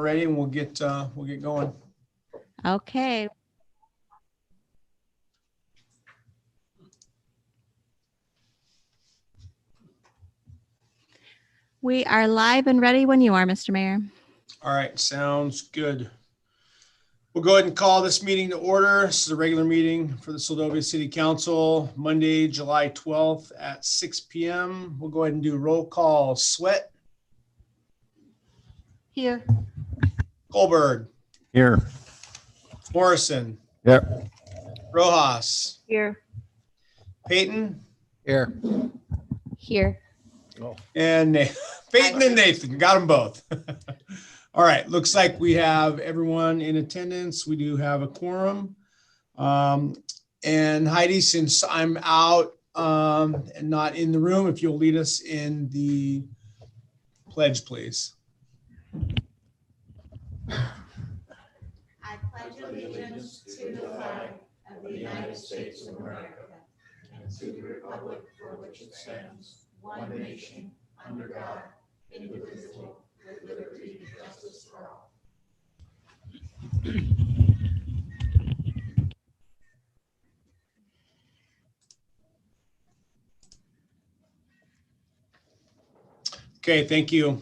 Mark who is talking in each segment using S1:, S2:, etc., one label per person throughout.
S1: we're ready, and we'll get going.
S2: Okay. We are live and ready when you are, Mr. Mayor.
S1: All right, sounds good. We'll go ahead and call this meeting to order. This is a regular meeting for the Seldovia City Council, Monday, July 12th at 6 p.m. We'll go ahead and do roll call. Sweat.
S2: Here.
S1: Goldberg.
S3: Here.
S1: Morrison.
S3: Yep.
S1: Rojas.
S2: Here.
S1: Peyton.
S3: Here.
S2: Here.
S1: And Peyton and Nathan. Got them both. All right. Looks like we have everyone in attendance. We do have a quorum. And Heidi, since I'm out and not in the room, if you'll lead us in the pledge, please.
S4: I pledge allegiance to the flag of the United States of America and to the republic for which it stands, one nation, under God, indivisible, with liberty and justice for all.
S1: Okay, thank you.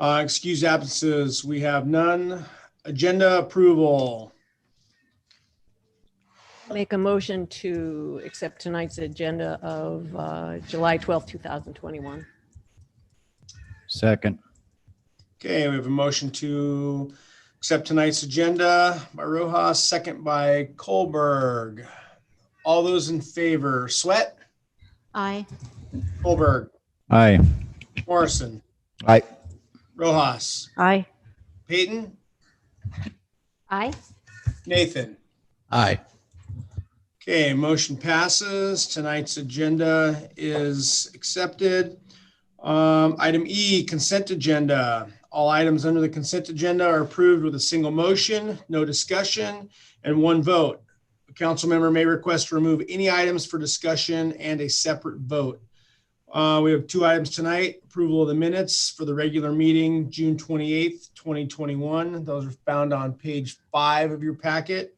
S1: Excuse absences, we have none. Agenda approval.
S5: Make a motion to accept tonight's agenda of July 12th, 2021.
S3: Second.
S1: Okay, we have a motion to accept tonight's agenda by Rojas, second by Kohlberg. All those in favor, Sweat,
S2: Aye.
S1: Kohlberg,
S3: Aye.
S1: Morrison,
S3: Aye.
S1: Rojas,
S5: Aye.
S1: Peyton,
S2: Aye.
S1: Nathan.
S3: Aye.
S1: Okay, motion passes. Tonight's agenda is accepted. Item E, consent agenda. All items under the consent agenda are approved with a single motion, no discussion, and one vote. A council member may request to remove any items for discussion and a separate vote. We have two items tonight: approval of the minutes for the regular meeting, June 28th, 2021. Those are found on page 5 of your packet.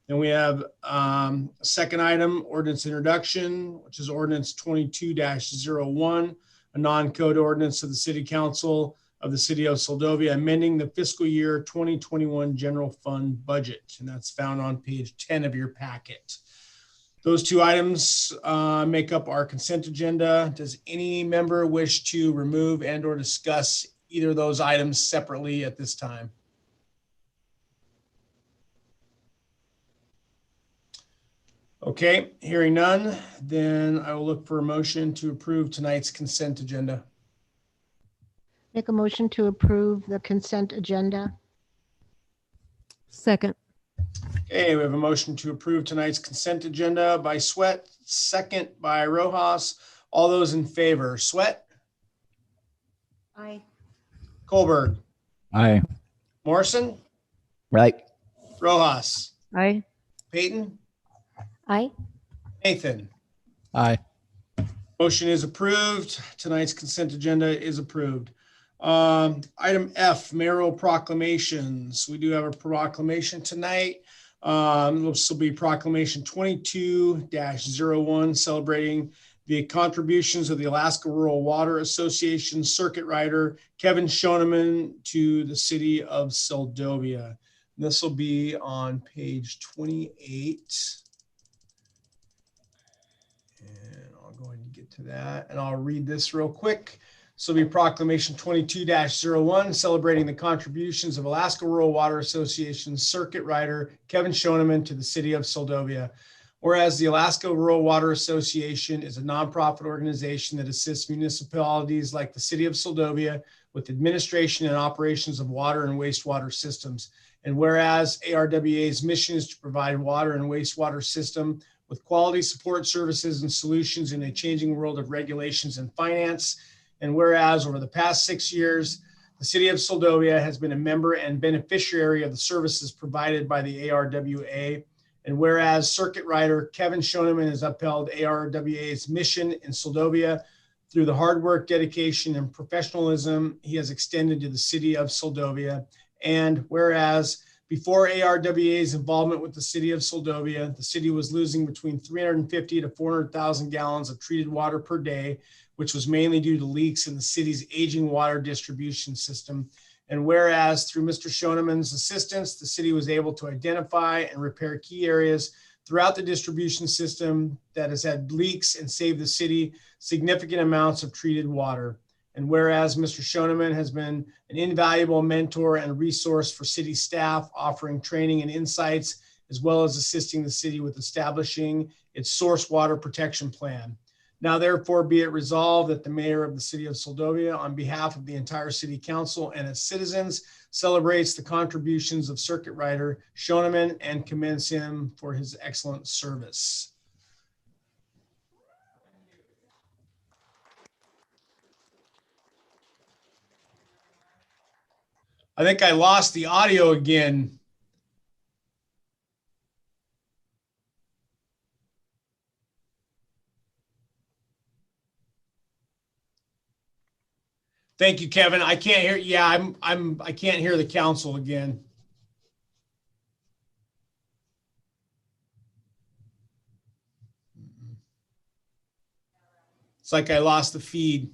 S1: Then we have a second item, ordinance introduction, which is ordinance 22-01, a non-code ordinance of the City Council of the City of Seldovia, amending the fiscal year 2021 general fund budget. And that's found on page 10 of your packet. Those two items make up our consent agenda. Does any member wish to remove and or discuss either of those items separately at this time? Okay, hearing none, then I will look for a motion to approve tonight's consent agenda.
S6: Make a motion to approve the consent agenda.
S5: Second.
S1: Okay, we have a motion to approve tonight's consent agenda by Sweat, second by Rojas. All those in favor, Sweat,
S6: Aye.
S1: Kohlberg,
S3: Aye.
S1: Morrison,
S3: Right.
S1: Rojas,
S5: Aye.
S1: Peyton,
S2: Aye.
S1: Nathan.
S3: Aye.
S1: Motion is approved. Tonight's consent agenda is approved. Item F, mayoral proclamations. We do have a proclamation tonight. This will be Proclamation 22-01, celebrating the contributions of the Alaska Rural Water Association Circuit Rider Kevin Schonemann to the City of Seldovia. This will be on page 28. And I'll go ahead and get to that, and I'll read this real quick. This will be Proclamation 22-01, celebrating the contributions of Alaska Rural Water Association Circuit Rider Kevin Schonemann to the City of Seldovia. Whereas the Alaska Rural Water Association is a nonprofit organization that assists municipalities like the City of Seldovia with administration and operations of water and wastewater systems. And whereas ARWA's mission is to provide water and wastewater system with quality support services and solutions in a changing world of regulations and finance. And whereas over the past 6 years, the City of Seldovia has been a member and beneficiary of the services provided by the ARWA. And whereas Circuit Rider Kevin Schonemann has upheld ARWA's mission in Seldovia through the hard work, dedication, and professionalism he has extended to the City of Seldovia. And whereas before ARWA's involvement with the city of Seldovia, the city was losing between 350 to 400,000 gallons of treated water per day, which was mainly due to leaks in the city's aging water distribution system. And whereas through Mr. Schonemann's assistance, the city was able to identify and repair key areas throughout the distribution system that has had leaks and saved the city significant amounts of treated water. And whereas Mr. Schonemann has been an invaluable mentor and resource for city staff, offering training and insights, as well as assisting the city with establishing its source water protection plan. Now, therefore, be it resolved that the mayor of the city of Seldovia, on behalf of the entire city council and its citizens, celebrates the contributions of Circuit Rider Schonemann and commends him for his excellent service. I think I lost the audio again. Thank you, Kevin. I can't hear. Yeah, I can't hear the council again. It's like I lost the feed.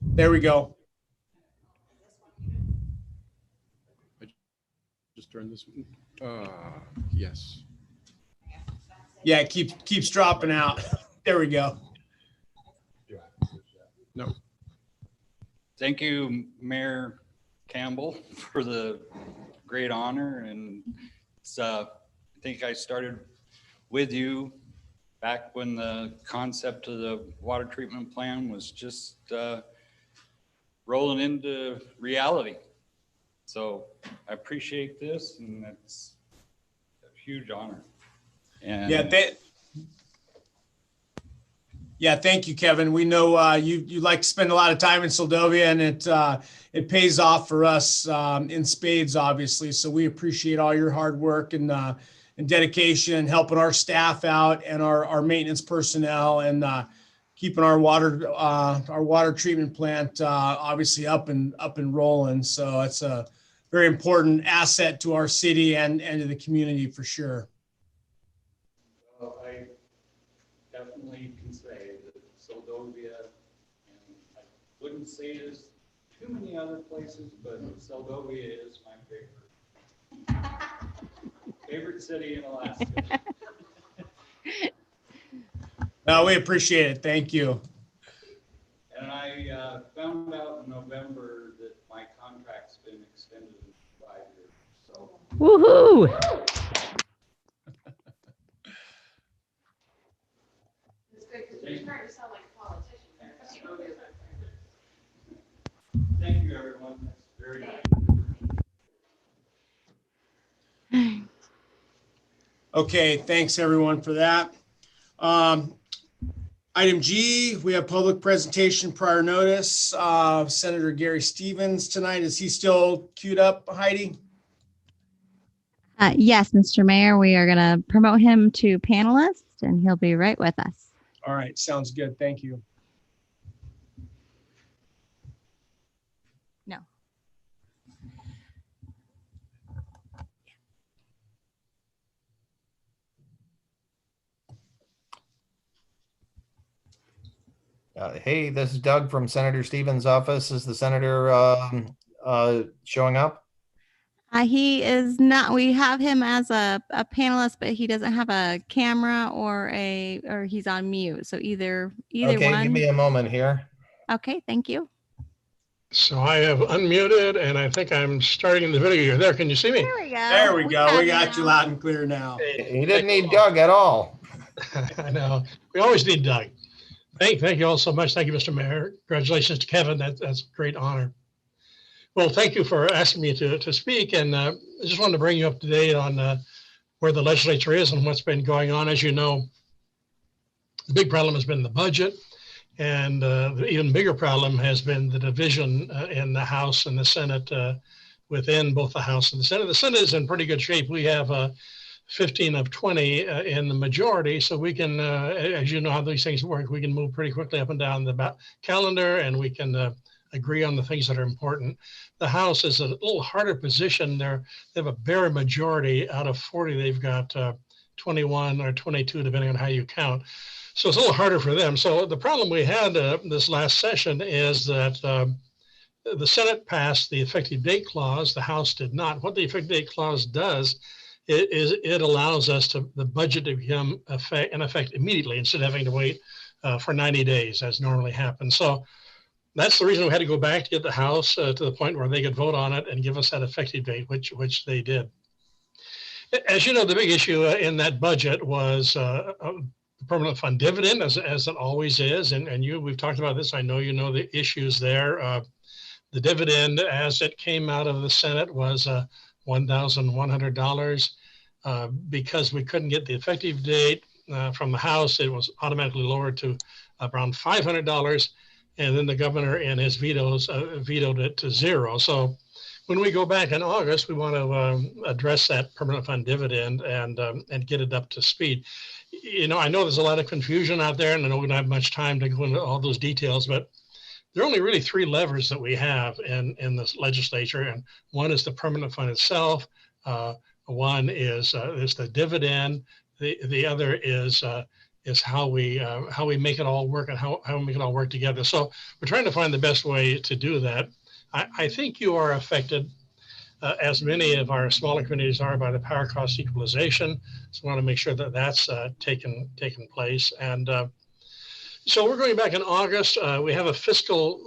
S1: There we go.
S7: Just turn this one. Yes.
S1: Yeah, it keeps dropping out. There we go.
S7: No.
S8: Thank you, Mayor Campbell, for the great honor. And it's, I think I started with you back when the concept of the water treatment plan was just rolling into reality. So I appreciate this, and it's a huge honor. And
S1: yeah, thank you, Kevin. We know you like to spend a lot of time in Seldovia, and it pays off for us in spades, obviously. So we appreciate all your hard work and dedication, helping our staff out and our maintenance personnel, and keeping our water treatment plant obviously up and rolling. So it's a very important asset to our city and to the community for sure.
S8: Well, I definitely can say that Seldovia, and I wouldn't say it as too many other places, but Seldovia is my favorite city in Alaska.
S1: No, we appreciate it. Thank you.
S8: And I found out in November that my contract's been extended 5 years. So
S2: Woohoo!
S4: It's good because you're starting to sound like a politician there.
S8: thank you, everyone. That's very nice.
S1: Okay, thanks everyone for that. Item G, we have public presentation prior notice. Senator Gary Stevens tonight. Is he still queued up, Heidi?
S9: Yes, Mr. Mayor, we are going to promote him to panelist, and he'll be right with us.
S1: All right, sounds good. Thank you.
S9: No.
S10: Hey, this is Doug from Senator Stevens' office. Is the senator showing up?
S9: He is not. We have him as a panelist, but he doesn't have a camera or he's on mute. So either
S10: Okay,
S9: one.
S10: give me a moment here.
S9: Okay, thank you.
S7: So I have unmuted, and I think I'm starting the video. You're there. Can you see me?
S9: There we go.
S1: There we go.
S9: have
S1: We
S9: you
S1: got you
S9: now.
S1: loud and clear now.
S10: He didn't need Doug at all.
S7: I know. We always need Doug. Thank you all so much. Thank you, Mr. Mayor. Congratulations to Kevin. That's a great honor. Well, thank you for asking me to speak. And I just wanted to bring you up to date on where the legislature is and what's been going on. As you know, the big problem has been the budget. And the even bigger problem has been the division in the House and the Senate within both the House and the Senate. The Senate is in pretty good shape. We have 15 of 20 in the majority. So we can, as you know how these things work, we can move pretty quickly up and down the calendar, and we can agree on the things that are important. The House is a little harder position. They have a bare majority. Out of 40, they've got 21 or 22, depending on how you count. So it's a little harder for them. So the problem we had this last session is that the Senate passed the effective date clause. The House did not. What the effective date clause does is it allows us the budget to become in effect immediately instead of having to wait for 90 days as normally happens. So that's the reason we had to go back to get the House to the point where they could vote on it and give us that effective date, which they did. As you know, the big issue in that budget was the permanent fund dividend, as it always is. And we've talked about this. I know you know the issues there. The dividend as it came out of the Senate was $1,100. Because we couldn't get the effective date from the House, it was automatically lowered to around $500. And then the governor and his vetoes vetoed it to zero. So when we go back in August, we want to address that permanent fund dividend and get it up to speed. You know, I know there's a lot of confusion out there, and I know we don't have much time to go into all those details, but there are only really three levers that we have in this legislature, and one is the permanent fund itself. One is the dividend. The other is how we make it all work and how we make it all work together. So we're trying to find the best way to do that. I think you are affected, as many of our smaller communities are, by the power cost equalization. So we want to make sure that that's taken place. And so we're going back in August. We have a fiscal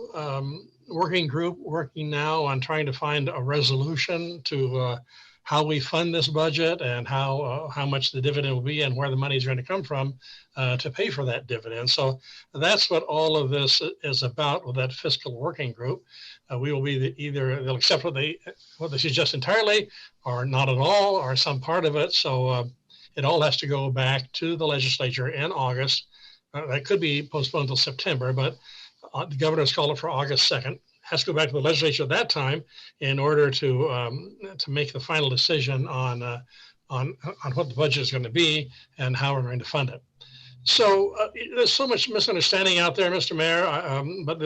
S7: working group working now on trying to find a resolution to how we fund this budget and how much the dividend will be and where the money is going to come from to pay for that dividend. So that's what all of this is about with that fiscal working group. We will be either they'll accept what they suggest entirely or not at all or some part of it. So it all has to go back to the legislature in August. That could be postponed until September, but the governor's called it for August 2nd. Has to go back to the legislature at that time in order to make the final decision on what the budget is going to be and how we're going to fund it. So there's so much misunderstanding out there, Mr. Mayor. But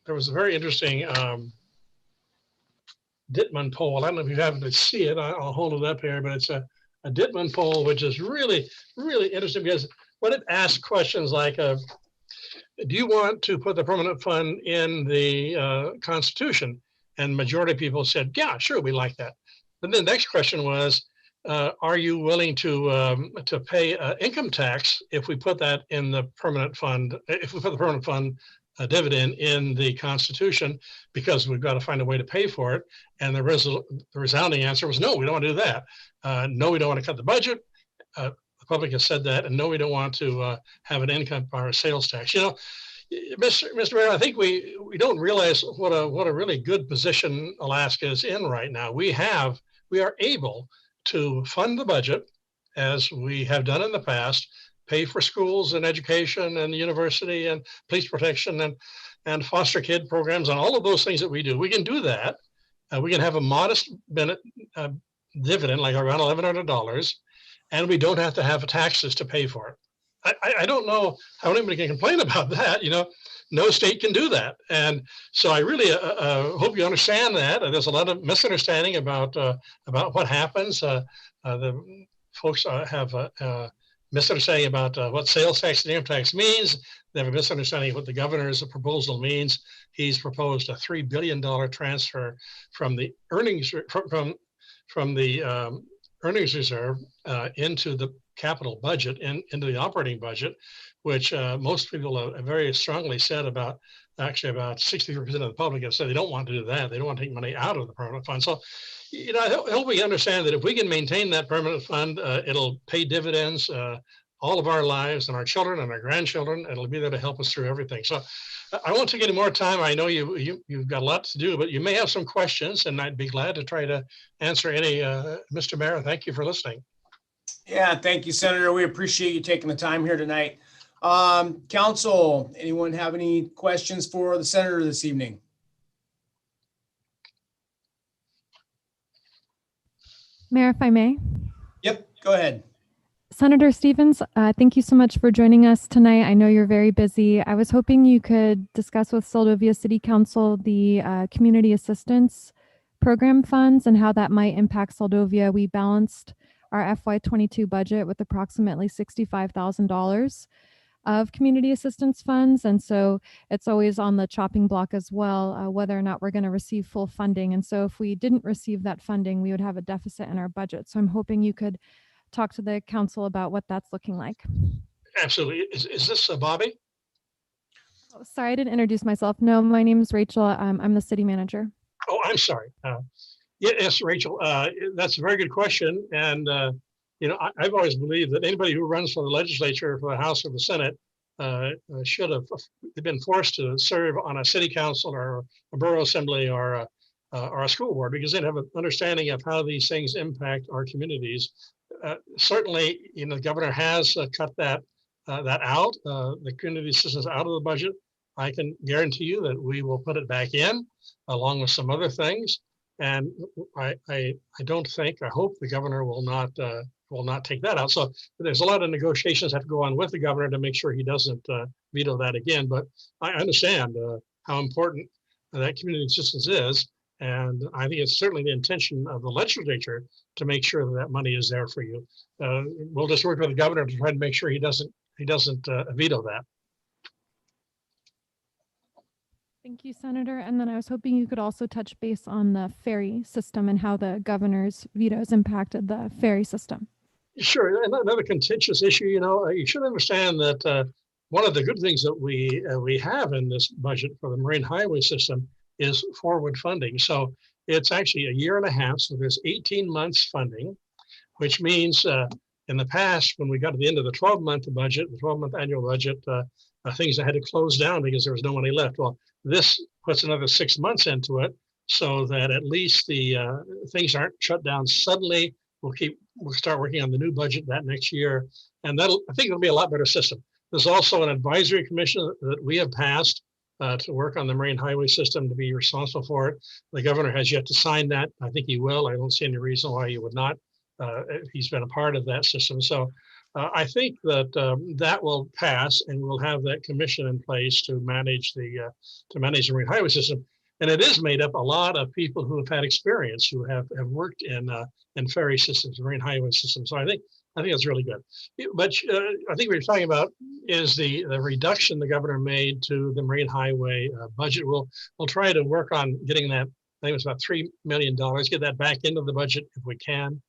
S7: there was a very interesting Dittman poll. I don't know if you happen to see it. I'll hold it up here, but it's a Dittman poll, which is really, really interesting because when it asks questions like, do you want to put the permanent fund in the Constitution? And majority of people said, yeah, sure, we like that. But then the next question was, are you willing to pay income tax if we put that in the permanent fund, if we put the permanent fund dividend in the Constitution, because we've got to find a way to pay for it? And the resounding answer was, no, we don't want to do that. No, we don't want to cut the budget. The public has said that, and no, we don't want to have an income or a sales tax. You know, Mr. Mayor, I think we don't realize what a really good position Alaska is in right now. We are able to fund the budget as we have done in the past, pay for schools and education and university and police protection and foster kid programs and all of those things that we do. We can do that. We can have a modest dividend, like around $1,100. And we don't have to have taxes to pay for it. I don't know how anybody can complain about that. You know, no state can do that. And so I really hope you understand that. There's a lot of misunderstanding about what happens. The folks have a misunderstanding about what sales tax and income tax means. They have a misunderstanding of what the governor's proposal means. He's proposed a $3 billion transfer from the earnings from the earnings reserve into the capital budget and into the operating budget, which most people have very strongly said about 63% of the public have said they don't want to do that. They don't want to take money out of the permanent fund. So, you know, I hope we understand that if we can maintain that permanent fund, it'll pay dividends all of our lives and our children and our grandchildren. It'll be there to help us through everything. So I won't take any more time. I know you've got a lot to do, but you may have some questions, and I'd be glad to try to answer any. Mr. Mayor, thank you for listening.
S1: Yeah, thank you, Senator. We appreciate you taking the time here tonight. Council, anyone have any questions for the Senator this evening?
S11: Mayor, if I may.
S1: Yep, go ahead.
S11: Senator Stevens, thank you so much for joining us tonight. I know you're very busy. I was hoping you could discuss with Seldovia City Council the community assistance program funds and how that might impact Seldovia. We balanced our FY22 budget with approximately $65,000 of community assistance funds. And so it's always on the chopping block as well, whether or not we're going to receive full funding. And so if we didn't receive that funding, we would have a deficit in our budget. So I'm hoping you could talk to the council about what that's looking like.
S7: Absolutely. Is this Bobby?
S11: Oh, sorry, I didn't introduce myself. No, my name is Rachel. I'm the city manager.
S7: Oh, I'm sorry. Yes, Rachel, that's a very good question. And, I've always believed that anybody who runs for the legislature, for the House or the Senate, should have been forced to serve on a city council or a borough assembly or a school board, because they have an understanding of how these things impact our communities. Certainly, the governor has cut that out, the community assistance out of the budget. I can guarantee you that we will put it back in along with some other things. And I don't think, I hope the governor will not take that out. So there's a lot of negotiations have to go on with the governor to make sure he doesn't veto that again. But I understand how important that community assistance is. And I think it's certainly the intention of the legislature to make sure that that money is there for you. We'll just work with the governor to try to make sure he doesn't veto that.
S11: Thank you, Senator. And then I was hoping you could also touch base on the ferry system and how the governor's vetoes impacted the ferry system.
S7: Sure. Another contentious issue, you should understand that one of the good things that we have in this budget for the marine highway system is forward funding. So it's actually a year and a half. So there's 18 months funding, which means in the past, when we got to the end of the 12-month budget, the 12-month annual budget, things that had to close down because there was no money left. Well, this puts another 6 months into it so that at least the things aren't shut down suddenly. We'll start working on the new budget that next year. And I think it'll be a lot better system. There's also an advisory commission that we have passed to work on the marine highway system, to be responsible for it. The governor has yet to sign that. I think he will. I don't see any reason why he would not. He's been a part of that system. So I think that that will pass, and we'll have that commission in place to manage the marine highway system. And it is made up a lot of people who have had experience, who have worked in ferry systems, marine highway systems. So I think that's really good. But I think what you're talking about is the reduction the governor made to the marine highway budget. We'll try to work on getting that. I think it's about $3 million. Get that back into the budget if we can,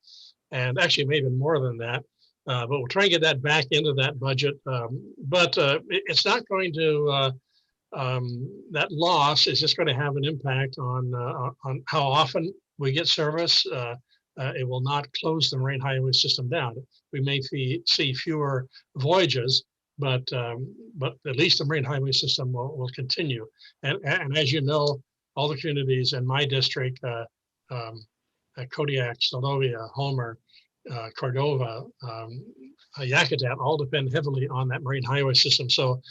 S7: and actually maybe more than that. But we'll try and get that back into that budget. But it's not going to. That loss is just going to have an impact on how often we get service. It will not close the marine highway system down. We may see fewer voyages, but at least the marine highway system will continue. And as you know, all the communities in my district, Kodiak, Seldovia, Homer, Cordova, Yakutat, all depend heavily on that marine highway system. So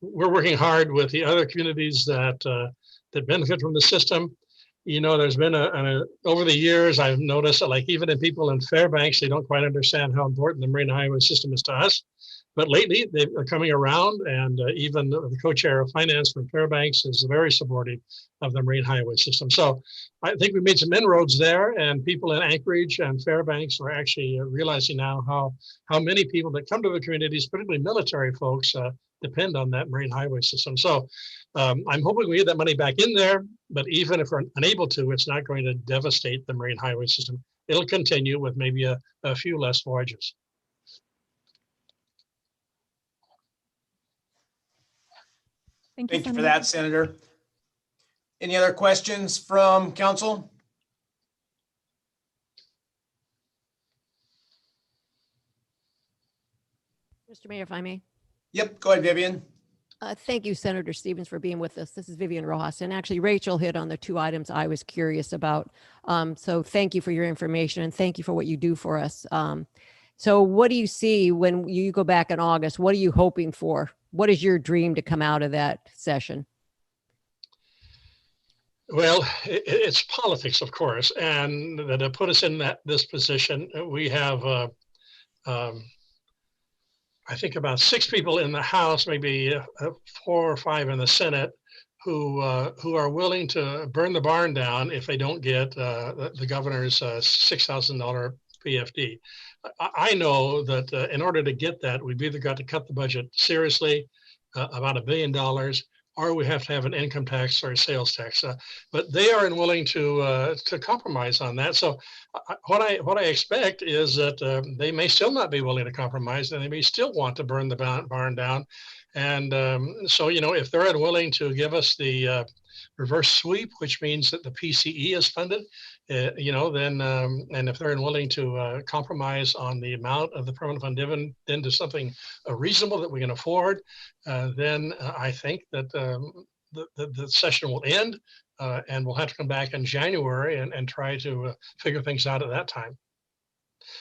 S7: we're working hard with the other communities that benefit from the system. There's been over the years, I've noticed that, like, even in people in Fairbanks, they don't quite understand how important the marine highway system is to us. But lately, they are coming around, and even the co-chair of finance from Fairbanks is very supportive of the marine highway system. So I think we made some inroads there, and people in Anchorage and Fairbanks are actually realizing now how many people that come to the communities, particularly military folks, depend on that marine highway system. So I'm hoping we get that money back in there, but even if we're unable to, it's not going to devastate the marine highway system. It'll continue with maybe a few less voyages.
S1: Thank you for that, Senator. Any other questions from council?
S5: Mr. Mayor, if I may.
S1: Yep, go ahead, Vivian.
S5: Thank you, Senator Stevens, for being with us. This is Vivian Rojas, and actually Rachel hit on the two items I was curious about. So thank you for your information, and thank you for what you do for us. So what do you see when you go back in August? What are you hoping for? What is your dream to come out of that session?
S7: Well, it's politics, of course, and to put us in this position, we have I think about 6 people in the House, maybe 4 or 5 in the Senate, who are willing to burn the barn down if they don't get the governor's $6,000 PFD. I know that in order to get that, we've either got to cut the budget seriously, about $1 billion, or we have to have an income tax or a sales tax. But they are unwilling to compromise on that. So what I expect is that they may still not be willing to compromise, and they may still want to burn the barn down. And so, you know, if they're unwilling to give us the reverse sweep, which means that the PCE is funded, you know, then, and if they're unwilling to compromise on the amount of the permanent fund dividend to something reasonable that we can afford, then I think that the session will end and we'll have to come back in January and try to figure things out at that time.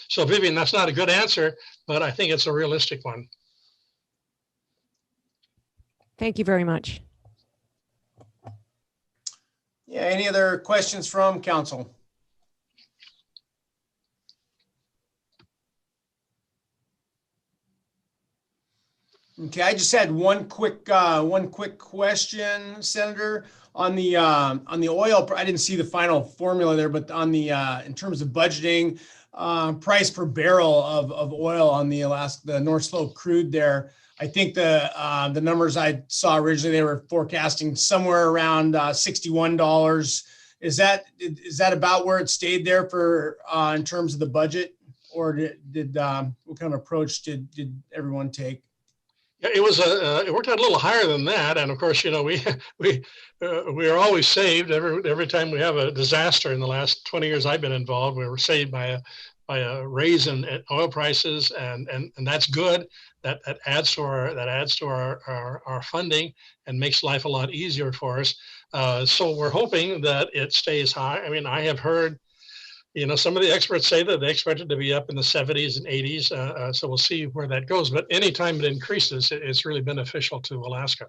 S7: So Vivian, that's not a good answer, but I think it's a realistic one.
S5: Thank you very much.
S1: Yeah, any other questions from council? Okay, I just had one quick question, Senator, on the oil. I didn't see the final formula there, but on the in terms of budgeting, price per barrel of oil on the North Slope crude there. I think the numbers I saw originally, they were forecasting somewhere around $61. Is that about where it stayed there for in terms of the budget, or did what kind of approach did everyone take?
S7: Yeah, it was it worked out a little higher than that, and of course, you know, we are always saved every time we have a disaster. In the last 20 years I've been involved, we were saved by a raise in oil prices, and that's good. That adds to our funding and makes life a lot easier for us. So we're hoping that it stays high. I mean, I have heard, you know, some of the experts say that they expect it to be up in the 70s and 80s. So we'll see where that goes. But anytime it increases, it's really beneficial to Alaska.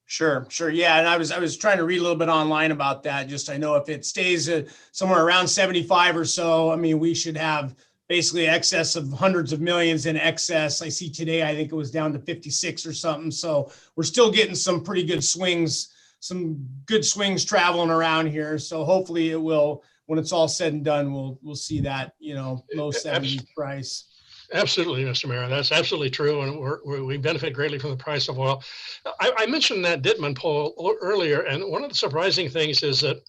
S1: Sure. Yeah. And I was trying to read a little bit online about that. Just, I know if it stays somewhere around 75 or so, I mean, we should have basically excess of hundreds of millions in excess. I see today, I think it was down to 56 or something. So we're still getting some pretty good swings, traveling around here. So hopefully it will, when it's all said and done, we'll see that, you know, low 70s price.
S7: Absolutely, Mr. Mayor. That's absolutely true. And we benefit greatly from the price of oil. I mentioned that Dittman poll earlier. And one of the surprising things is that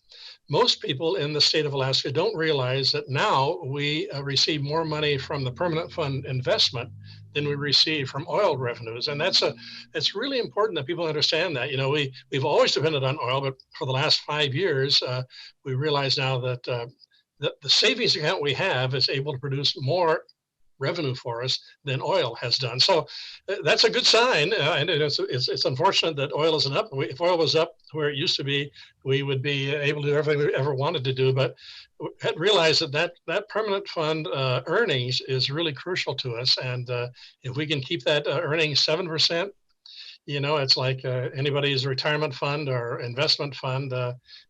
S7: most people in the state of Alaska don't realize that now we receive more money from the permanent fund investment than we receive from oil revenues. And it's really important that people understand that. You know, we've always depended on oil, but for the last 5 years, we realize now that the savings account we have is able to produce more revenue for us than oil has done. So that's a good sign. And it's unfortunate that oil isn't up. If oil was up where it used to be, we would be able to do everything we ever wanted to do. But we had realized that permanent fund earnings is really crucial to us. And if we can keep that earning 7%, you know, it's like anybody's retirement fund or investment fund.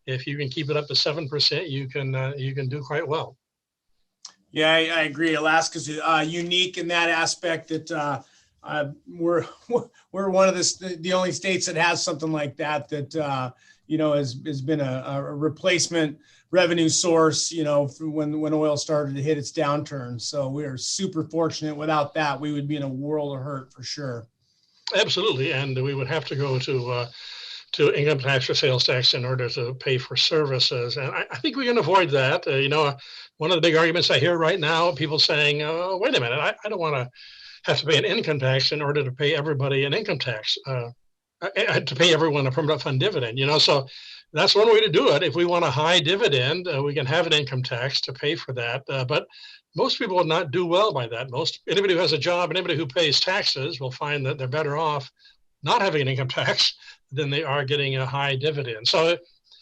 S7: If you can keep it up to 7%, you can do quite well.
S1: Yeah, I agree. Alaska's unique in that aspect that we're one of the only states that has something like that you know has been a replacement revenue source, you know, when oil started to hit its downturn. So we are super fortunate. Without that, we would be in a world of hurt for sure.
S7: Absolutely, and we would have to go to income tax or sales tax in order to pay for services. And I think we can avoid that. You know, one of the big arguments I hear right now, people saying, oh, wait a minute, I don't want to have to pay an income tax in order to pay everybody an income tax, to pay everyone a permanent fund dividend, you know. So that's one way to do it. If we want a high dividend, we can have an income tax to pay for that. But most people will not do well by that. Anybody who has a job, anybody who pays taxes will find that they're better off not having an income tax than they are getting a high dividend. So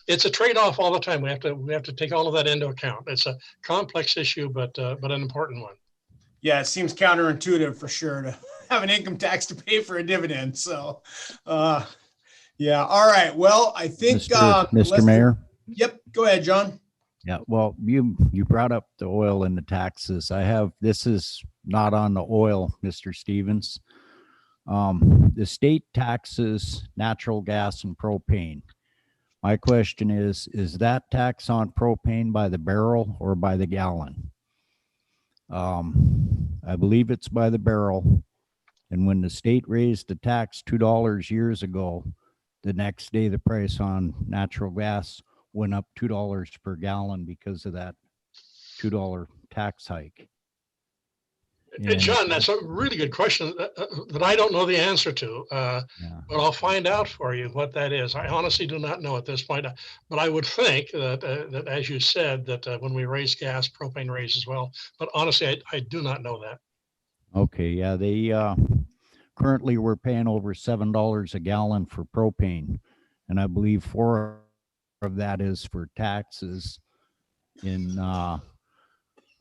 S7: it's a trade-off all the time. We have to take all of that into account. It's a complex issue, but an important one.
S1: Yeah, it seems counterintuitive for sure to have an income tax to pay for a dividend. So, yeah. All right. Well, I think
S3: Mr. Mayor.
S1: Yep. Go ahead, John.
S3: Yeah. Well, you brought up the oil and the taxes. This is not on the oil, Mr. Stevens. The state taxes natural gas and propane. My question is that tax on propane by the barrel or by the gallon? I believe it's by the barrel. And when the state raised the tax $2 years ago, the next day the price on natural gas went up $2 per gallon because of that $2 tax hike.
S7: Hey, John, that's a really good question that I don't know the answer to, but I'll find out for you what that is. I honestly do not know at this point, but I would think that as you said, that when we raise gas, propane raises as well. But honestly, I do not know that.
S3: Okay, yeah, they currently we're paying over $7 a gallon for propane, and I believe 4 of that is for taxes.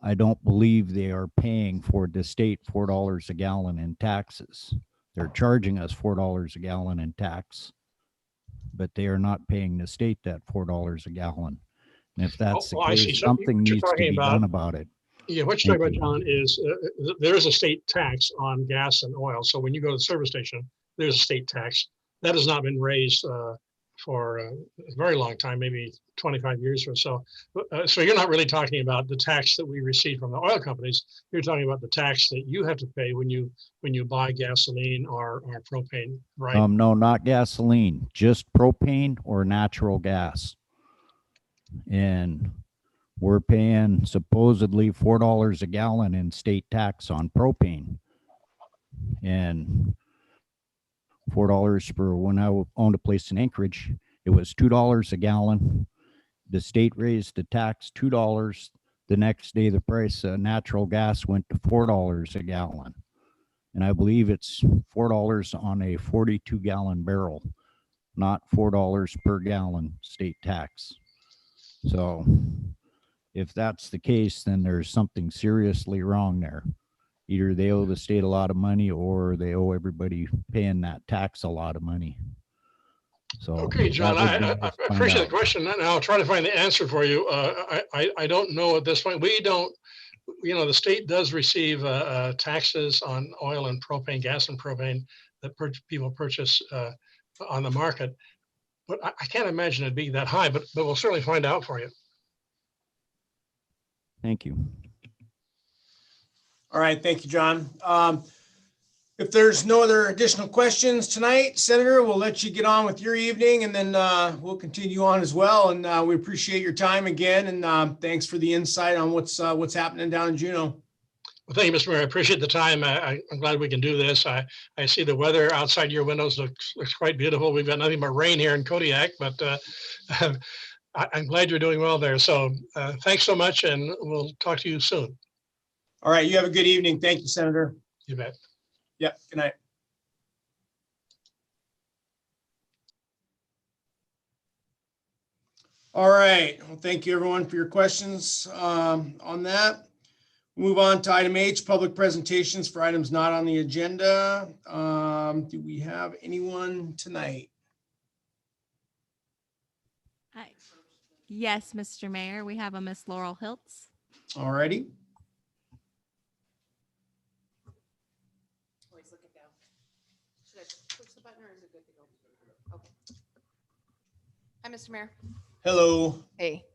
S3: I don't believe they are paying for the state $4 a gallon in taxes. They're charging us $4 a gallon in tax, but they are not paying the state that $4 a gallon. And if that's the case, something needs to be done about it.
S7: Yeah, what you're talking about, John, is there is a state tax on gas and oil. So when you go to the service station, there's a state tax. That has not been raised for a very long time, maybe 25 years or so. So you're not really talking about the tax that we receive from the oil companies. You're talking about the tax that you have to pay when you buy gasoline or propane, right?
S3: No, not gasoline, just propane or natural gas. And we're paying supposedly $4 a gallon in state tax on propane. And $4 for when I owned a place in Anchorage, it was $2 a gallon. The state raised the tax $2. The next day, the price of natural gas went to $4 a gallon. And I believe it's $4 on a 42-gallon barrel, not $4 per gallon state tax. So if that's the case, then there's something seriously wrong there. Either they owe the state a lot of money or they owe everybody paying that tax a lot of money. So
S7: okay, John, I appreciate the question, and I'll try to find the answer for you. I don't know at this point. We don't, the state does receive taxes on oil and propane, gas and propane that people purchase on the market, but I can't imagine it being that high, but we'll certainly find out for you.
S3: Thank you.
S1: All right, thank you, John. If there's no other additional questions tonight, Senator, we'll let you get on with your evening, and then we'll continue on as well. And we appreciate your time again, and thanks for the insight on what's happening down in Juneau.
S7: Well, thank you, Mr. Mayor. I appreciate the time. I'm glad we can do this. I see the weather outside your windows looks quite beautiful. We've got nothing but rain here in Kodiak, but I'm glad you're doing well there. So thanks so much, and we'll talk to you soon.
S1: All right, you have a good evening. Thank you, Senator.
S7: You bet.
S1: Yep, good night. All right, well, thank you everyone for your questions on that. Move on to item H, public presentations for items not on the agenda. Do we have anyone tonight?
S9: Yes, Mr. Mayor, we have a Miss Laurel Hiltz.
S1: All righty.
S5: Hi, Mr. Mayor.
S1: Hello.
S5: Hey.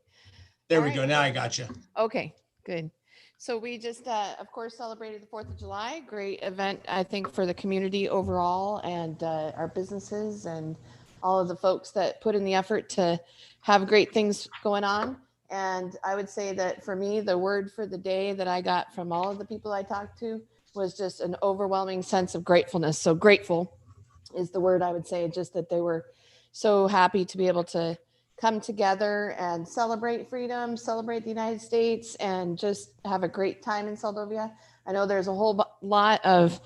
S1: There we go. Now I got you.
S5: Okay, good. So we just, of course, celebrated the 4th of July. Great event, I think, for the community overall and our businesses and all of the folks that put in the effort to have great things going on. And I would say that for me, the word for the day that I got from all of the people I talked to was just an overwhelming sense of gratefulness. So grateful is the word I would say, just that they were so happy to be able to come together and celebrate freedom, celebrate the United States, and just have a great time in Seldovia. I know there's a whole lot of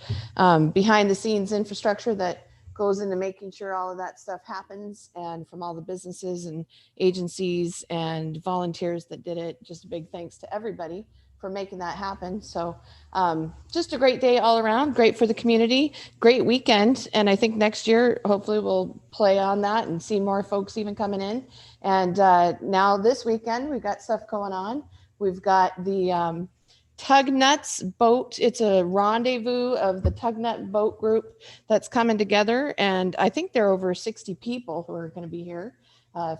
S5: behind the scenes infrastructure that goes into making sure all of that stuff happens, and from all the businesses and agencies and volunteers that did it. Just a big thanks to everybody for making that happen. So just a great day all around, great for the community, great weekend. And I think next year, hopefully we'll play on that and see more folks even coming in. And now this weekend, we've got stuff going on. We've got the
S12: Tug Nuts boat. It's a rendezvous of the Tug Nut boat group that's coming together. And I think there are over 60 people who are going to be here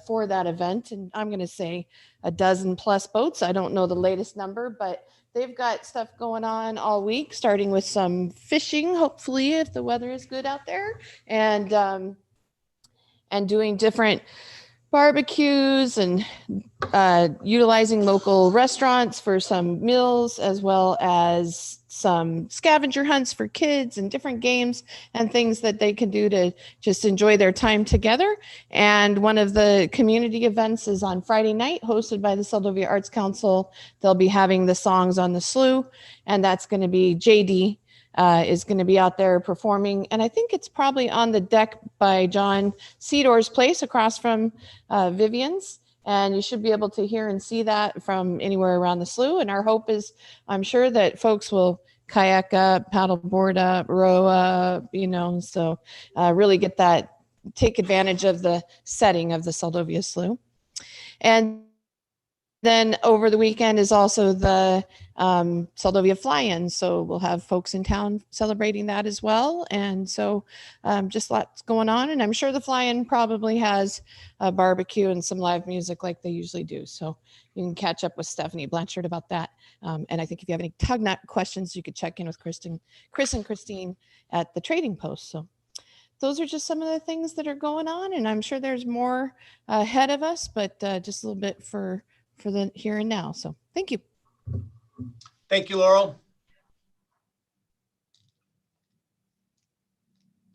S12: for that event. And I'm going to say a dozen plus boats. I don't know the latest number, but they've got stuff going on all week, starting with some fishing, hopefully, if the weather is good out there, and doing different barbecues and utilizing local restaurants for some meals, as well as some scavenger hunts for kids and different games and things that they can do to just enjoy their time together. And one of the community events is on Friday night, hosted by the Seldovia Arts Council. They'll be having the Songs on the Slough, and that's going to be JD is going to be out there performing. And I think it's probably on the deck by John Cedor's place across from Vivian's. And you should be able to hear and see that from anywhere around the slough. And our hope is, I'm sure that folks will kayak up, paddleboard up, row up, so really get that, take advantage of the setting of the Seldovia Slough. And then over the weekend is also the Seldovia Fly-In. So we'll have folks in town celebrating that as well. And so just lots going on. And I'm sure the Fly-In probably has a barbecue and some live music like they usually do. So you can catch up with Stephanie Blanchard about that. And I think if you have any Tug Nut questions, you could check in with Chris and Christine at the Trading Post. So those are just some of the things that are going on. And I'm sure there's more ahead of us, but just a little bit for the here and now. So thank you.
S1: Thank you, Laurel.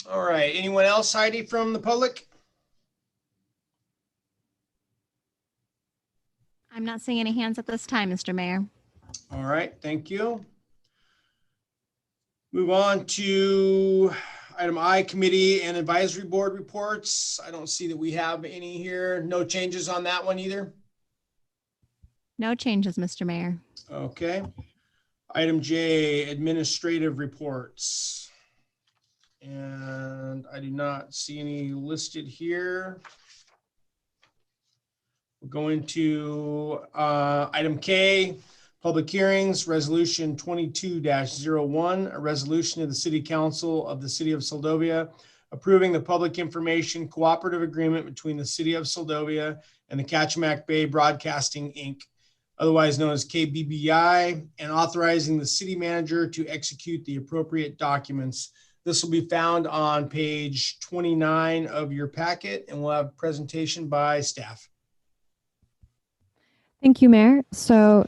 S1: All right. Anyone else, Heidi, from the public?
S9: I'm not seeing any hands at this time, Mr. Mayor.
S1: All right. Thank you. Move on to item I, committee and advisory board reports. I don't see that we have any here. No changes on that one either.
S9: No changes, Mr. Mayor.
S1: Okay. Item J, administrative reports. And I do not see any listed here. We're going to item K, public hearings, resolution 22-01, a resolution of the City Council of the City of Seldovia approving the public information cooperative agreement between the City of Seldovia and the Kachemak Bay Broadcasting, Inc., otherwise known as KBBI, and authorizing the city manager to execute the appropriate documents. This will be found on page 29 of your packet, and we'll have a presentation by staff.
S11: Thank you, Mayor. So,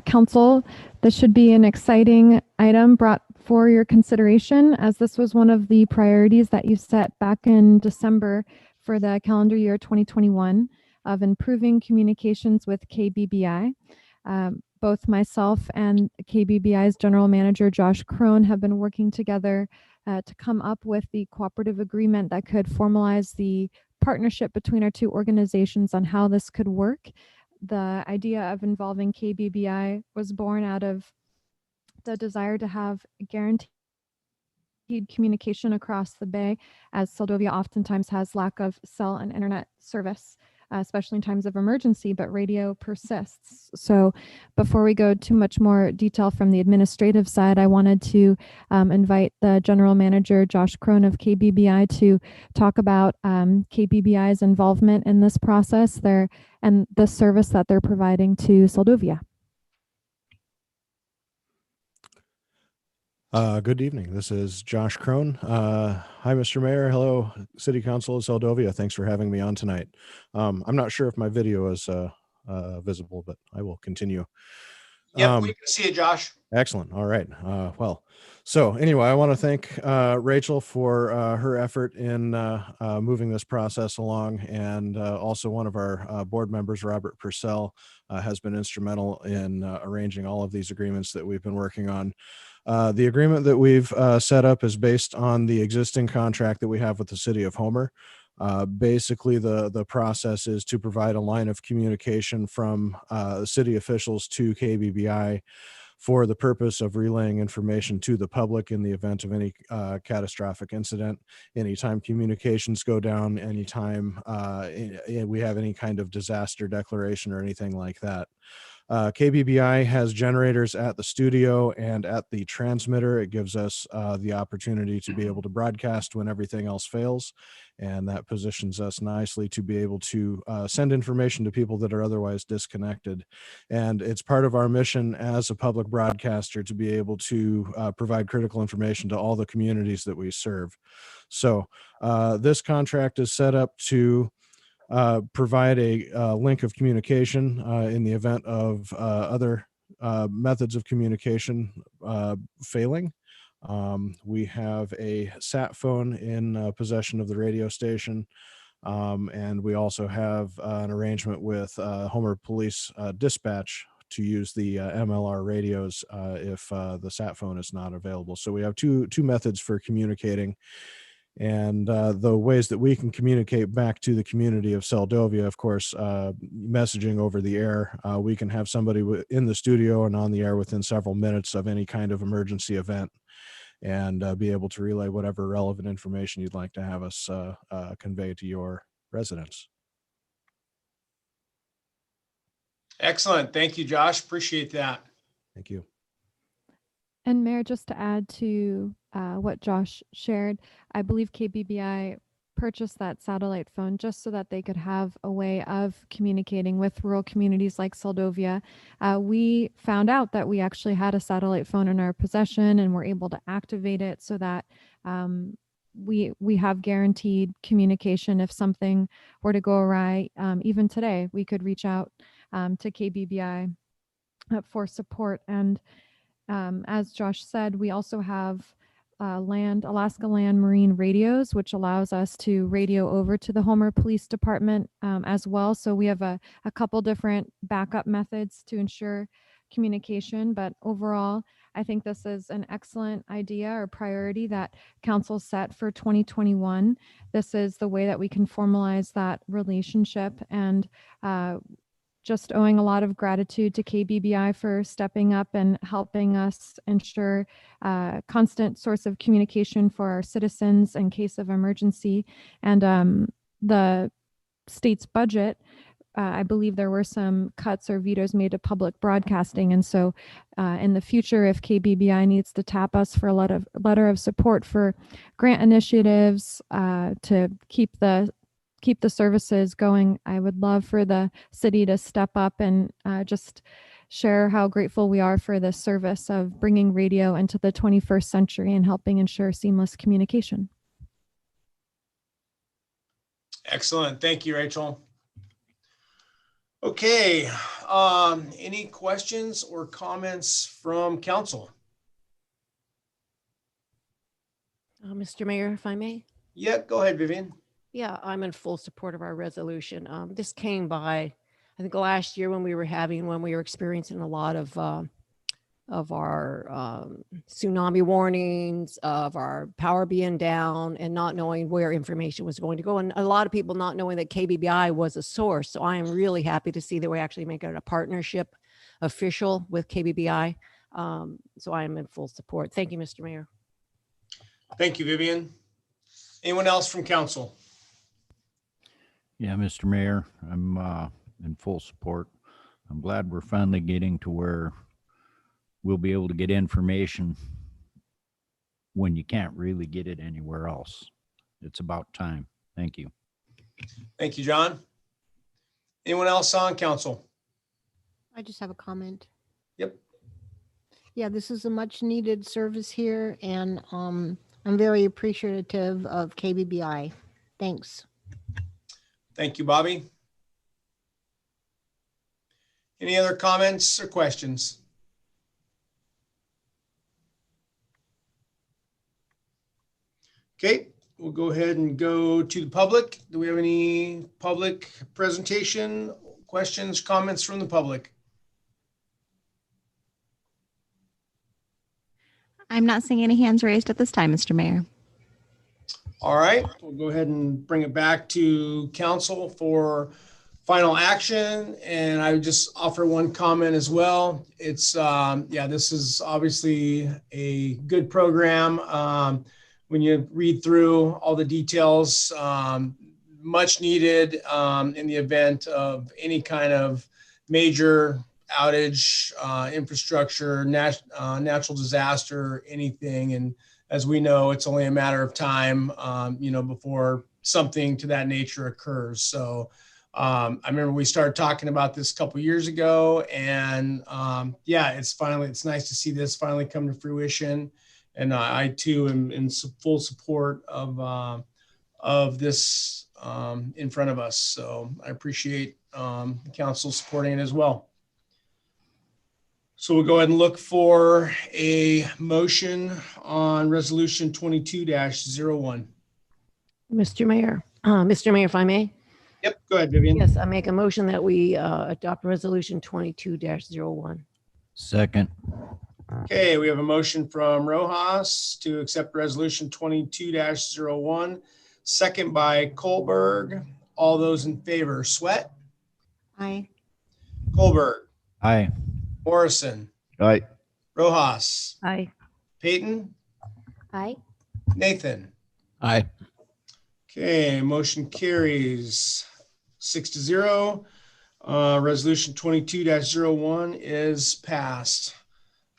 S11: Council, this should be an exciting item brought for your consideration, as this was one of the priorities that you set back in December for the calendar year 2021 of improving communications with KBBI. Both myself and KBBI's General Manager, Josh Crone, have been working together to come up with the cooperative agreement that could formalize the partnership between our two organizations on how this could work. The idea of involving KBBI was born out of the desire to have guaranteed communication across the Bay, as Seldovia oftentimes has lack of cell and internet service, especially in times of emergency, but radio persists. So before we go too much more detail from the administrative side, I wanted to invite the General Manager, Josh Crone of KBBI, to talk about KBBI's involvement in this process and the service that they're providing to Seldovia.
S13: Good evening. This is Josh Crone. Hi, Mr. Mayor. Hello, City Council of Seldovia. Thanks for having me on tonight. I'm not sure if my video is visible, but I will continue.
S1: Yep, we can see it, Josh.
S13: Excellent. All right. Well, so anyway, I want to thank Rachel for her effort in moving this process along, and also one of our board members, Robert Purcell, has been instrumental in arranging all of these agreements that we've been working on. The agreement that we've set up is based on the existing contract that we have with the City of Homer. Basically, the process is to provide a line of communication from city officials to KBBI for the purpose of relaying information to the public in the event of any catastrophic incident, anytime communications go down, anytime we have any kind of disaster declaration or anything like that. KBBI has generators at the studio and at the transmitter. It gives us the opportunity to be able to broadcast when everything else fails. And that positions us nicely to be able to send information to people that are otherwise disconnected. And it's part of our mission as a public broadcaster to be able to provide critical information to all the communities that we serve. So this contract is set up to provide a link of communication in the event of other methods of communication failing. We have a sat phone in possession of the radio station, and we also have an arrangement with Homer Police Dispatch to use the MLR radios if the sat phone is not available. So we have two methods for communicating. And the ways that we can communicate back to the community of Seldovia, of course, messaging over the air. We can have somebody in the studio and on the air within several minutes of any kind of emergency event, and be able to relay whatever relevant information you'd like to have us convey to your residents.
S1: Excellent. Thank you, Josh. Appreciate that.
S13: Thank you.
S11: And Mayor, just to add to what Josh shared, I believe KBBI purchased that satellite phone just so that they could have a way of communicating with rural communities like Seldovia. We found out that we actually had a satellite phone in our possession and were able to activate it so that we have guaranteed communication if something were to go awry. Even today, we could reach out to KBBI for support. And as Josh said, we also have Alaska Land Marine radios, which allows us to radio over to the Homer Police Department as well. So we have a couple different backup methods to ensure communication. But overall, I think this is an excellent idea or priority that council set for 2021. This is the way that we can formalize that relationship, and just owing a lot of gratitude to KBBI for stepping up and helping us ensure constant source of communication for our citizens in case of emergency. And the state's budget, I believe there were some cuts or vetoes made to public broadcasting. And so in the future, if KBBI needs to tap us for a letter of support for grant initiatives to keep the services going, I would love for the city to step up and just share how grateful we are for the service of bringing radio into the 21st century and helping ensure seamless communication.
S1: Excellent. Thank you, Rachel. Okay. Any questions or comments from council?
S5: Mr. Mayor, if I may.
S1: Yeah, go ahead, Vivian.
S5: Yeah, I'm in full support of our resolution. This came by, I think, last year when we were experiencing a lot of our tsunami warnings, of our power being down, and not knowing where information was going to go, and a lot of people not knowing that KBBI was a source. So I am really happy to see that we're actually making it a partnership official with KBBI. So I am in full support. Thank you, Mr. Mayor.
S1: Thank you, Vivian. Anyone else from council?
S3: Yeah, Mr. Mayor, I'm in full support. I'm glad we're finally getting to where we'll be able to get information when you can't really get it anywhere else. It's about time. Thank you.
S1: Thank you, John. Anyone else on council?
S6: I just have a comment.
S1: Yep.
S6: Yeah, this is a much needed service here, and I'm very appreciative of KBBI. Thanks.
S1: Thank you, Bobby. Any other comments or questions? Okay, we'll go ahead and go to the public. Do we have any public presentation, questions, comments from the public?
S9: I'm not seeing any hands raised at this time, Mr. Mayor.
S1: All right, we'll go ahead and bring it back to council for final action, and I would just offer one comment as well. It's, this is obviously a good program. When you read through all the details, much needed in the event of any kind of major outage, infrastructure, natural disaster, anything. And as we know, it's only a matter of time, before something to that nature occurs. So I remember we started talking about this a couple years ago, and it's nice to see this finally come to fruition. And I too am in full support of this in front of us. So I appreciate the council supporting it as well. So we'll go ahead and look for a motion on resolution 22-01.
S5: Mr. Mayor, if I may.
S1: Yep, go ahead, Vivian.
S5: Yes, I make a motion that we adopt resolution 22-01.
S3: Second.
S1: Okay, we have a motion from Rojas to accept resolution 22-01, second by Kohlberg. All those in favor, Sweat,
S6: Aye.
S1: Kohlberg,
S3: Aye.
S1: Morrison,
S3: Aye.
S1: Rojas,
S5: Aye.
S1: Peyton,
S2: Aye.
S1: Nathan.
S3: Aye.
S1: Okay, motion carries 6-0. Resolution 22-01 is passed.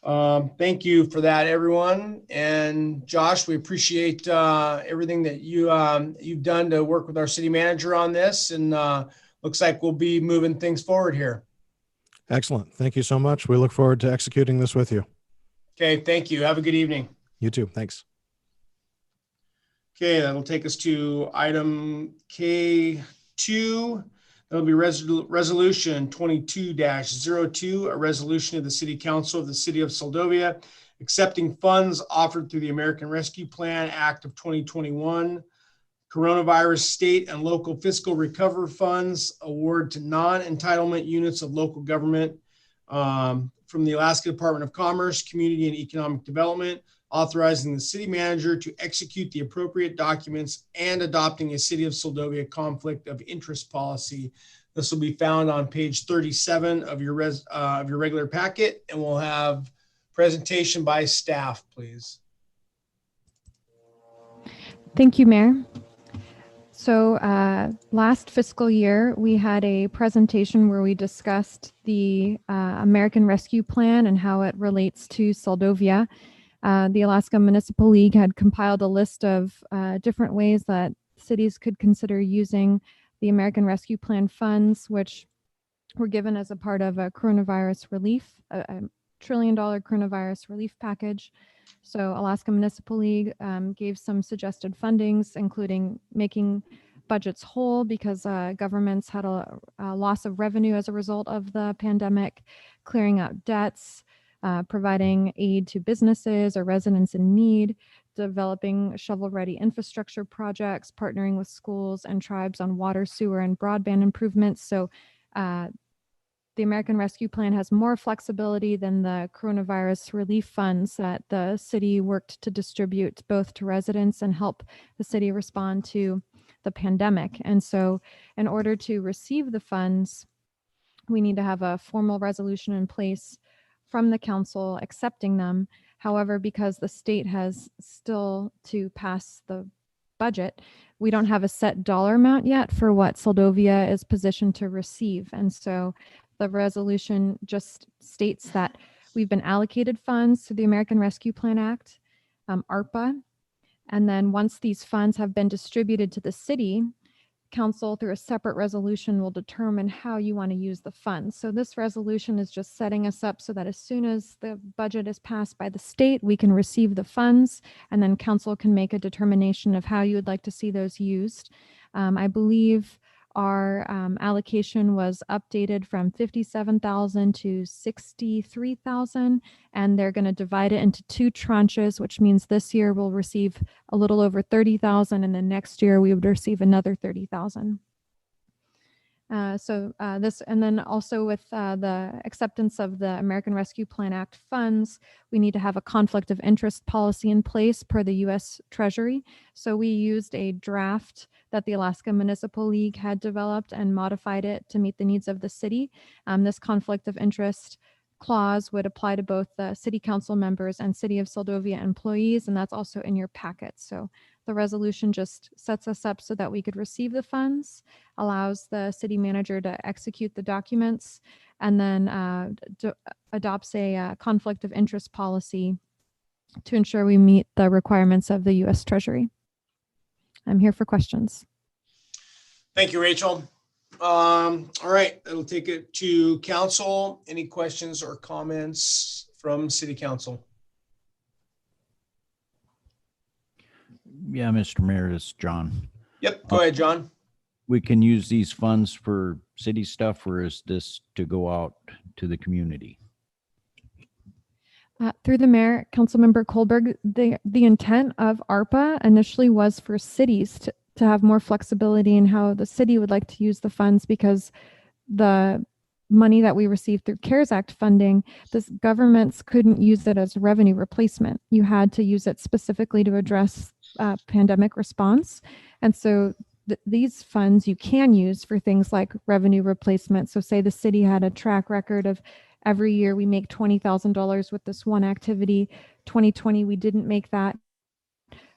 S1: Thank you for that, everyone. And Josh, we appreciate everything that you've done to work with our city manager on this. And looks like we'll be moving things forward here.
S13: Excellent. Thank you so much. We look forward to executing this with you.
S1: Okay, thank you. Have a good evening.
S13: You too. Thanks.
S1: Okay, that'll take us to item K2. That'll be resolution 22-02, a resolution of the City Council of the City of Seldovia accepting funds offered through the American Rescue Plan Act of 2021, coronavirus state and local fiscal recovery funds award to non-entitlement units of local government from the Alaska Department of Commerce, Community and Economic Development, authorizing the city manager to execute the appropriate documents and adopting a City of Seldovia conflict of interest policy. This will be found on page 37 of your regular packet, and we'll have presentation by staff, please.
S11: Thank you, Mayor. So last fiscal year, we had a presentation where we discussed the American Rescue Plan and how it relates to Seldovia. The Alaska Municipal League had compiled a list of different ways that cities could consider using the American Rescue Plan funds, which were given as a part of a coronavirus relief, a $1 trillion coronavirus relief package. So Alaska Municipal League gave some suggested fundings, including making budgets whole because governments had a loss of revenue as a result of the pandemic, clearing out debts, providing aid to businesses or residents in need, developing shovel-ready infrastructure projects, partnering with schools and tribes on water, sewer, and broadband improvements. So the American Rescue Plan has more flexibility than the coronavirus relief funds that the city worked to distribute both to residents and help the city respond to the pandemic. And so in order to receive the funds, we need to have a formal resolution in place from the council accepting them. However, because the state has still to pass the budget, we don't have a set dollar amount yet for what Seldovia is positioned to receive. And so the resolution just states that we've been allocated funds through the American Rescue Plan Act, ARPA, and then once these funds have been distributed to the city, council through a separate resolution will determine how you want to use the funds. So this resolution is just setting us up so that as soon as the budget is passed by the state, we can receive the funds, and then council can make a determination of how you would like to see those used. I believe our allocation was updated from 57,000 to 63,000, and they're going to divide it into two tranches, which means this year we'll receive a little over 30,000, and then next year we would receive another 30,000. This, and then also with the acceptance of the American Rescue Plan Act funds, we need to have a conflict of interest policy in place per the U.S. Treasury. So we used a draft that the Alaska Municipal League had developed and modified it to meet the needs of the city. This conflict of interest clause would apply to both the city council members and City of Seldovia employees, and that's also in your packet. So the resolution just sets us up so that we could receive the funds, allows the city manager to execute the documents, and then adopts a conflict of interest policy to ensure we meet the requirements of the U.S. Treasury. I'm here for questions.
S1: Thank you, Rachel. All right, that'll take it to council. Any questions or comments from city council?
S3: Yeah, Mr. Mayor, this is John.
S1: Yep, go ahead, John.
S3: We can use these funds for city stuff, or is this to go out to the community?
S11: Through the mayor, Councilmember Kohlberg, the intent of ARPA initially was for cities to have more flexibility in how the city would like to use the funds, because the money that we received through CARES Act funding, the governments couldn't use it as revenue replacement. You had to use it specifically to address pandemic response. And so these funds you can use for things like revenue replacement. So say the city had a track record of every year we make $20,000 with this one activity. 2020, we didn't make that.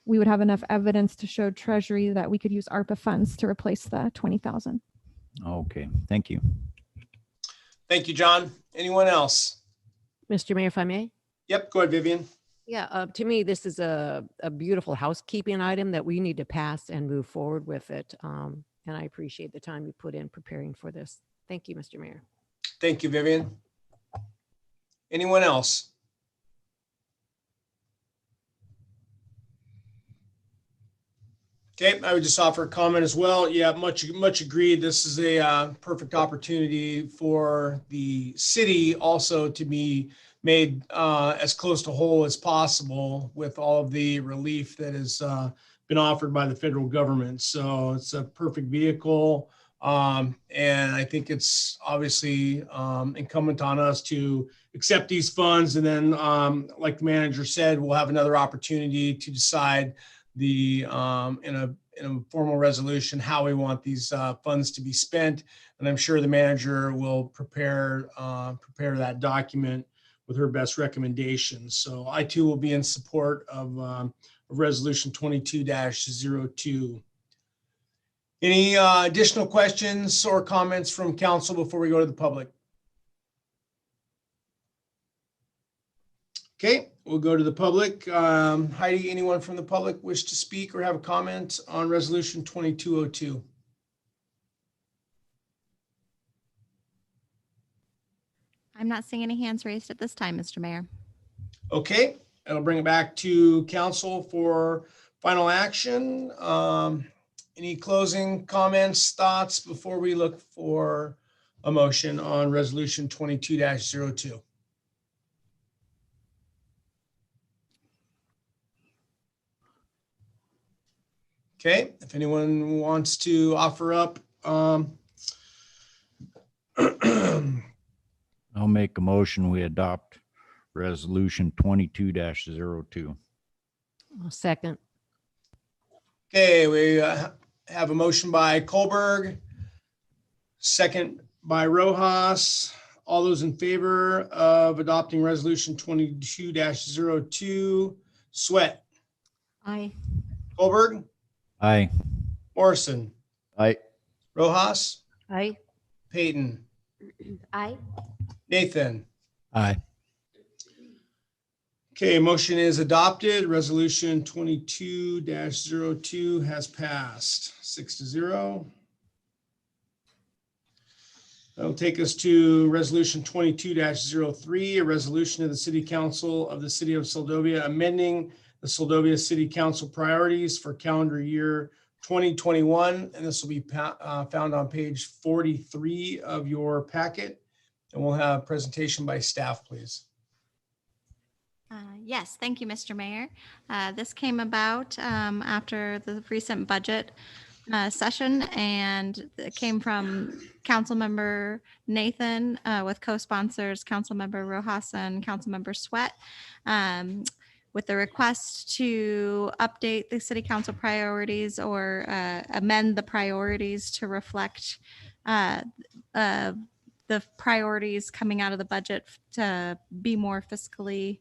S11: We would have enough evidence to show Treasury that we could use ARPA funds to replace the 20,000.
S3: Okay, thank you.
S1: Thank you, John. Anyone else?
S5: Mr. Mayor, if I may?
S1: Yep, go ahead, Vivian.
S5: Yeah, to me, this is a beautiful housekeeping item that we need to pass and move forward with it. And I appreciate the time you put in preparing for this. Thank you, Mr. Mayor.
S1: Thank you, Vivian. Anyone else? Okay, I would just offer a comment as well. Yeah, much agreed. This is a perfect opportunity for the city also to be made as close to whole as possible with all of the relief that has been offered by the federal government. So it's a perfect vehicle. And I think it's obviously incumbent on us to accept these funds. And then, like the manager said, we'll have another opportunity to decide in a formal resolution how we want these funds to be spent. And I'm sure the manager will prepare that document with her best recommendations. So I too will be in support of resolution 22-02. Any additional questions or comments from council before we go to the public? Okay, we'll go to the public. Heidi, anyone from the public wish to speak or have a comment on resolution 2202?
S9: I'm not seeing any hands raised at this time, Mr. Mayor.
S1: Okay, I'll bring it back to council for final action. Any closing comments, thoughts before we look for a motion on resolution 22-02? Okay, if anyone wants to offer up,
S3: I'll make a motion. We adopt resolution 22-02.
S5: I'll second.
S1: okay, we have a motion by Kohlberg, second by Rojas. All those in favor of adopting resolution 22-02, Sweat,
S2: Aye.
S1: Kohlberg,
S3: Aye.
S1: Morrison,
S3: Aye.
S1: Rojas,
S2: Aye.
S1: Peyton,
S2: Aye.
S1: Nathan.
S13: Aye.
S1: Okay, motion is adopted. Resolution 22-02 has passed 6-0. That'll take us to resolution 22-03, a resolution of the City Council of the City of Seldovia amending the Seldovia City Council priorities for calendar year 2021. And this will be found on page 43 of your packet. And we'll have a presentation by staff, please.
S9: Yes, thank you, Mr. Mayor. This came about after the recent budget session, and it came from Councilmember Nathan with co-sponsors Councilmember Rojas and Councilmember Sweat, with the request to update the city council priorities or amend the priorities to reflect the priorities coming out of the budget to be more fiscally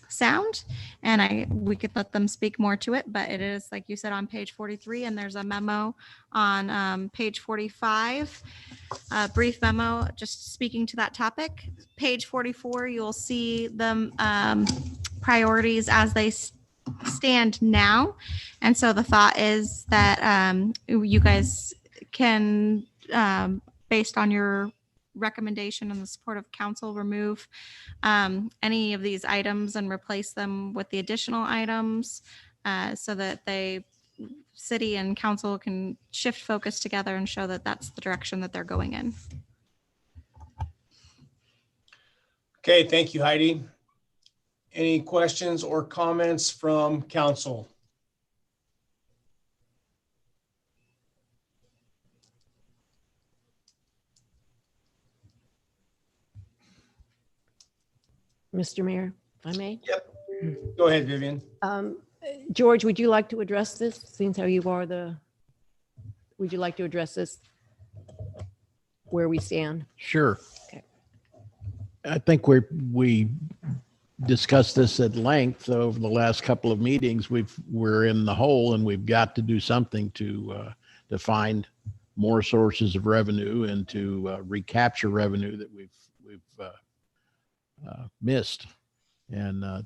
S9: sound. And we could let them speak more to it, but it is, like you said, on page 43, and there's a memo on page 45, a brief memo just speaking to that topic. Page 44, you'll see the priorities as they stand now. And so the thought is that you guys can, based on your recommendation and the support of council, remove any of these items and replace them with the additional items so that city and council can shift focus together and show that that's the direction that they're going in.
S1: Okay, thank you, Heidi. Any questions or comments from council?
S5: Mr. Mayor, if I may.
S1: Yep. Go ahead, Vivian.
S5: George, would you like to address this? Since how you are would you like to address this? Where we stand?
S14: Sure.
S5: Okay.
S14: I think we discussed this at length over the last couple of meetings. We're in the hole, and we've got to do something to find more sources of revenue and to recapture revenue that we've missed. And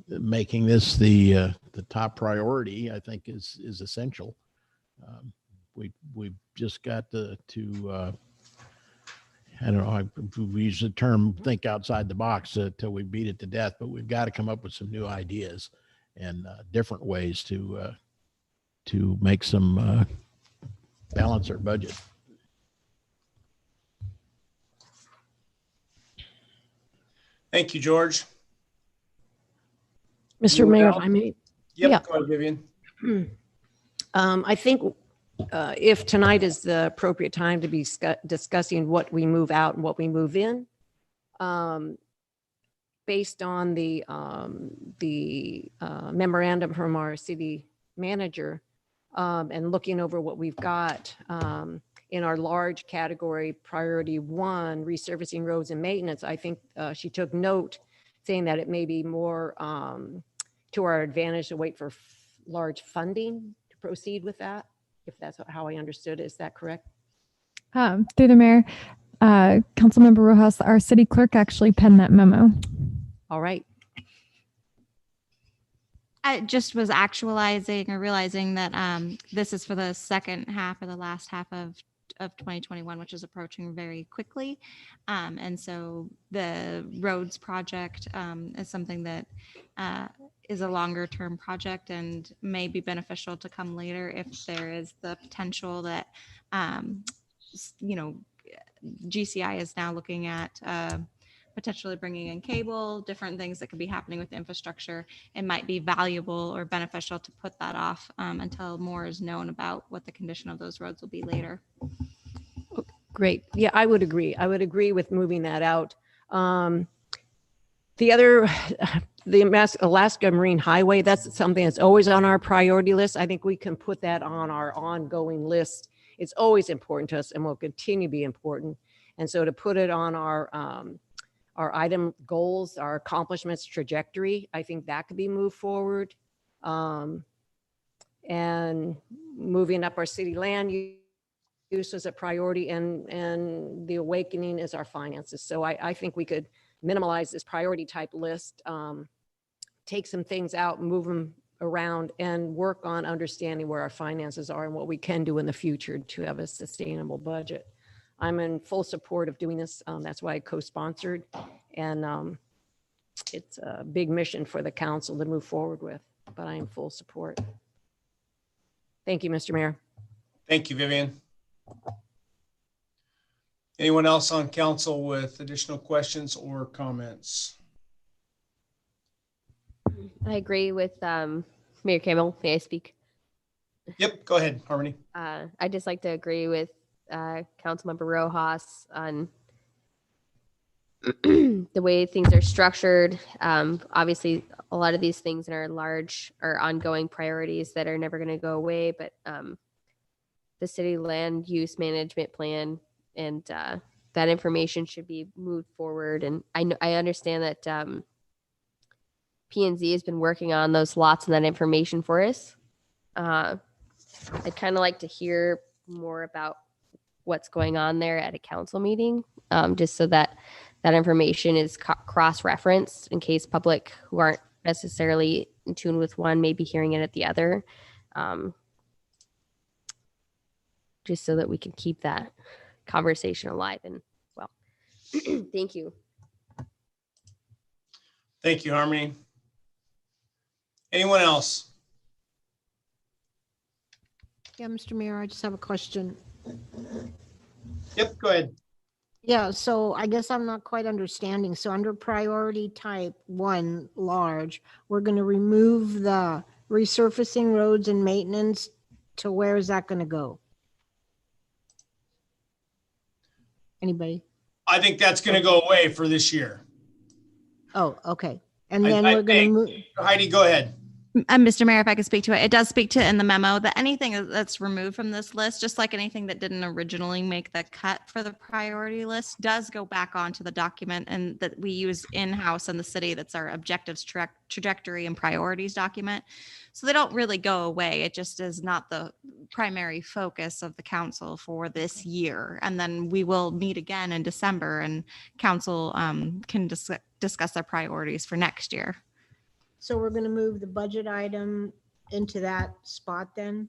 S14: making this the top priority, I think, is essential. We've just got to I don't know, we use the term think outside the box till we beat it to death, but we've got to come up with some new ideas and different ways to make some balance our budget.
S1: Thank you, George.
S5: Mr. Mayor, if I may.
S1: Yep,
S5: Yeah.
S1: Go ahead, Vivian.
S5: I think if tonight is the appropriate time to be discussing what we move out and what we move in, based on the memorandum from our city manager and looking over what we've got in our large category, priority 1, resurfacing roads and maintenance, I think she took note saying that it may be more to our advantage to wait for large funding to proceed with that, if that's how I understood it. Is that correct?
S11: Through the mayor, Councilmember Rojas, our city clerk actually penned that memo.
S5: All right.
S9: I just was actualizing or realizing that this is for the second half or the last half of 2021, which is approaching very quickly. And so the roads project is something that is a longer term project and may be beneficial to come later if there is the potential that, GCI is now looking at potentially bringing in cable, different things that could be happening with the infrastructure. It might be valuable or beneficial to put that off until more is known about what the condition of those roads will be later.
S5: Great. Yeah, I would agree. I would agree with moving that out. The Alaska Marine Highway, that's something that's always on our priority list. I think we can put that on our ongoing list. It's always important to us and will continue to be important. And so to put it on our item goals, our accomplishments trajectory, I think that could be moved forward. And moving up our city land use as a priority, and the awakening is our finances. So I think we could minimize this priority type list, take some things out, move them around, and work on understanding where our finances are and what we can do in the future to have a sustainable budget. I'm in full support of doing this. That's why I co-sponsored, and it's a big mission for the council to move forward with, but I am full support. Thank you, Mr. Mayor.
S1: Thank you, Vivian. Anyone else on council with additional questions or comments?
S15: I agree with Mayor Campbell. May I speak?
S1: Yep, go ahead, Harmony.
S15: I'd just like to agree with Councilmember Rojas on the way things are structured. Obviously, a lot of these things are ongoing priorities that are never going to go away, but the city land use management plan and that information should be moved forward. And I understand that P&Z has been working on those lots and that information for us. I'd kind of like to hear more about what's going on there at a council meeting, just so that that information is cross-referenced in case public who aren't necessarily in tune with one may be hearing it at the other, just so that we can keep that conversation alive. And well, thank you.
S1: Thank you, Harmony. Anyone else?
S6: Yeah, Mr. Mayor, I just have a question.
S1: Yep, go ahead.
S6: Yeah, so I guess I'm not quite understanding. So under priority type 1, large, we're going to remove the resurfacing roads and maintenance. To where is that going to go? Anybody?
S1: I think that's going to go away for this year.
S6: Oh, okay. And then we're going to move.
S1: Heidi, go ahead.
S9: Mr. Mayor, if I could speak to it, it does speak to in the memo that anything that's removed from this list, just like anything that didn't originally make the cut for the priority list, does go back onto the document and that we use in-house in the city. That's our objectives, trajectory, and priorities document. So they don't really go away. It just is not the primary focus of the council for this year. And then we will meet again in December and council can discuss their priorities for next year.
S6: So we're going to move the budget item into that spot then?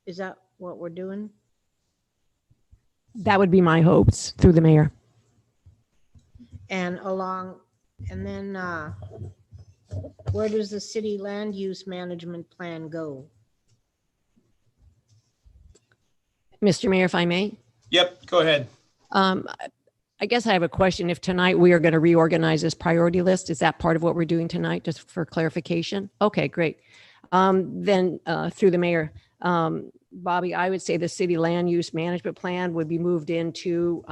S6: Is that what we're doing?
S5: That would be my hopes through the mayor.
S6: And then where does the city land use management plan go?
S5: Mr. Mayor, if I may.
S1: Yep, go ahead.
S5: I guess I have a question. If tonight we are going to reorganize this priority list, is that part of what we're doing tonight, just for clarification? Okay, great. Then through the mayor, Bobby, I would say the city land use management plan would be moved into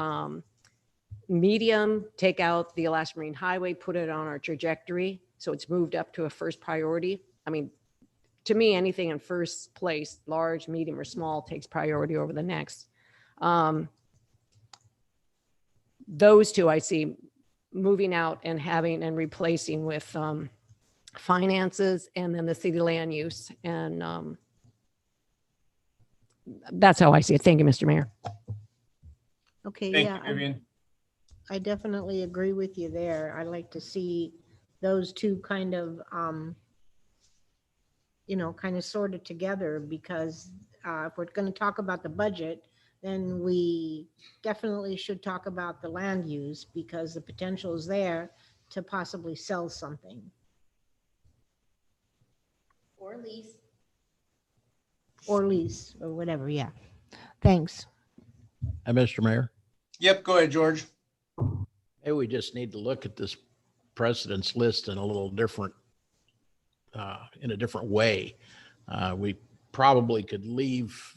S5: medium, take out the Alaska Marine Highway, put it on our trajectory. So it's moved up to a first priority. I mean, to me, anything in first place, large, medium, or small, takes priority over the next. Those two I see moving out and having and replacing with finances and then the city land use. And that's how I see it. Thank you, Mr. Mayor.
S6: Okay,
S1: Thank
S6: yeah,
S1: you, Vivian.
S6: I definitely agree with you there. I'd like to see those two kind of, kind of sorted together, because if we're going to talk about the budget, then we definitely should talk about the land use, because the potential is there to possibly sell something.
S15: Or lease.
S6: Or lease, or whatever, yeah. Thanks.
S14: Mr. Mayor,
S1: Yep, go ahead, George.
S14: maybe we just need to look at this precedence list in a little different, in a different way. We probably could leave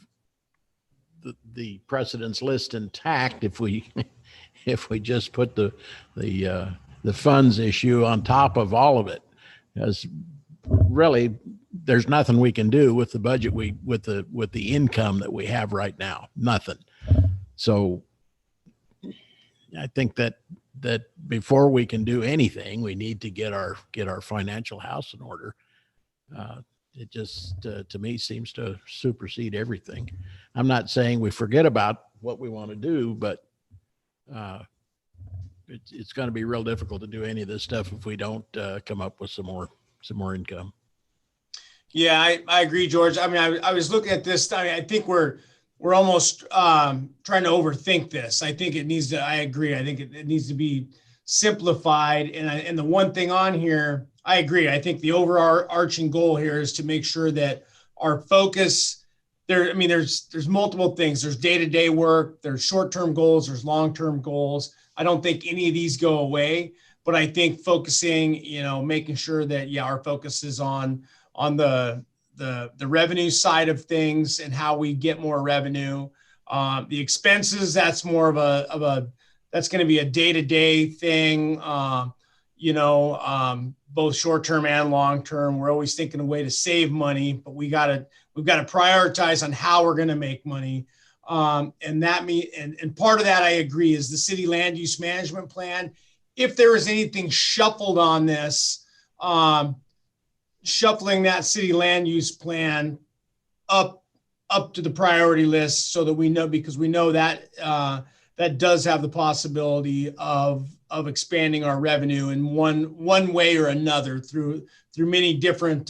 S14: the precedence list intact if we just put the funds issue on top of all of it, because really there's nothing we can do with the budget with the income that we have right now. Nothing. So I think that before we can do anything, we need to get our financial house in order. It just, to me, seems to supersede everything. I'm not saying we forget about what we want to do, but it's going to be real difficult to do any of this stuff if we don't come up with some more income.
S1: Yeah, I agree, George. I mean, I was looking at this. I think we're almost trying to overthink this. I think it needs to, I agree. I think it needs to be simplified. And the one thing on here, I agree. I think the overarching goal here is to make sure that our focus there, I mean, there's multiple things. There's day-to-day work, there's short-term goals, there's long-term goals. I don't think any of these go away, but I think focusing, making sure that, our focus is on the the revenue side of things and how we get more revenue. The expenses, that's more of a that's going to be a day-to-day thing. Both short-term and long-term. We're always thinking a way to save money, but we've got to prioritize on how we're going to make money. And part of that, I agree, is the city land use management plan. If there is anything shuffled on this, shuffling that city land use plan up to the priority list so that we know, because we know that that does have the possibility of expanding our revenue in one way or another through many different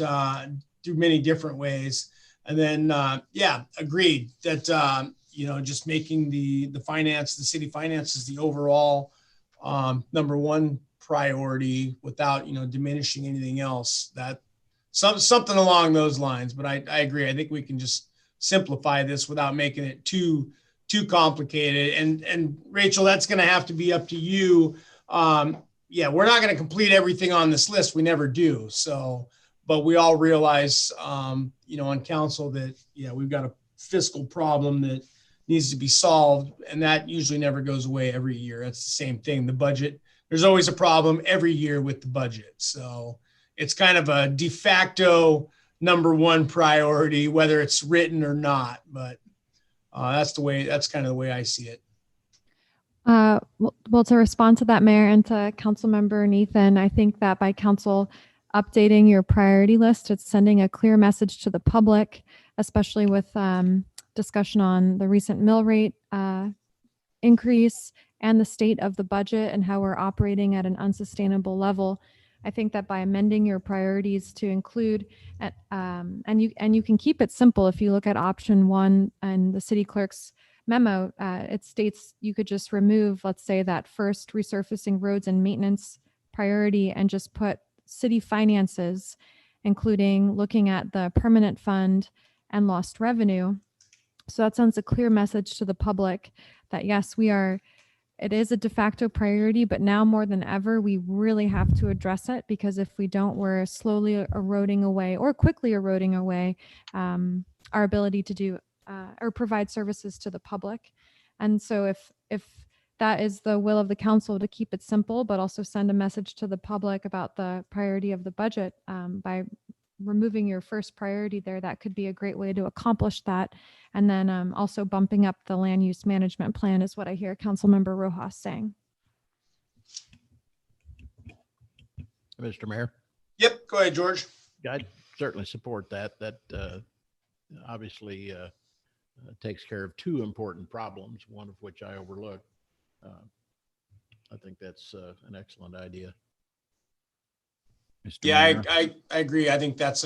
S1: ways. And then agreed that just making the city finances the overall number one priority without diminishing anything else. That something along those lines. But I agree. I think we can just simplify this without making it too complicated. And Rachel, that's going to have to be up to you. We're not going to complete everything on this list. We never do. So, but we all realize, on council that, we've got a fiscal problem that needs to be solved. And that usually never goes away every year. That's the same thing. The budget, there's always a problem every year with the budget. So it's kind of a de facto number one priority, whether it's written or not, but that's kind of the way I see it.
S11: Well, to respond to that, Mayor, and to Councilmember Nathan, I think that by council updating your priority list, it's sending a clear message to the public, especially with discussion on the recent mill rate increase and the state of the budget and how we're operating at an unsustainable level. I think that by amending your priorities to include, and you can keep it simple. If you look at option 1 and the city clerk's memo, it states you could just remove, let's say, that first resurfacing roads and maintenance priority and just put city finances, including looking at the permanent fund and lost revenue. So that sends a clear message to the public that yes, it is a de facto priority, but now more than ever, we really have to address it, because if we don't, we're slowly eroding away or quickly eroding away our ability to do or provide services to the public. And so if that is the will of the council, to keep it simple, but also send a message to the public about the priority of the budget by removing your first priority there, that could be a great way to accomplish that. And then also bumping up the land use management plan is what I hear Councilmember Rojas saying.
S14: Mr. Mayor?
S1: Yep, go ahead, George.
S14: I'd certainly support that. That obviously takes care of two important problems, one of which I overlooked. I think that's an excellent idea.
S3: Mr.
S1: Yeah,
S3: Mayor?
S1: I agree. I think that's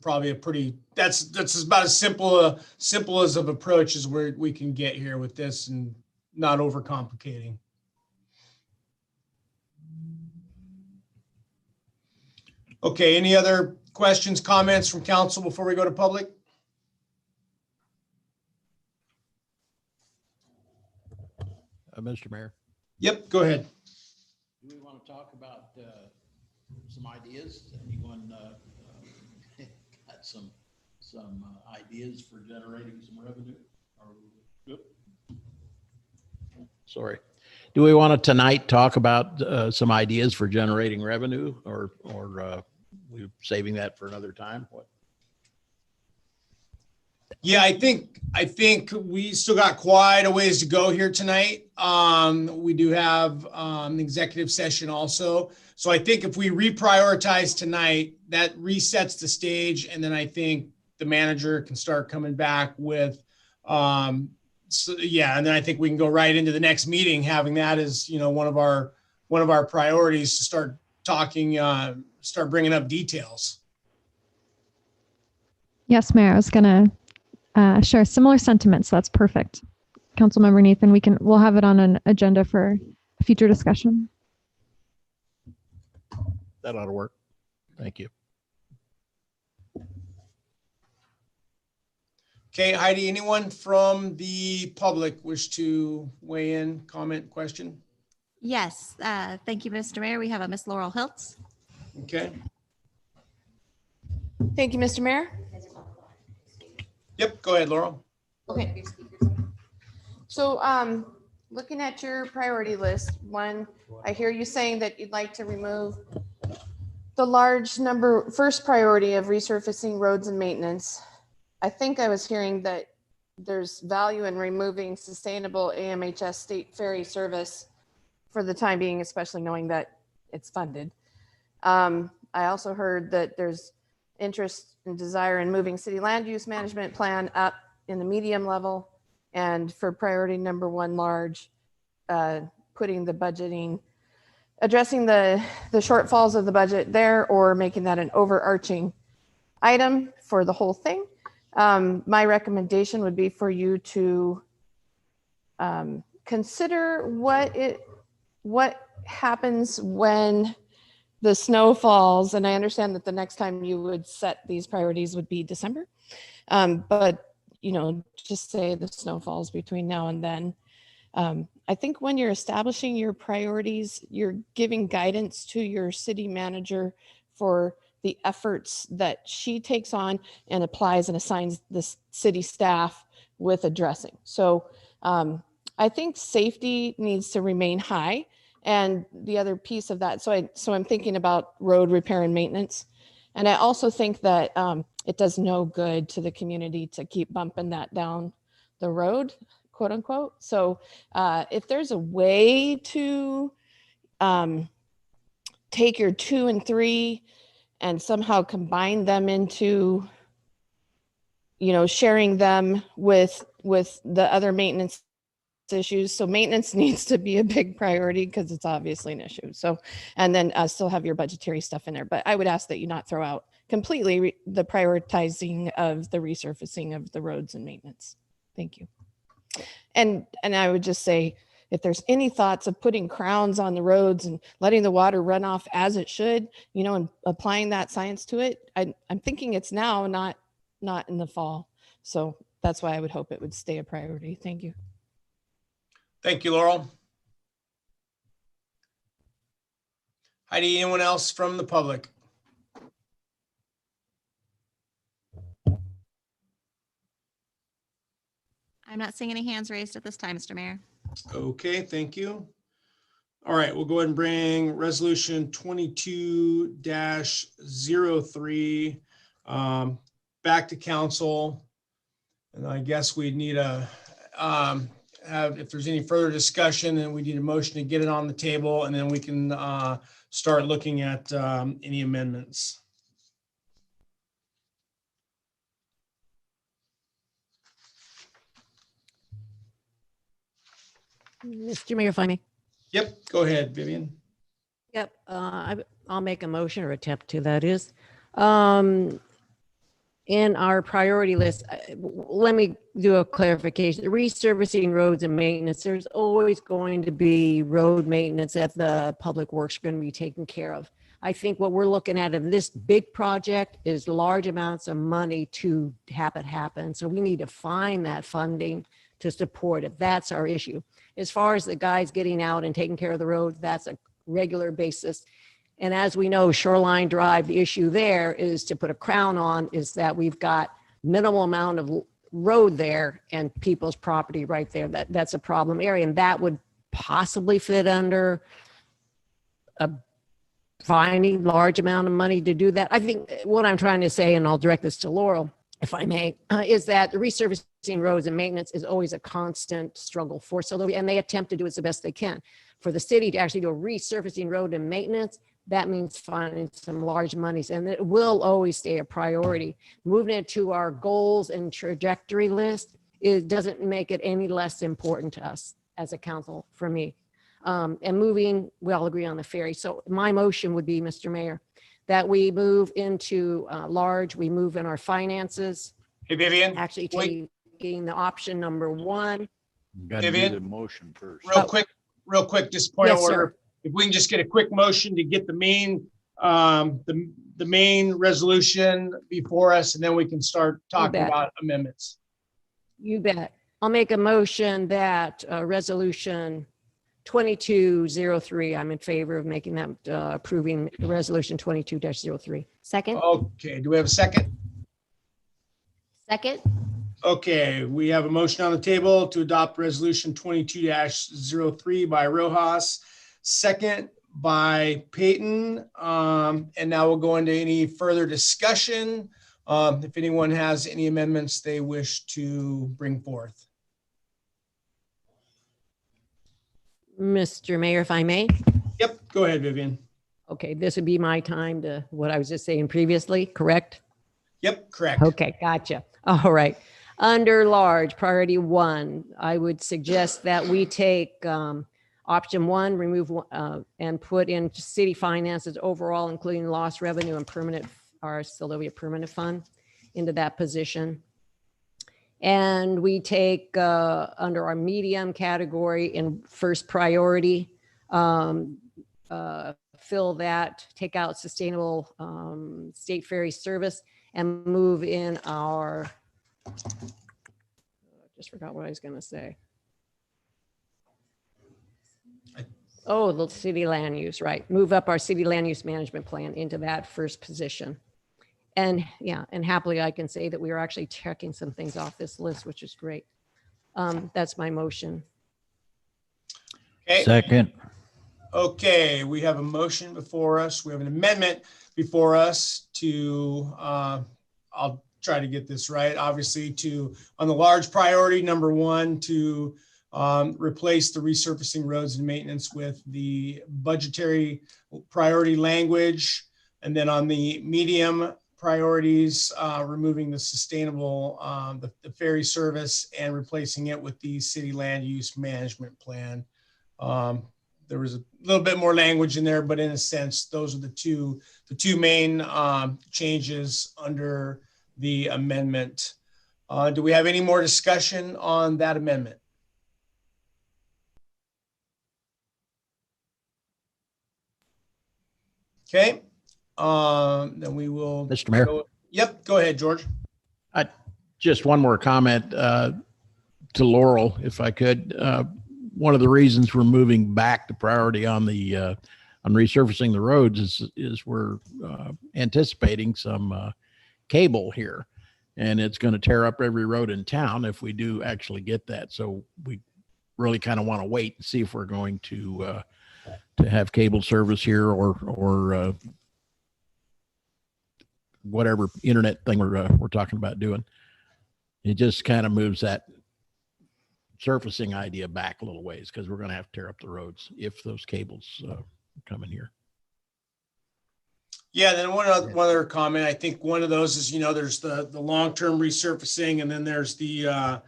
S1: probably a pretty, that's about as simple as of approach as we can get here with this, and not overcomplicating. Okay, any other questions, comments from council before we go to public?
S14: Mr. Mayor?
S1: Yep, go ahead.
S14: Do we want to talk about some ideas? Anyone got some ideas for generating some revenue? Sorry. Do we want to tonight talk about some ideas for generating revenue, or we're saving that for another time? What?
S1: Yeah, I think we still got quite a ways to go here tonight. We do have an executive session also. So I think if we reprioritize tonight, that resets the stage. And then I think the manager can start coming back with, and then I think we can go right into the next meeting, having that as, one of our priorities to start talking, start bringing up details.
S11: Yes, Mayor, I was going to share similar sentiments. So that's perfect. Councilmember Nathan, we'll have it on an agenda for future discussion.
S14: That ought to work. Thank you.
S1: Okay, Heidi, anyone from the public wish to weigh in, comment, question?
S9: Yes, thank you, Mr. Mayor. We have a Miss Laurel Hiltz.
S1: Okay.
S12: Thank you, Mr. Mayor.
S1: Yep, go ahead, Laurel.
S12: Okay. So, looking at your priority list, one, I hear you saying that you'd like to remove the large number, first priority of resurfacing roads and maintenance. I think I was hearing that there's value in removing sustainable AMHS state ferry service for the time being, especially knowing that it's funded. I also heard that there's interest and desire in moving city land use management plan up in the medium level, and for priority number one, large, putting the budgeting, addressing the shortfalls of the budget there, or making that an overarching item for the whole thing. My recommendation would be for you to consider what happens when the snow falls. And I understand that the next time you would set these priorities would be December. But, you know, just say the snow falls between now and then. I think when you're establishing your priorities, you're giving guidance to your city manager for the efforts that she takes on and applies and assigns the city staff with addressing. So I think safety needs to remain high. And the other piece of that, so I'm thinking about road repair and maintenance. And I also think that it does no good to the community to keep bumping that down the road, quote unquote. So if there's a way to take your 2 and 3 and somehow combine them into, you know, sharing them with the other maintenance issues. So maintenance needs to be a big priority because it's obviously an issue. So, and then still have your budgetary stuff in there. But I would ask that you not throw out completely the prioritizing of the resurfacing of the roads and maintenance. Thank you. And I would just say, if there's any thoughts of putting crowns on the roads and letting the water run off as it should, you know, and applying that science to it, I'm thinking it's now, not in the fall. So that's why I would hope it would stay a priority. Thank you.
S1: Thank you, Laurel. Heidi, anyone else from the public?
S9: I'm not seeing any hands raised at this time, Mr. Mayor.
S1: Okay, thank you. All right, we'll go ahead and bring resolution 22-03 back to council. And I guess we need a, if there's any further discussion, then we need a motion to get it on the table, and then we can start looking at any amendments.
S5: Mr. Mayor, if I may.
S1: Yep, go ahead, Vivian.
S5: Yep, I'll make a motion, or attempt to, that is. In our priority list, let me do a clarification. The resurfacing roads and maintenance, there's always going to be road maintenance that the public works are going to be taken care of. I think what we're looking at in this big project is large amounts of money to have it happen. So we need to find that funding to support it. That's our issue. As far as the guys getting out and taking care of the roads, that's a regular basis. And as we know, Shoreline Drive, the issue there is to put a crown on is that we've got minimal amount of road there and people's property right there. That's a problem area. And that would possibly fit under a finding large amount of money to do that. I think what I'm trying to say, and I'll direct this to Laurel, if I may, is that the resurfacing roads and maintenance is always a constant struggle for Seldovia, and they attempt to do it the best they can. For the city to actually do a resurfacing road and maintenance, that means finding some large monies, and it will always stay a priority. Moving it to our goals and trajectory list, it doesn't make it any less important to us as a council, for me. And moving, we all agree on the ferry. So my motion would be, Mr. Mayor, that we move into large, we move in our finances.
S1: Hey, Vivian.
S5: Actually taking the option number 1.
S3: Got to do
S1: Vivian?
S3: the motion first.
S1: Real quick, just point of
S5: Yes,
S1: order.
S5: sir.
S1: If we can just get a quick motion to get the main resolution before us, and then we can start talking
S5: bet.
S1: about amendments.
S5: You bet. I'll make a motion that resolution 2203, I'm in favor of making that, approving resolution 22-03.
S15: Second?
S1: Okay, do we have a second?
S15: Second?
S1: Okay, we have a motion on the table to adopt resolution 22-03 by Rojas, second by Peyton. And now we'll go into any further discussion. If anyone has any amendments they wish to bring forth.
S5: Mr. Mayor, if I may.
S1: Yep, go ahead, Vivian.
S5: Okay, this would be my time to, what I was just saying previously, correct?
S1: Yep, correct.
S5: Okay, gotcha. All right. Under large, priority 1, I would suggest that we take option 1, remove and put in city finances overall, including lost revenue and permanent, our Seldovia permanent fund into that position. And we take under our medium category in first priority, fill that, take out sustainable state ferry service and move in our, just forgot what I was going to say. Oh, the city land use, right. Move up our city land use management plan into that first position. And yeah, and happily I can say that we are actually checking some things off this list, which is great. That's my motion.
S1: Okay.
S3: Second.
S1: Okay, we have a motion before us. We have an amendment before us to, I'll try to get this right, obviously on the large priority, number 1, to replace the resurfacing roads and maintenance with the budgetary priority language. And then on the medium priorities, removing the sustainable, the ferry service and replacing it with the city land use management plan. There was a little bit more language in there, but in a sense, those are the two main changes under the amendment. Do we have any more discussion on that amendment? Okay, then we will.
S14: Mr. Mayor.
S1: Yep, go ahead, George.
S14: Just one more comment to Laurel, if I could. One of the reasons we're moving back to priority on the on resurfacing the roads is we're anticipating some cable here, and it's going to tear up every road in town if we do actually get that. So we really kind of want to wait and see if we're going to have cable service here or whatever internet thing we're talking about doing. It just kind of moves that surfacing idea back a little ways because we're going to have to tear up the roads if those cables come in here.
S1: Yeah, then one other comment. I think one of those is, there's the long-term resurfacing, and then there's the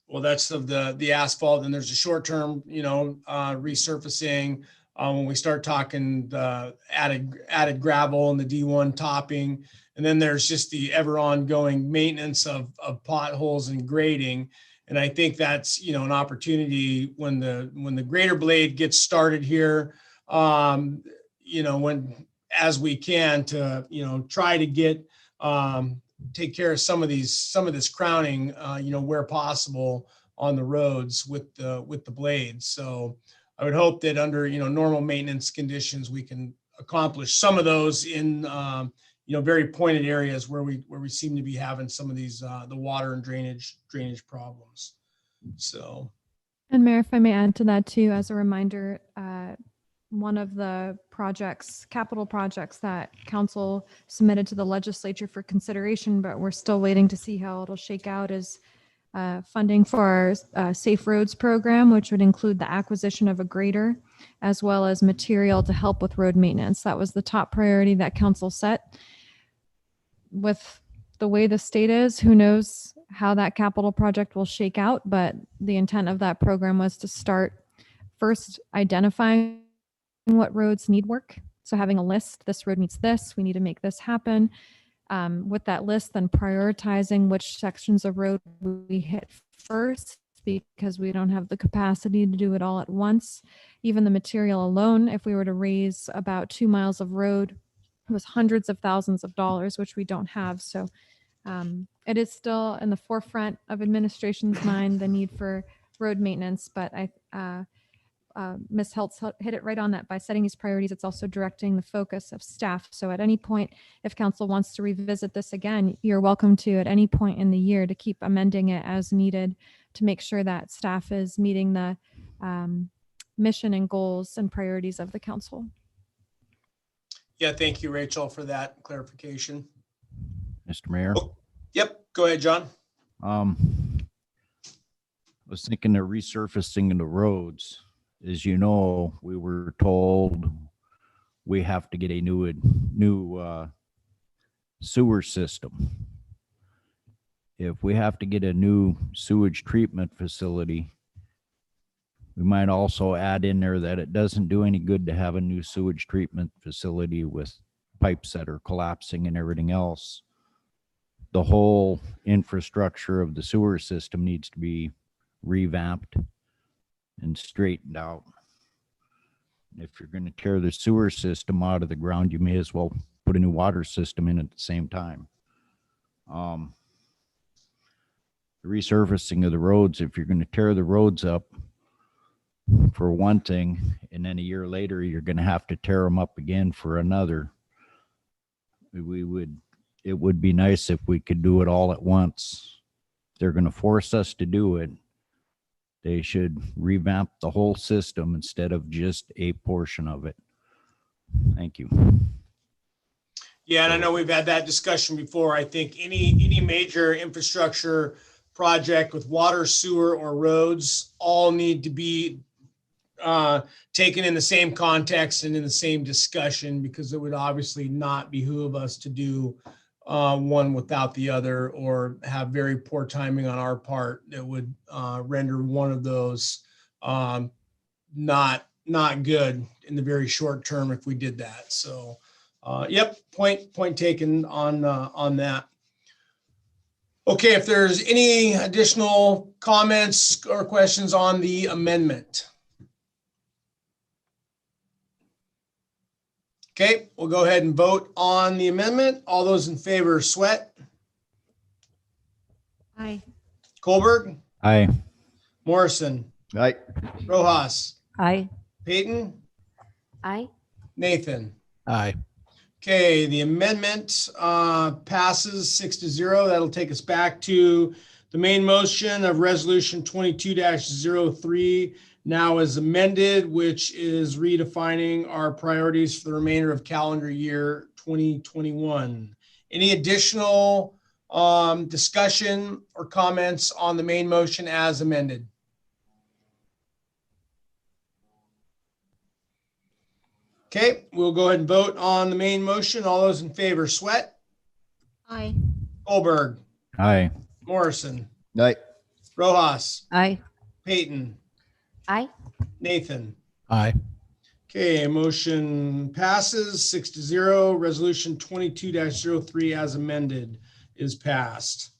S1: well, that's of the asphalt, and there's a short-term, resurfacing. When we start talking the added gravel and the D1 topping, and then there's just the ever ongoing maintenance of potholes and grading. And I think that's, an opportunity when the grader blade gets started here, as we can to, try to get, take care of some of this crowning, where possible on the roads with the blades. So I would hope that under, normal maintenance conditions, we can accomplish some of those in, very pointed areas where we seem to be having some of these, the water and drainage problems. So.
S11: And Mayor, if I may add to that too, as a reminder, one of the capital projects that council submitted to the legislature for consideration, but we're still waiting to see how it'll shake out, is funding for our Safe Roads program, which would include the acquisition of a grader, as well as material to help with road maintenance. That was the top priority that council set. With the way the state is, who knows how that capital project will shake out, but the intent of that program was to start first identifying what roads need work. So having a list, this road needs this, we need to make this happen. With that list, then prioritizing which sections of road we hit first, because we don't have the capacity to do it all at once. Even the material alone, if we were to raise about 2 miles of road, it was hundreds of thousands of dollars, which we don't have. So it is still in the forefront of administration's mind, the need for road maintenance. But Ms. Heltz hit it right on that. By setting these priorities, it's also directing the focus of staff. So at any point, if council wants to revisit this again, you're welcome to at any point in the year to keep amending it as needed to make sure that staff is meeting the mission and goals and priorities of the council.
S1: Yeah, thank you, Rachel, for that clarification.
S3: Mr. Mayor.
S1: Oh, yep, go ahead, John.
S3: I was thinking of resurfacing the roads. As you know, we were told we have to get a new sewer system. If we have to get a new sewage treatment facility, we might also add in there that it doesn't do any good to have a new sewage treatment facility with pipes that are collapsing and everything else. The whole infrastructure of the sewer system needs to be revamped and straightened out. If you're going to tear the sewer system out of the ground, you may as well put a new water system in at the same time. The resurfacing of the roads, if you're going to tear the roads up, for one thing, and then a year later, you're going to have to tear them up again for another. It would be nice if we could do it all at once. If they're going to force us to do it, they should revamp the whole system instead of just a portion of it. Thank you.
S1: Yeah, and I know we've had that discussion before. I think any major infrastructure project with water, sewer, or roads all need to be taken in the same context and in the same discussion, because it would obviously not behoove us to do one without the other, or have very poor timing on our part that would render one of those not good in the very short term if we did that. So yep, point taken on that. Okay, if there's any additional comments or questions on the amendment. Okay, we'll go ahead and vote on the amendment. All those in favor, Sweat,
S2: Aye.
S1: Colberg,
S3: Aye.
S1: Morrison,
S3: Aye.
S1: Rojas,
S2: Aye.
S1: Peyton,
S15: Aye.
S1: Nathan.
S14: Aye.
S1: Okay, the amendment passes 6-0. That'll take us back to the main motion of resolution 22-03, now as amended, which is redefining our priorities for the remainder of calendar year 2021. Any additional discussion or comments on the main motion as amended? Okay, we'll go ahead and vote on the main motion. All those in favor, Sweat,
S2: Aye.
S1: Goldberg,
S3: Aye.
S1: Morrison,
S3: Aye.
S1: Rojas,
S2: Aye.
S1: Peyton,
S15: Aye.
S1: Nathan.
S14: Aye.
S1: Okay, motion passes 6-0. Resolution 22-03 as amended is passed.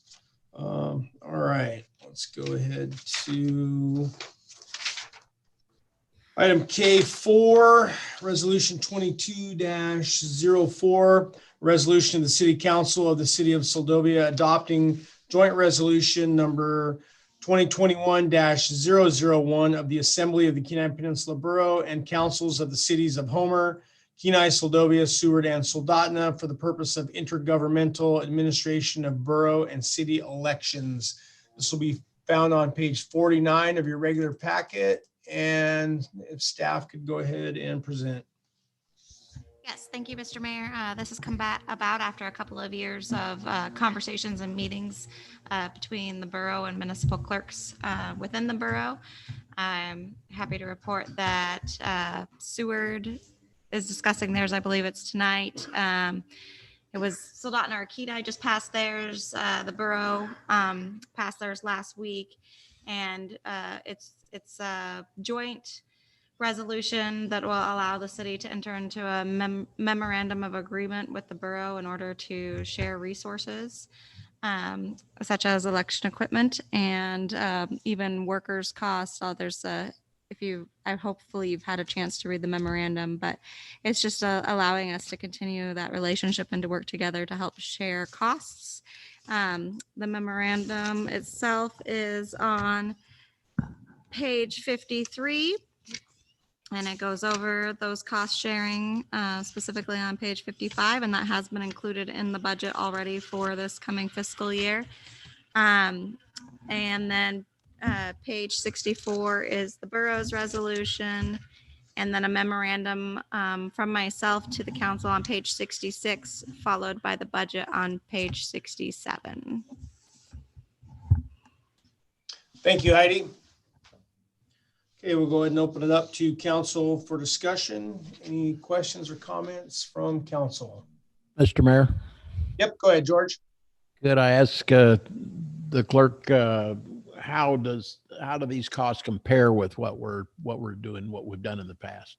S1: All right, let's go ahead to item K4, resolution 22-04, resolution of the City Council of the City of Seldovia adopting joint resolution number 2021-001 of the Assembly of the Kenai Peninsula Borough and Councils of the Cities of Homer, Kenai, Seldovia, Seward, and Soldotna for the purpose of intergovernmental administration of borough and city elections. This will be found on page 49 of your regular packet. And if staff could go ahead and present.
S9: Yes, thank you, Mr. Mayor. This has come about after a couple of years of conversations and meetings between the borough and municipal clerks within the borough. I'm happy to report that Seward is discussing theirs. I believe it's tonight. It was Soldotna or Kenai just passed theirs. The borough passed theirs last week, and it's a joint resolution that will allow the city to enter into a memorandum of agreement with the borough in order to share resources such as election equipment and even workers' costs. There's hopefully you've had a chance to read the memorandum, but it's just allowing us to continue that relationship and to work together to help share costs. The memorandum itself is on page 53. And it goes over those cost sharing specifically on page 55, and that has been included in the budget already for this coming fiscal year. And then page 64 is the borough's resolution, and then a memorandum from myself to the council on page 66, followed by the budget on page 67.
S1: Thank you, Heidi. Okay, we'll go ahead and open it up to council for discussion. Any questions or comments from council?
S14: Mr. Mayor,
S1: Yep, go ahead, George.
S14: could I ask the clerk, how do these costs compare with what we're doing, what we've done in the past?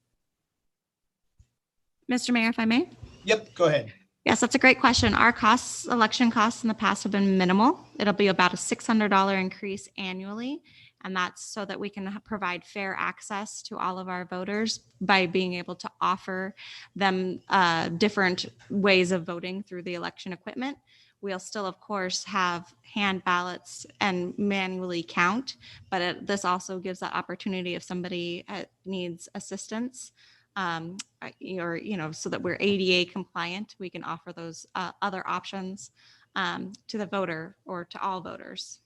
S9: Mr. Mayor, if I may?
S1: Yep, go ahead.
S9: Yes, that's a great question. Our costs, election costs in the past have been minimal. It'll be about a $600 increase annually. And that's so that we can provide fair access to all of our voters by being able to offer them different ways of voting through the election equipment. We'll still, of course, have hand ballots and manually count, but this also gives that opportunity if somebody needs assistance or, so that we're ADA compliant, we can offer those other options to the voter or to all voters.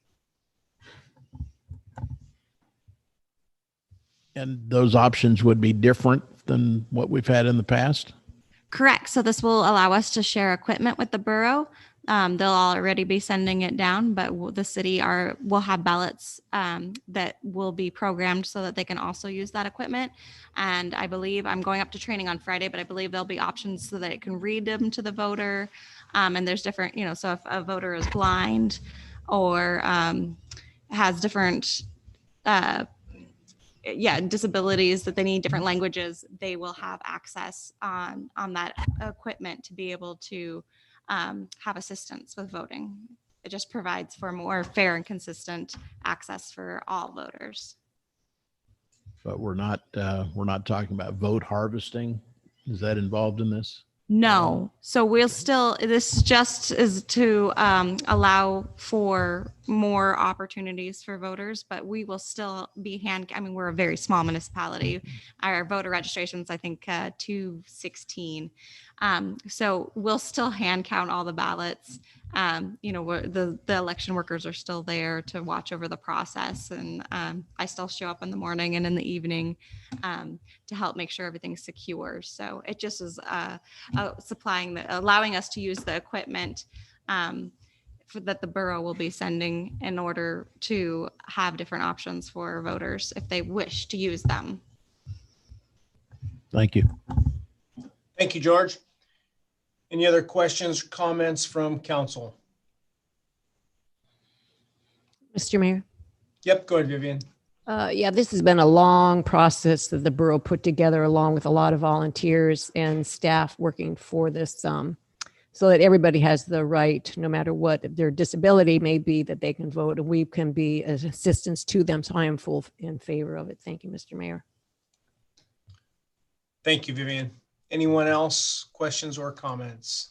S14: And those options would be different than what we've had in the past?
S9: Correct. So this will allow us to share equipment with the borough. They'll already be sending it down, but the city will have ballots that will be programmed so that they can also use that equipment. And I believe I'm going up to training on Friday, but I believe there'll be options so that it can read them to the voter. And there's different, so if a voter is blind or has different disabilities that they need different languages, they will have access on that equipment to be able to have assistance with voting. It just provides for more fair and consistent access for all voters.
S14: But we're not talking about vote harvesting. Is that involved in this?
S9: No. So this just is to allow for more opportunities for voters, but we will still be we're a very small municipality. Our voter registration's, I think, 216. So we'll still hand count all the ballots. The election workers are still there to watch over the process. And I still show up in the morning and in the evening to help make sure everything's secure. So it just is allowing us to use the equipment that the borough will be sending in order to have different options for voters if they wish to use them.
S14: Thank you.
S1: Thank you, George. Any other questions or comments from council?
S5: Mr. Mayor?
S1: Yep, go ahead, Vivian.
S5: This has been a long process that the borough put together along with a lot of volunteers and staff working for this, so that everybody has the right, no matter what their disability may be, that they can vote and we can be an assistance to them. So I am full in favor of it. Thank you, Mr. Mayor.
S1: Thank you, Vivian. Anyone else, questions or comments?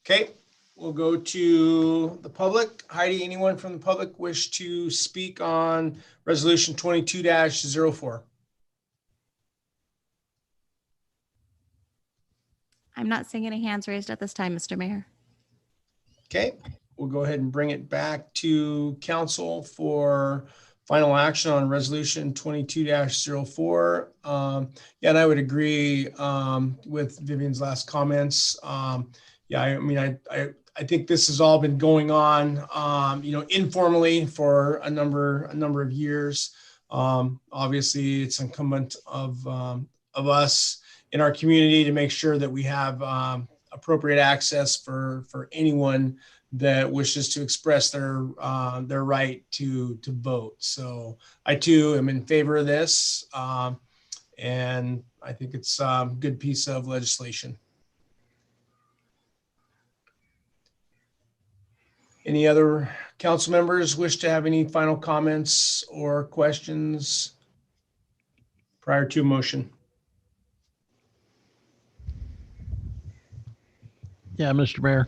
S1: Okay, we'll go to the public. Heidi, anyone from the public wish to speak on resolution 22-04?
S9: I'm not seeing any hands raised at this time, Mr. Mayor.
S1: Okay, we'll go ahead and bring it back to council for final action on resolution 22-04. And I would agree with Vivian's last comments. I think this has all been going on, informally for a number of years. Obviously, it's incumbent of us in our community to make sure that we have appropriate access for anyone that wishes to express their right to vote. So I too am in favor of this, and I think it's a good piece of legislation. Any other council members wish to have any final comments or questions prior to motion?
S14: Yeah, Mr. Mayor,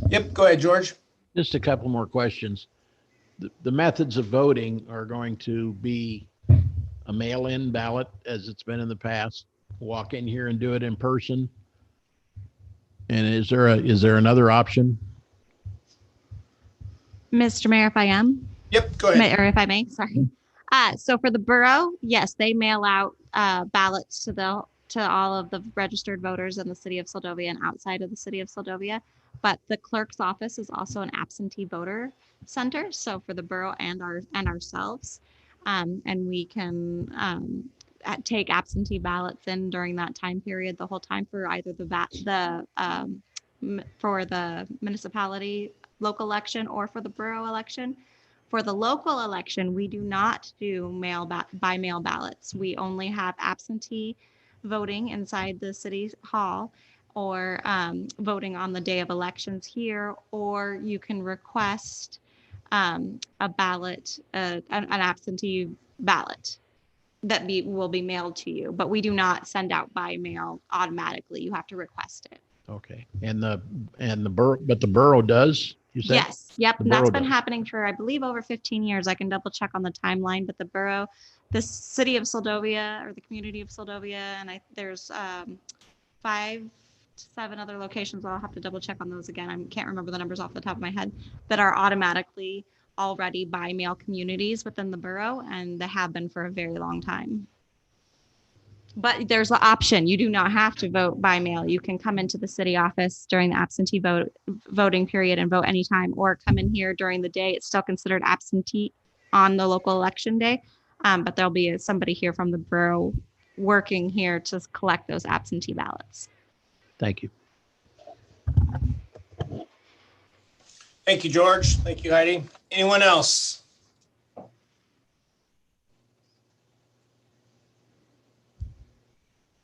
S1: Yep, go ahead, George.
S14: just a couple more questions. The methods of voting are going to be a mail-in ballot as it's been in the past. Walk in here and do it in person. And is there another option?
S9: Mr. Mayor, if I am,
S1: Yep, go ahead.
S9: or if I may, sorry. So for the borough, yes, they mail out ballots to all of the registered voters in the city of Seldovia and outside of the city of Seldovia. But the clerk's office is also an absentee voter center. So for the borough and ourselves, and we can take absentee ballots in during that time period, the whole time for either for the municipality local election or for the borough election. For the local election, we do not do by mail ballots. We only have absentee voting inside the city hall, or voting on the day of elections here, or you can request a ballot, an absentee ballot that will be mailed to you. But we do not send out by mail automatically. You have to request it.
S14: Okay. And the borough does, you said?
S9: Yes. Yep.
S14: The
S9: And that's
S14: borough
S9: been
S14: does.
S9: happening for, I believe, over 15 years. I can double check on the timeline, but the city of Seldovia, or the community of Seldovia, and there's 5 to 7 other locations. I'll have to double check on those again. I can't remember the numbers off the top of my head, that are automatically already by mail communities within the borough, and they have been for a very long time. But there's the option. You do not have to vote by mail. You can come into the city office during the absentee voting period and vote anytime, or come in here during the day. It's still considered absentee on the local election day. But there'll be somebody here from the borough working here to collect those absentee ballots.
S14: Thank you.
S1: Thank you, George. Thank you, Heidi. Anyone else?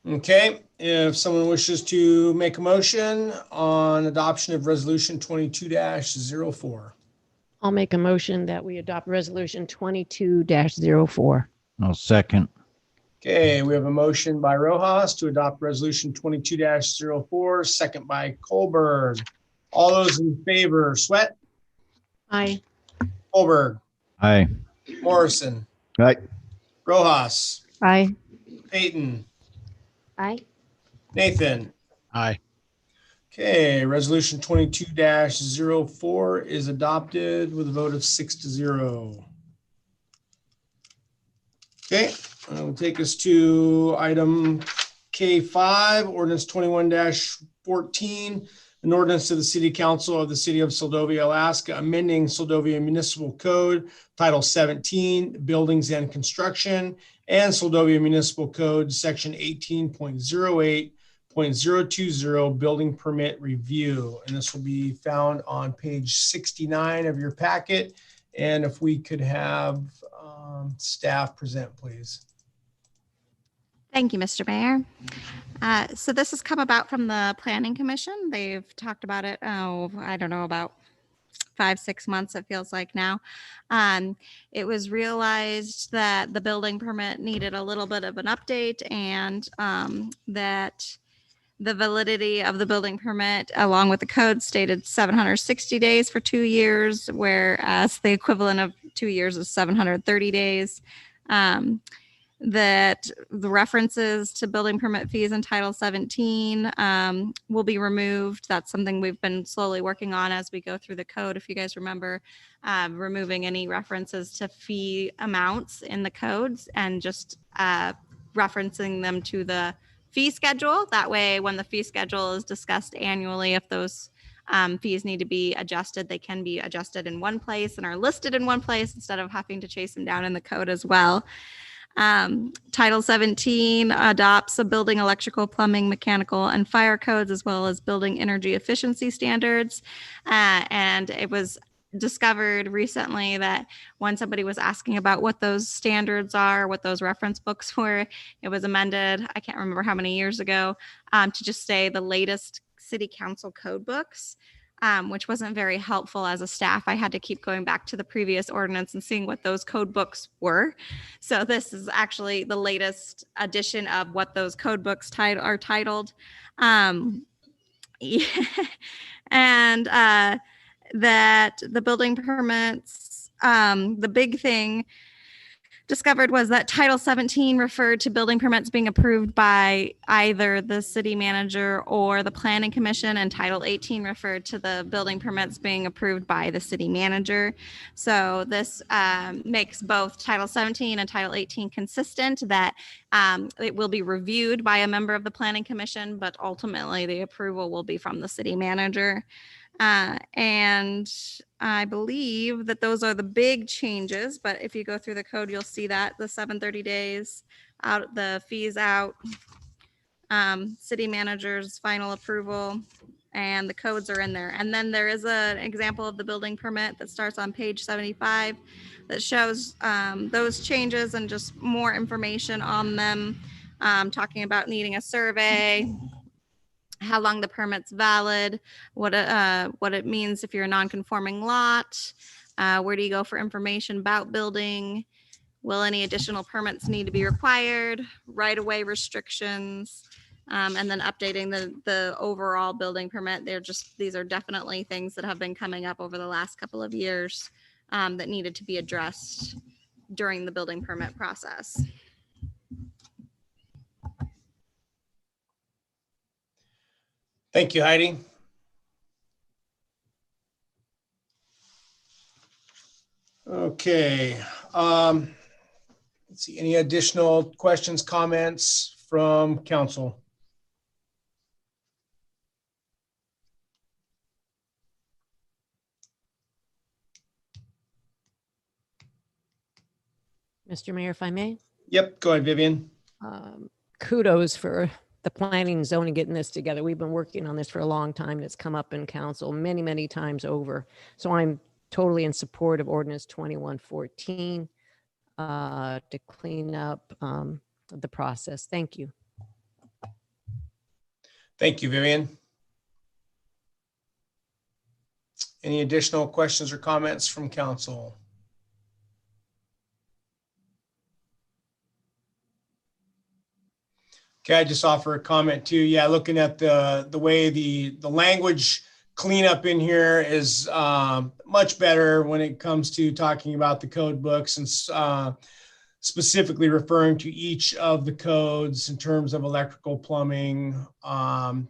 S1: Okay, if someone wishes to make a motion on adoption of resolution 22-04.
S12: I'll make a motion that we adopt resolution 22-04.
S3: I'll second.
S1: Okay, we have a motion by Rojas to adopt resolution 22-04, second by Colberg. All those in favor, Sweat,
S12: Aye.
S1: Colberg,
S3: Aye.
S1: Morrison,
S3: Aye.
S1: Rojas,
S12: Aye.
S1: Peyton,
S15: Aye.
S1: Nathan.
S14: Aye.
S1: Okay, resolution 22-04 is adopted with a vote of 6-0. Okay, that'll take us to item K5, ordinance 21-14, an ordinance to the City Council of the City of Seldovia, Alaska, amending Seldovia Municipal Code, Title 17, Buildings and Construction, and Seldovia Municipal Code, Section 18.08.020, Building Permit Review. And this will be found on page 69 of your packet. And if we could have staff present, please.
S9: Thank you, Mr. Mayor. So this has come about from the Planning Commission. They've talked about it, I don't know, about 5-6 months, it feels like now. It was realized that the building permit needed a little bit of an update, and that the validity of the building permit, along with the code, stated 760 days for 2 years, whereas the equivalent of 2 years is 730 days. That the references to building permit fees in Title 17 will be removed. That's something we've been slowly working on as we go through the code. If you guys remember, removing any references to fee amounts in the codes and just referencing them to the fee schedule. That way, when the fee schedule is discussed annually, if those fees need to be adjusted, they can be adjusted in one place and are listed in one place instead of having to chase them down in the code as well. Title 17 adopts a building electrical, plumbing, mechanical, and fire codes, as well as building energy efficiency standards. And it was discovered recently that when somebody was asking about what those standards are, what those reference books were, it was amended, I can't remember how many years ago, to just say the latest city council code books. Which wasn't very helpful as a staff. I had to keep going back to the previous ordinance and seeing what those code books were. So this is actually the latest edition of what those code books are titled. And Yeah. And that the building permits, the big thing discovered was that Title 17 referred to building permits being approved by either the city manager or the planning commission, and Title 18 referred to the building permits being approved by the city manager. So this makes both Title 17 and Title 18 consistent, that it will be reviewed by a member of the planning commission, but ultimately the approval will be from the city manager. And I believe that those are the big changes, but if you go through the code, you'll see that the 730 days out, the fees out, city manager's final approval, and the codes are in there. And then there is an example of the building permit that starts on page 75 that shows those changes and just more information on them, talking about needing a survey, how long the permit's valid, what it means if you're a non-conforming lot, where do you go for information about building, will any additional permits need to be required, right-of-way restrictions, and then updating the overall building permit. These are definitely things that have been coming up over the last couple of years that needed to be addressed during the building permit process.
S1: Thank you, Heidi. Okay. Let's see, any additional questions, comments from council?
S5: Mr. Mayor, if I may.
S1: Yep, go ahead, Vivian.
S5: Kudos for the planning and zoning getting this together. We've been working on this for a long time, and it's come up in council many, many times over. So I'm totally in support of ordinance 2114 to clean up the process. Thank you.
S1: Thank you, Vivian. Any additional questions or comments from council? Okay, I just offer a comment too. Yeah, looking at the way the language cleanup in here is much better when it comes to talking about the code books and specifically referring to each of the codes in terms of electrical, plumbing, so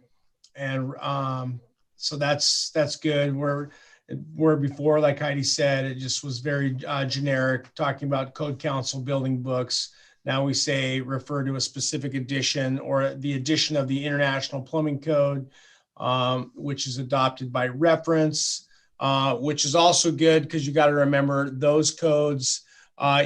S1: that's good. Where before, like Heidi said, it just was very generic, talking about code council building books. Now we say refer to a specific edition or the edition of the International Plumbing Code, which is adopted by reference, which is also good because you got to remember those codes,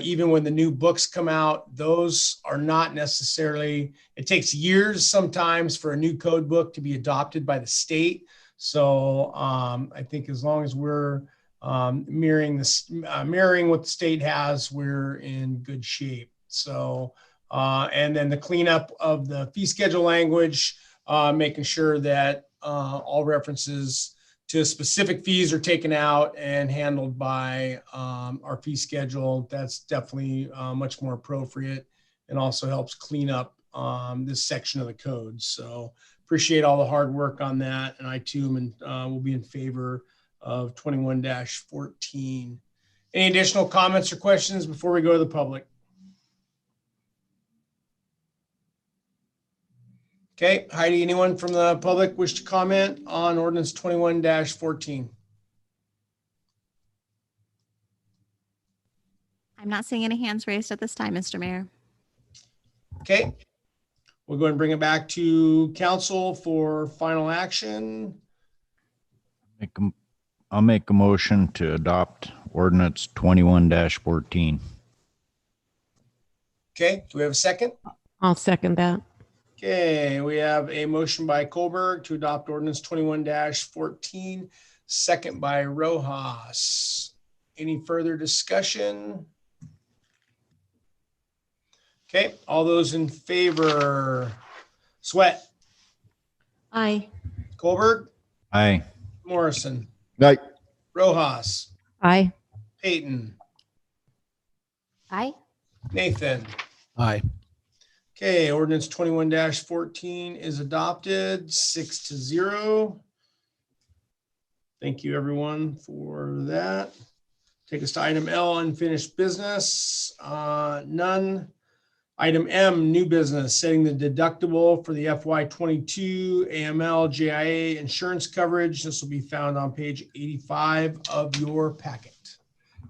S1: even when the new books come out, those are not necessarily, it takes years sometimes for a new code book to be adopted by the state. So I think as long as we're mirroring what the state has, we're in good shape. So, and then the cleanup of the fee schedule language, making sure that all references to specific fees are taken out and handled by our fee schedule. That's definitely much more appropriate and also helps clean up this section of the code. So appreciate all the hard work on that. And I too will be in favor of 21-14. Any additional comments or questions before we go to the public? Okay, Heidi, anyone from the public wish to comment on ordinance 21-14?
S9: I'm not seeing any hands raised at this time, Mr. Mayor.
S1: Okay, we'll go ahead and bring it back to council for final action.
S3: I'll make a motion to adopt ordinance 21-14.
S1: Okay, do we have a second?
S5: I'll second that.
S1: Okay, we have a motion by Kohlberg to adopt ordinance 21-14, second by Rojas. Any further discussion? Okay, all those in favor, Sweat.
S2: Aye.
S1: Kohlberg.
S3: Aye.
S1: Morrison.
S13: Aye.
S1: Rojas.
S5: Aye.
S1: Peyton.
S15: Aye.
S1: Nathan.
S14: Aye.
S1: Okay, ordinance 21-14 is adopted 6-0. Thank you, everyone, for that. Take us to item L, unfinished business. None. Item M, new business, setting the deductible for the FY22 AML JIA insurance coverage. This will be found on page 85 of your packet.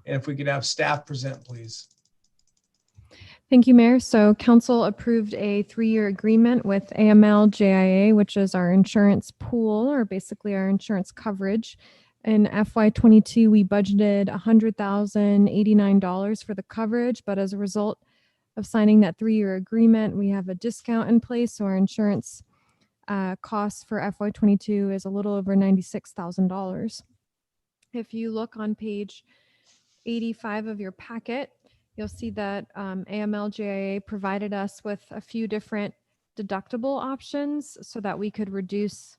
S1: And if we could have staff present, please.
S11: Thank you, Mayor. So council approved a 3-year agreement with AML JIA, which is our insurance pool, or basically our insurance coverage. In FY22, we budgeted $100,089 for the coverage, but as a result of signing that 3-year agreement, we have a discount in place. So our insurance cost for FY22 is a little over $96,000. If you look on page 85 of your packet, you'll see that AML JIA provided us with a few different deductible options so that we could reduce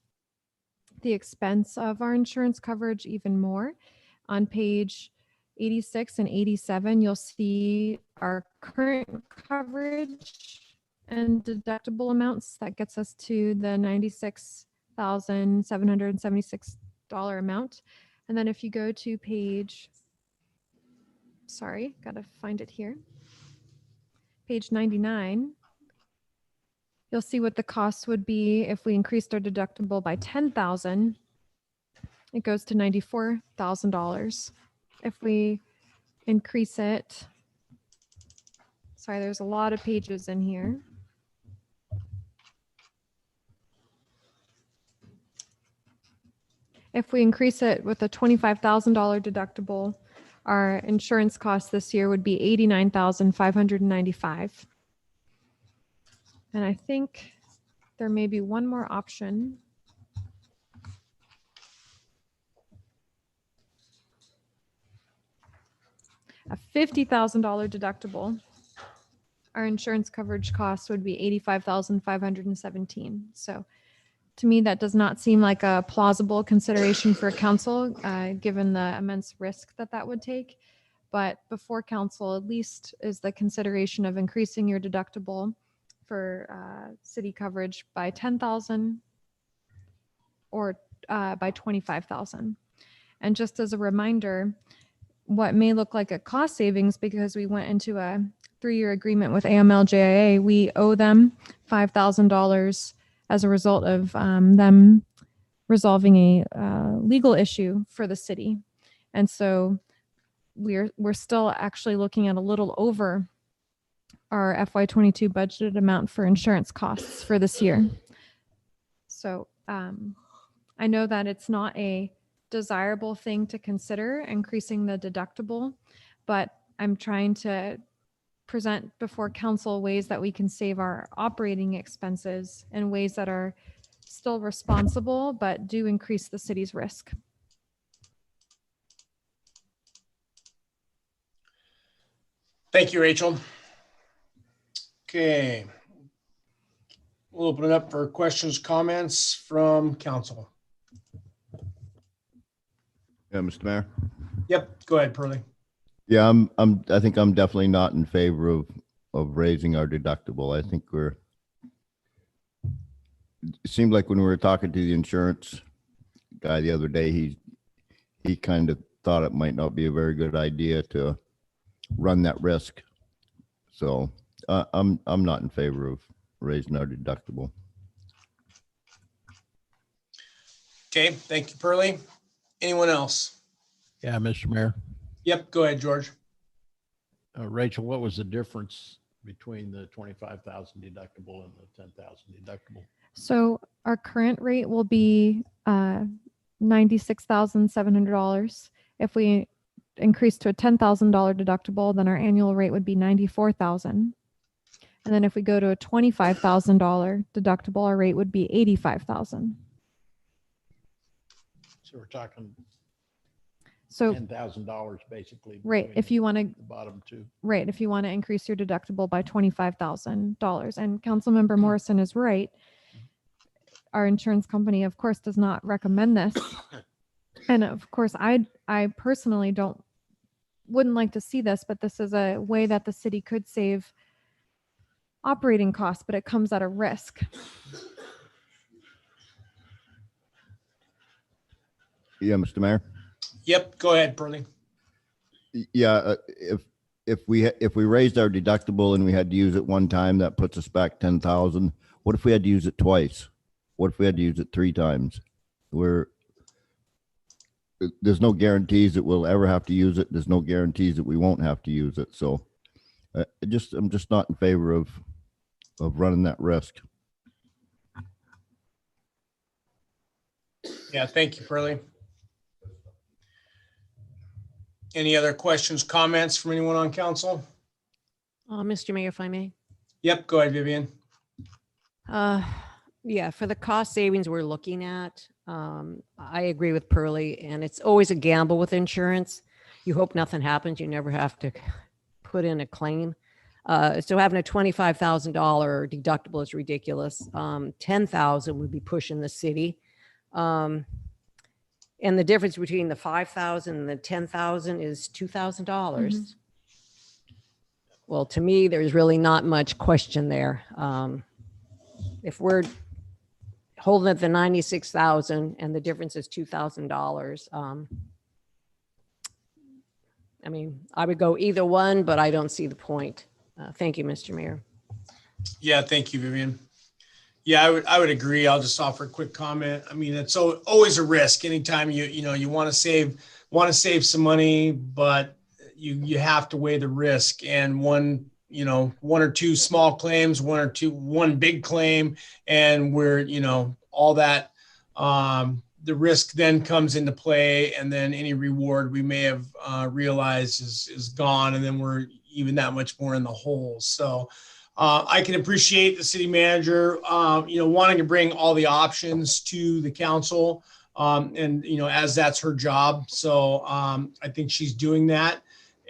S11: the expense of our insurance coverage even more. On page 86 and 87, you'll see our current coverage and deductible amounts. That gets us to the $96,776 amount. And then if you go to page, sorry, gotta find it here. Page 99, you'll see what the cost would be if we increased our deductible by $10,000. It goes to $94,000. If we increase it, sorry, there's a lot of pages in here. If we increase it with a $25,000 deductible, our insurance cost this year would be $89,595. And I think there may be one more option. A $50,000 deductible, our insurance coverage cost would be $85,517. So to me, that does not seem like a plausible consideration for council, given the immense risk that that would take. But before council, at least, is the consideration of increasing your deductible for city coverage by $10,000 or by $25,000. And just as a reminder, what may look like a cost savings because we went into a 3-year agreement with AML JIA, we owe them $5,000 as a result of them resolving a legal issue for the city. And so we're still actually looking at a little over our FY22 budgeted amount for insurance costs for this year. So I know that it's not a desirable thing to consider, increasing the deductible, but I'm trying to present before council ways that we can save our operating expenses in ways that are still responsible, but do increase the city's risk.
S1: Thank you, Rachel. Okay. We'll open it up for questions, comments from council.
S16: Yeah, Mr. Mayor.
S1: Yep, go ahead, Pearlie.
S16: Yeah, I think I'm definitely not in favor of raising our deductible. I think it seemed like when we were talking to the insurance guy the other day, he kind of thought it might not be a very good idea to run that risk. So I'm not in favor of raising our deductible.
S1: Okay, thank you, Pearlie. Anyone else?
S14: Yeah, Mr. Mayor.
S1: Yep, go ahead, George.
S14: Rachel, what was the difference between the 25,000 deductible and the 10,000 deductible?
S11: So our current rate will be $96,700. If we increase to a $10,000 deductible, then our annual rate would be $94,000. And then if we go to a $25,000 deductible, our rate would be $85,000.
S14: So we're talking
S11: So
S14: $10,000 basically.
S11: Right, if you want to
S14: the bottom two.
S11: Right, if you want to increase your deductible by $25,000. And Councilmember Morrison is right. Our insurance company, of course, does not recommend this. And of course, I personally wouldn't like to see this, but this is a way that the city could save operating costs, but it comes at a risk.
S16: Yeah, Mr. Mayor.
S1: Yep, go ahead, Pearlie.
S16: Yeah, if we raised our deductible and we had to use it one time, that puts us back 10,000. What if we had to use it twice? What if we had to use it 3 times? There's no guarantees that we'll ever have to use it. There's no guarantees that we won't have to use it. So I'm just not in favor of running that risk.
S1: Yeah, thank you, Pearlie. Any other questions, comments from anyone on council?
S5: Mr. Mayor, if I may.
S1: Yep, go ahead, Vivian.
S5: Yeah, for the cost savings we're looking at, I agree with Pearlie, and it's always a gamble with insurance. You hope nothing happens. You never have to put in a claim. So having a $25,000 deductible is ridiculous. 10,000 would be pushing the city. And the difference between the 5,000 and the 10,000 is $2,000. Well, to me, there's really not much question there. If we're holding at the 96,000 and the difference is $2,000, I mean, I would go either one, but I don't see the point. Thank you, Mr. Mayor.
S1: Yeah, thank you, Vivian. Yeah, I would agree. I'll just offer a quick comment. I mean, it's always a risk. Anytime you want to save some money, but you have to weigh the risk. And one or two small claims, one big claim, and all that. The risk then comes into play, and then any reward we may have realized is gone, and then we're even that much more in the hole. So I can appreciate the city manager, wanting to bring all the options to the council, and as that's her job. So I think she's doing that,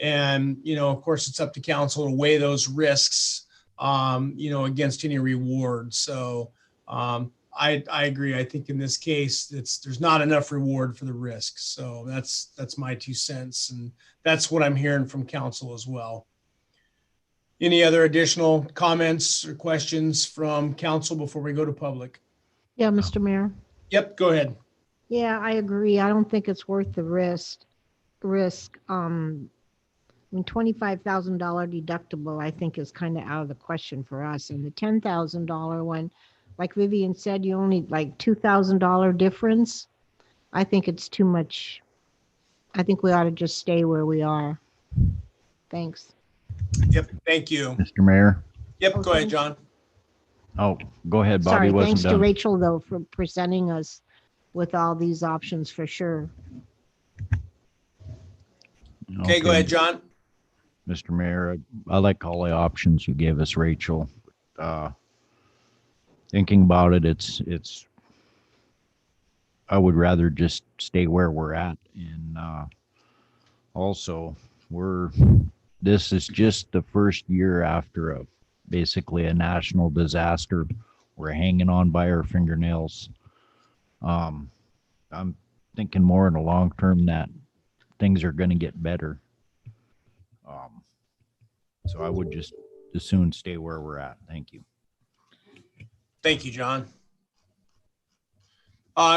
S1: and of course it's up to council to weigh those risks, against any reward. So I agree. I think in this case, there's not enough reward for the risk. So that's my 2 cents, and that's what I'm hearing from council as well. Any other additional comments or questions from council before we go to public?
S6: Yeah, Mr. Mayor.
S1: Yep, go ahead.
S6: Yeah, I agree. I don't think it's worth the risk. I mean, $25,000 deductible, I think, is kind of out of the question for us. And the $10,000 one, like Vivian said, you only like $2,000 difference. I think it's too much. I think we ought to just stay where we are. Thanks.
S1: Yep, thank you.
S3: Mr. Mayor.
S1: Yep, go ahead, John.
S3: Oh, go ahead, Bobby.
S6: Sorry,
S3: Wasn't
S6: thanks
S3: done.
S6: to Rachel, though, for presenting us with all these options for sure.
S1: Okay, go ahead, John.
S3: Mr. Mayor, I like all the options you gave us, Rachel. Thinking about it, it's I would rather just stay where we're at. And also, this is just the first year after basically a national disaster. We're hanging on by our fingernails. I'm thinking more in the long term that things are going to get better. So I would just as soon stay where we're at. Thank you.
S1: Thank you, John.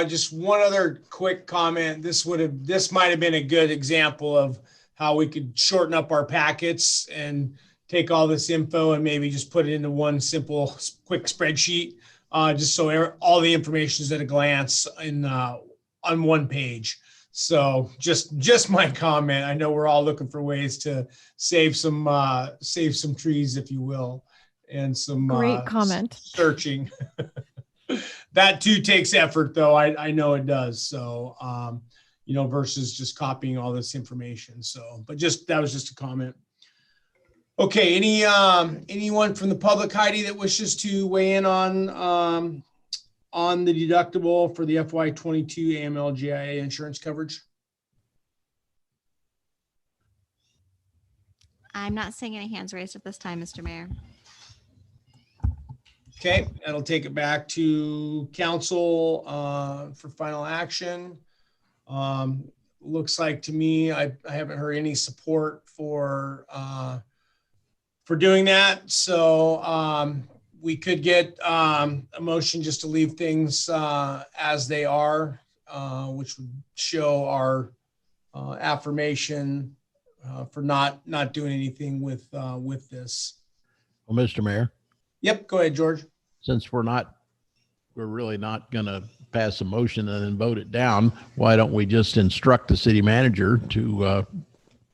S1: Just one other quick comment. This might have been a good example of how we could shorten up our packets and take all this info and maybe just put it into one simple, quick spreadsheet, just so all the information is at a glance on one page. So just my comment. I know we're all looking for ways to save some trees, if you will, and some
S11: Great comment.
S1: Searching. That too takes effort, though. I know it does. So versus just copying all this information. So, but that was just a comment. Okay. Anyone from the public, Heidi, that wishes to weigh in on the deductible for the FY22 AML-GIA insurance coverage?
S9: I'm not seeing any hands raised at this time, Mr. Mayor.
S1: Okay, that'll take it back to council for final action. Looks like to me, I haven't heard any support for for doing that. So we could get a motion just to leave things as they are, which would show our affirmation for not doing anything with this.
S14: Well, Mr. Mayor,
S1: Yep, go ahead, George.
S14: since we're really not going to pass a motion and then vote it down, why don't we just instruct the city manager to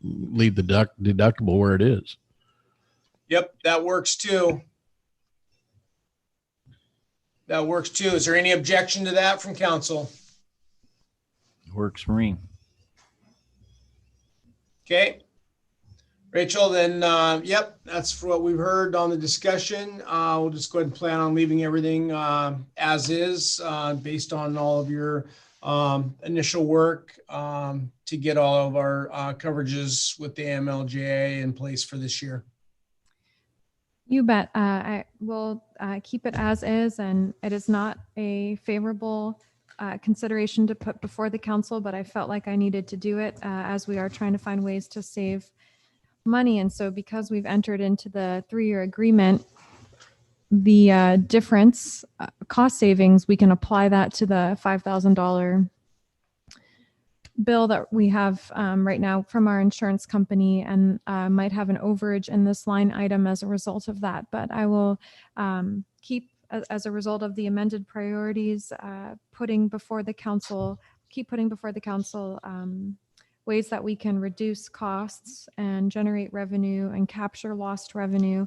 S14: leave the deductible where it is?
S1: Yep, that works too. That works too. Is there any objection to that from council?
S3: Works for me.
S1: Okay. Rachel, then, yep, that's for what we've heard on the discussion. We'll just go ahead and plan on leaving everything as is based on all of your initial work to get all of our coverages with the AMLJA in place for this year.
S11: You bet. I will keep it as is, and it is not a favorable consideration to put before the council, but I felt like I needed to do it as we are trying to find ways to save money. And so because we've entered into the 3-year agreement, the difference cost savings, we can apply that to the $5,000 bill that we have right now from our insurance company, and might have an overage in this line item as a result of that. But I will keep, as a result of the amended priorities, putting before the council ways that we can reduce costs and generate revenue and capture lost revenue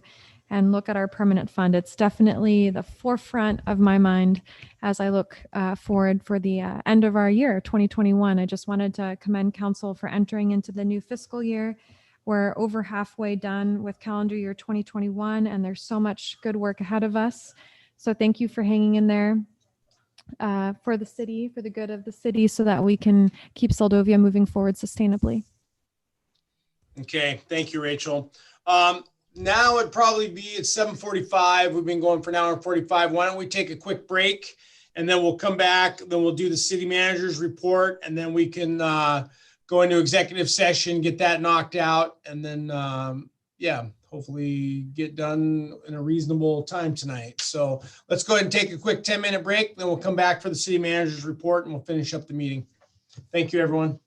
S11: and look at our permanent fund. It's definitely the forefront of my mind as I look forward for the end of our year, 2021. I just wanted to commend council for entering into the new fiscal year. We're over halfway done with calendar year 2021, and there's so much good work ahead of us. So thank you for hanging in there for the city, for the good of the city, so that we can keep Seldovia moving forward sustainably.
S1: Okay, thank you, Rachel. Now it'd probably be at 7:45. We've been going for an hour and 45. Why don't we take a quick break and then we'll come back. Then we'll do the city manager's report, and then we can go into executive session, get that knocked out, and then yeah, hopefully get done in a reasonable time tonight. So let's go ahead and take a quick 10-minute break. Then we'll come back for the city manager's report and we'll finish up the meeting. Thank you, everyone.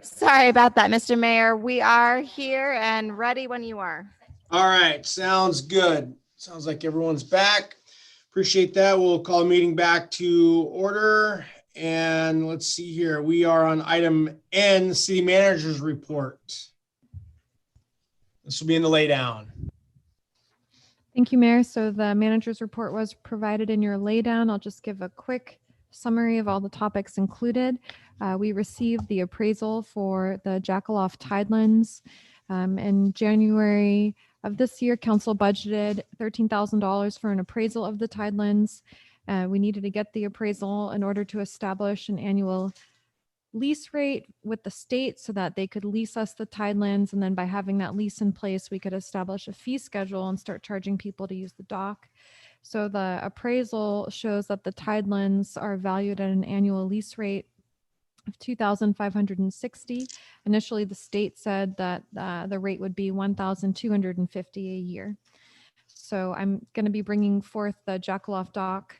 S9: Sorry about that, Mr. Mayor. We are here and ready when you are.
S1: All right, sounds good. Sounds like everyone's back. Appreciate that. We'll call the meeting back to order. And let's see here. We are on item N, City Manager's Report. This will be in the laydown.
S11: Thank you, Mayor. So the manager's report was provided in your laydown. I'll just give a quick summary of all the topics included. We received the appraisal for the Jackaloff Tidelands. In January of this year, council budgeted $13,000 for an appraisal of the Tidelands. We needed to get the appraisal in order to establish an annual lease rate with the state so that they could lease us the Tidelands. And then by having that lease in place, we could establish a fee schedule and start charging people to use the dock. So the appraisal shows that the Tidelands are valued at an annual lease rate of $2,560. Initially, the state said that the rate would be $1,250 a year. So I'm going to be bringing forth the Jackaloff dock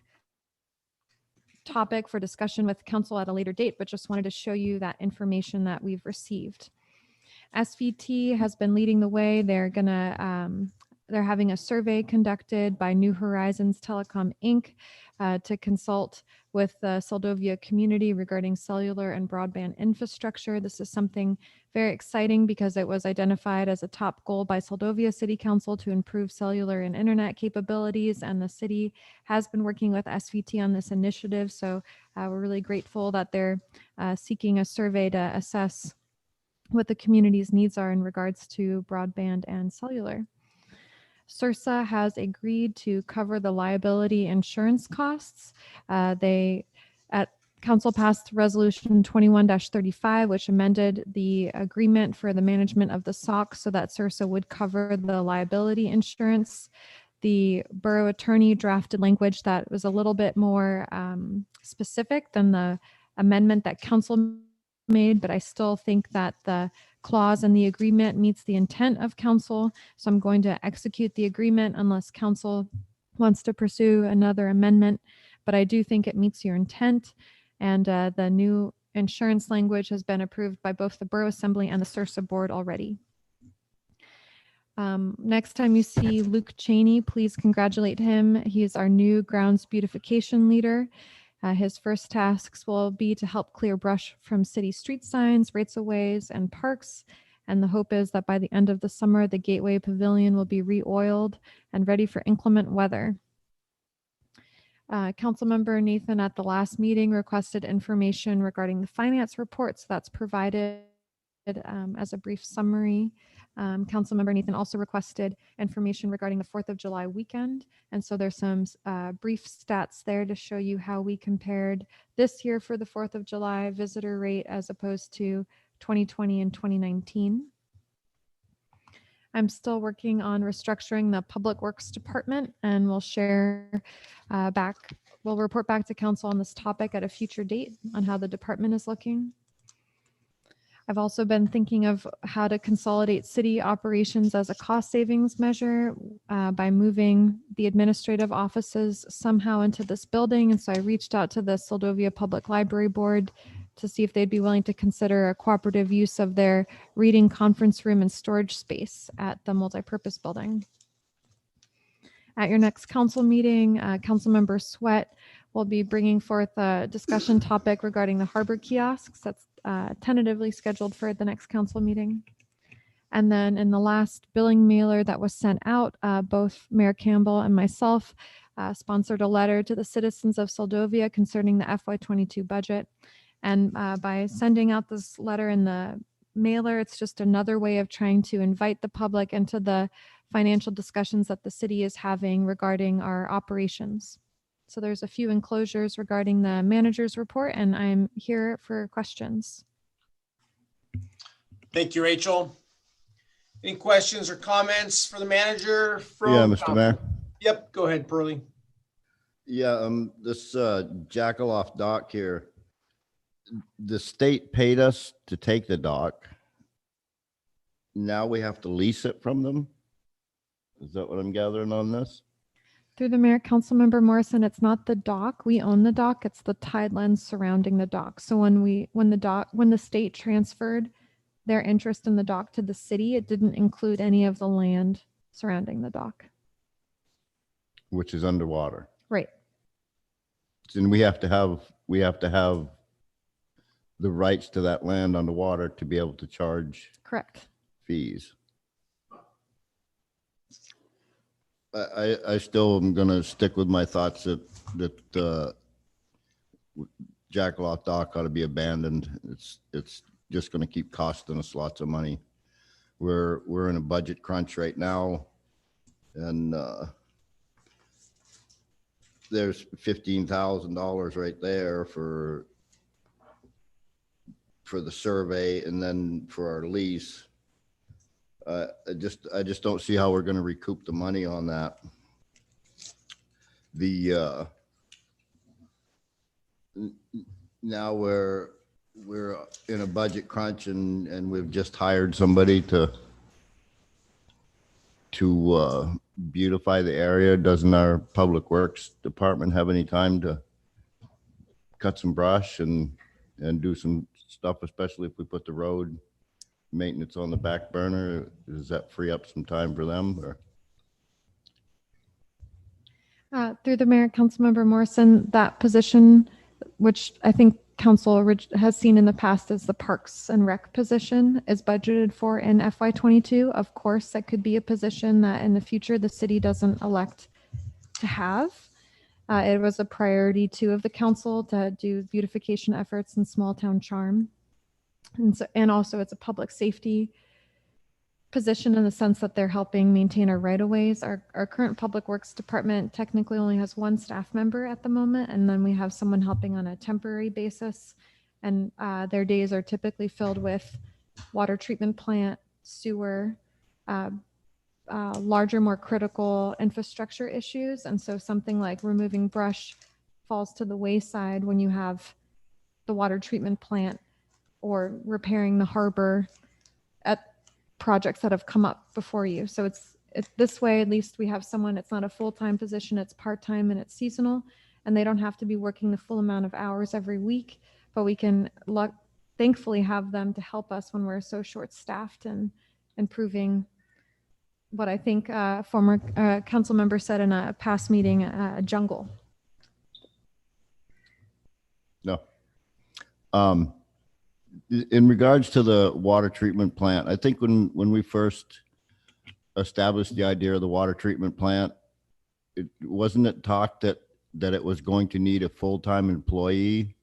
S11: topic for discussion with council at a later date, but just wanted to show you that information that we've received. SVT has been leading the way. They're having a survey conducted by New Horizons Telecom Inc. To consult with the Seldovia community regarding cellular and broadband infrastructure. This is something very exciting because it was identified as a top goal by Seldovia City Council to improve cellular and internet capabilities, and the city has been working with SVT on this initiative. So we're really grateful that they're seeking a survey to assess what the community's needs are in regards to broadband and cellular. CIRSA has agreed to cover the liability insurance costs. Council passed Resolution 21-35, which amended the agreement for the management of the SOC so that CIRSA would cover the liability insurance. The borough attorney drafted language that was a little bit more specific than the amendment that council made, but I still think that the clause in the agreement meets the intent of council. So I'm going to execute the agreement unless council wants to pursue another amendment, but I do think it meets your intent. And the new insurance language has been approved by both the Borough Assembly and the CIRSA board already. Next time you see Luke Cheney, please congratulate him. He's our new grounds beautification leader. His first tasks will be to help clear brush from city street signs, rights-of-ways, and parks. And the hope is that by the end of the summer, the Gateway Pavilion will be re-oiled and ready for inclement weather. Councilmember Nathan at the last meeting requested information regarding the finance report, so that's provided as a brief summary. Councilmember Nathan also requested information regarding the 4th of July weekend. And so there's some brief stats there to show you how we compared this year for the 4th of July visitor rate as opposed to 2020 and 2019. I'm still working on restructuring the Public Works Department, and we'll report back to council on this topic at a future date on how the department is looking. I've also been thinking of how to consolidate city operations as a cost savings measure by moving the administrative offices somehow into this building. And so I reached out to the Seldovia Public Library Board to see if they'd be willing to consider a cooperative use of their reading conference room and storage space at the multipurpose building. At your next council meeting, Councilmember Sweat will be bringing forth a discussion topic regarding the harbor kiosks. That's tentatively scheduled for the next council meeting. And then in the last billing mailer that was sent out, both Mayor Campbell and myself sponsored a letter to the citizens of Seldovia concerning the FY22 budget. And by sending out this letter in the mailer, it's just another way of trying to invite the public into the financial discussions that the city is having regarding our operations. So there's a few enclosures regarding the manager's report, and I'm here for questions.
S1: Thank you, Rachel. Any questions or comments for the manager?
S16: Yeah, Mr. Mayor.
S1: Yep, go ahead, Pearlie.
S16: Yeah, this Jackaloff dock here, the state paid us to take the dock. Now we have to lease it from them. Is that what I'm gathering on this?
S11: Through the mayor, Councilmember Morrison, it's not the dock. We own the dock. It's the tidelands surrounding the dock. So when the state transferred their interest in the dock to the city, it didn't include any of the land surrounding the dock.
S16: Which is underwater.
S11: Right.
S16: And we have to have the rights to that land underwater to be able to charge
S11: Correct.
S16: fees. I still am gonna stick with my thoughts that Jackaloff Dock ought to be abandoned. It's just gonna keep costing us lots of money. We're in a budget crunch right now, and there's $15,000 right there for the survey, and then for our lease. I just don't see how we're going to recoup the money on that. Now we're in a budget crunch, and we've just hired somebody to beautify the area. Doesn't our public works department have any time to cut some brush and do some stuff, especially if we put the road maintenance on the back burner? Does that free up some time for them? Or
S11: Through the mayor, Councilmember Morrison, that position, which I think council has seen in the past as the Parks and Rec position, is budgeted for in FY22. Of course, that could be a position that in the future the city doesn't elect to have. It was a priority too of the council to do beautification efforts and small town charm. And also it's a public safety position in the sense that they're helping maintain our right-of-ways. Our current public works department technically only has one staff member at the moment, and then we have someone helping on a temporary basis. And their days are typically filled with water treatment plant, sewer, larger, more critical infrastructure issues. And so something like removing brush falls to the wayside when you have the water treatment plant or repairing the harbor at projects that have come up before you. So it's this way, at least we have someone, it's not a full-time position, it's part-time and it's seasonal, and they don't have to be working the full amount of hours every week, but we can thankfully have them to help us when we're so short-staffed and improving what I think former council member said in a past meeting, a jungle.
S16: no. In regards to the water treatment plant, I think when we first established the idea of the water treatment plant, wasn't it talked that it was going to need a full-time employee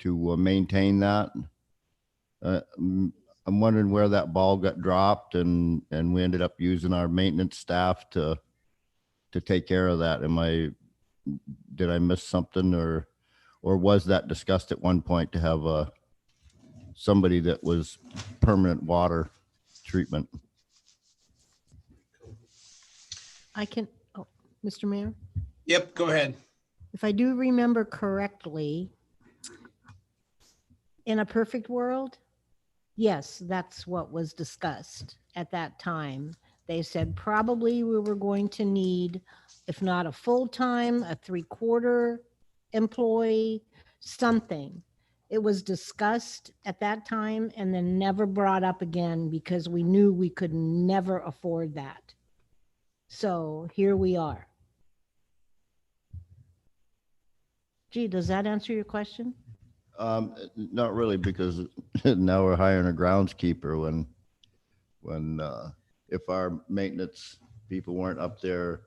S16: to maintain that? I'm wondering where that ball got dropped, and we ended up using our maintenance staff to take care of that. Did I miss something, or was that discussed at one point to have somebody that was permanent water treatment?
S6: Mr. Mayor,
S1: Yep, go ahead.
S6: if I do remember correctly, in a perfect world, yes, that's what was discussed at that time. They said probably we were going to need, if not a full-time, a 3/4 employee, something. It was discussed at that time and then never brought up again because we knew we could never afford that. So here we are. Gee, does that answer your question?
S16: Not really, because now we're hiring a groundskeeper when if our maintenance people weren't up there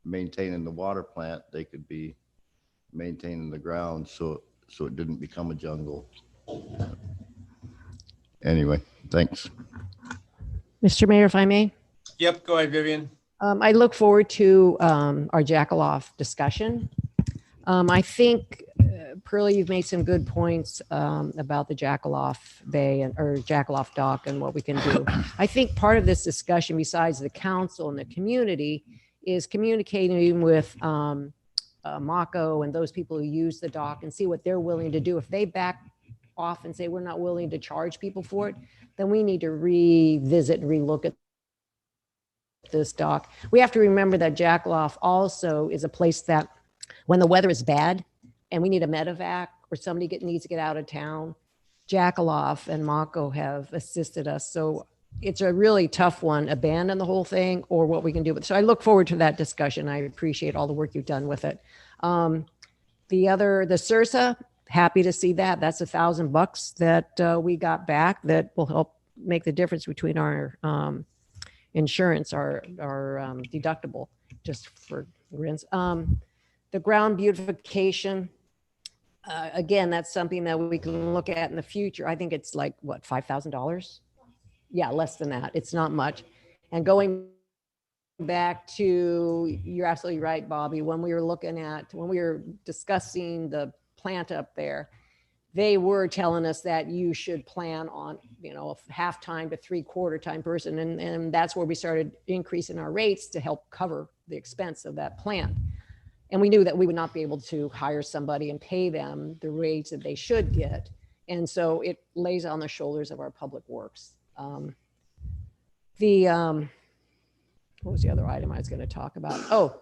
S16: maintaining the water plant, they could be maintaining the ground so it didn't become a jungle. Anyway, thanks.
S5: Mr. Mayor, if I may.
S1: Yep, go ahead, Vivian.
S5: I look forward to our Jackaloff discussion. I think, Pearlie, you've made some good points about the Jackaloff Bay or Jackaloff Dock and what we can do. I think part of this discussion, besides the council and the community, is communicating with Mako and those people who use the dock and see what they're willing to do. If they back off and say we're not willing to charge people for it, then we need to revisit and relook at with this dock. We have to remember that Jackaloff also is a place that when the weather is bad and we need a medevac or somebody needs to get out of town, Jackaloff and Mako have assisted us. So it's a really tough one, abandon the whole thing or what we can do with it. So I look forward to that discussion. I appreciate all the work you've done with it. The Sursa, happy to see that. That's $1,000 that we got back that will help make the difference between our insurance, our deductible, just for grins. The ground beautification, again, that's something that we can look at in the future. I think it's like, what, $5,000? Yeah, less than that. It's not much. And going back to, you're absolutely right, Bobby, when we were discussing the plant up there, they were telling us that you should plan on, a half-time to three-quarter-time person. And that's where we started increasing our rates to help cover the expense of that plant. And we knew that we would not be able to hire somebody and pay them the rates that they should get. And so it lays on the shoulders of our public works. What was the other item I was going to talk about? Oh,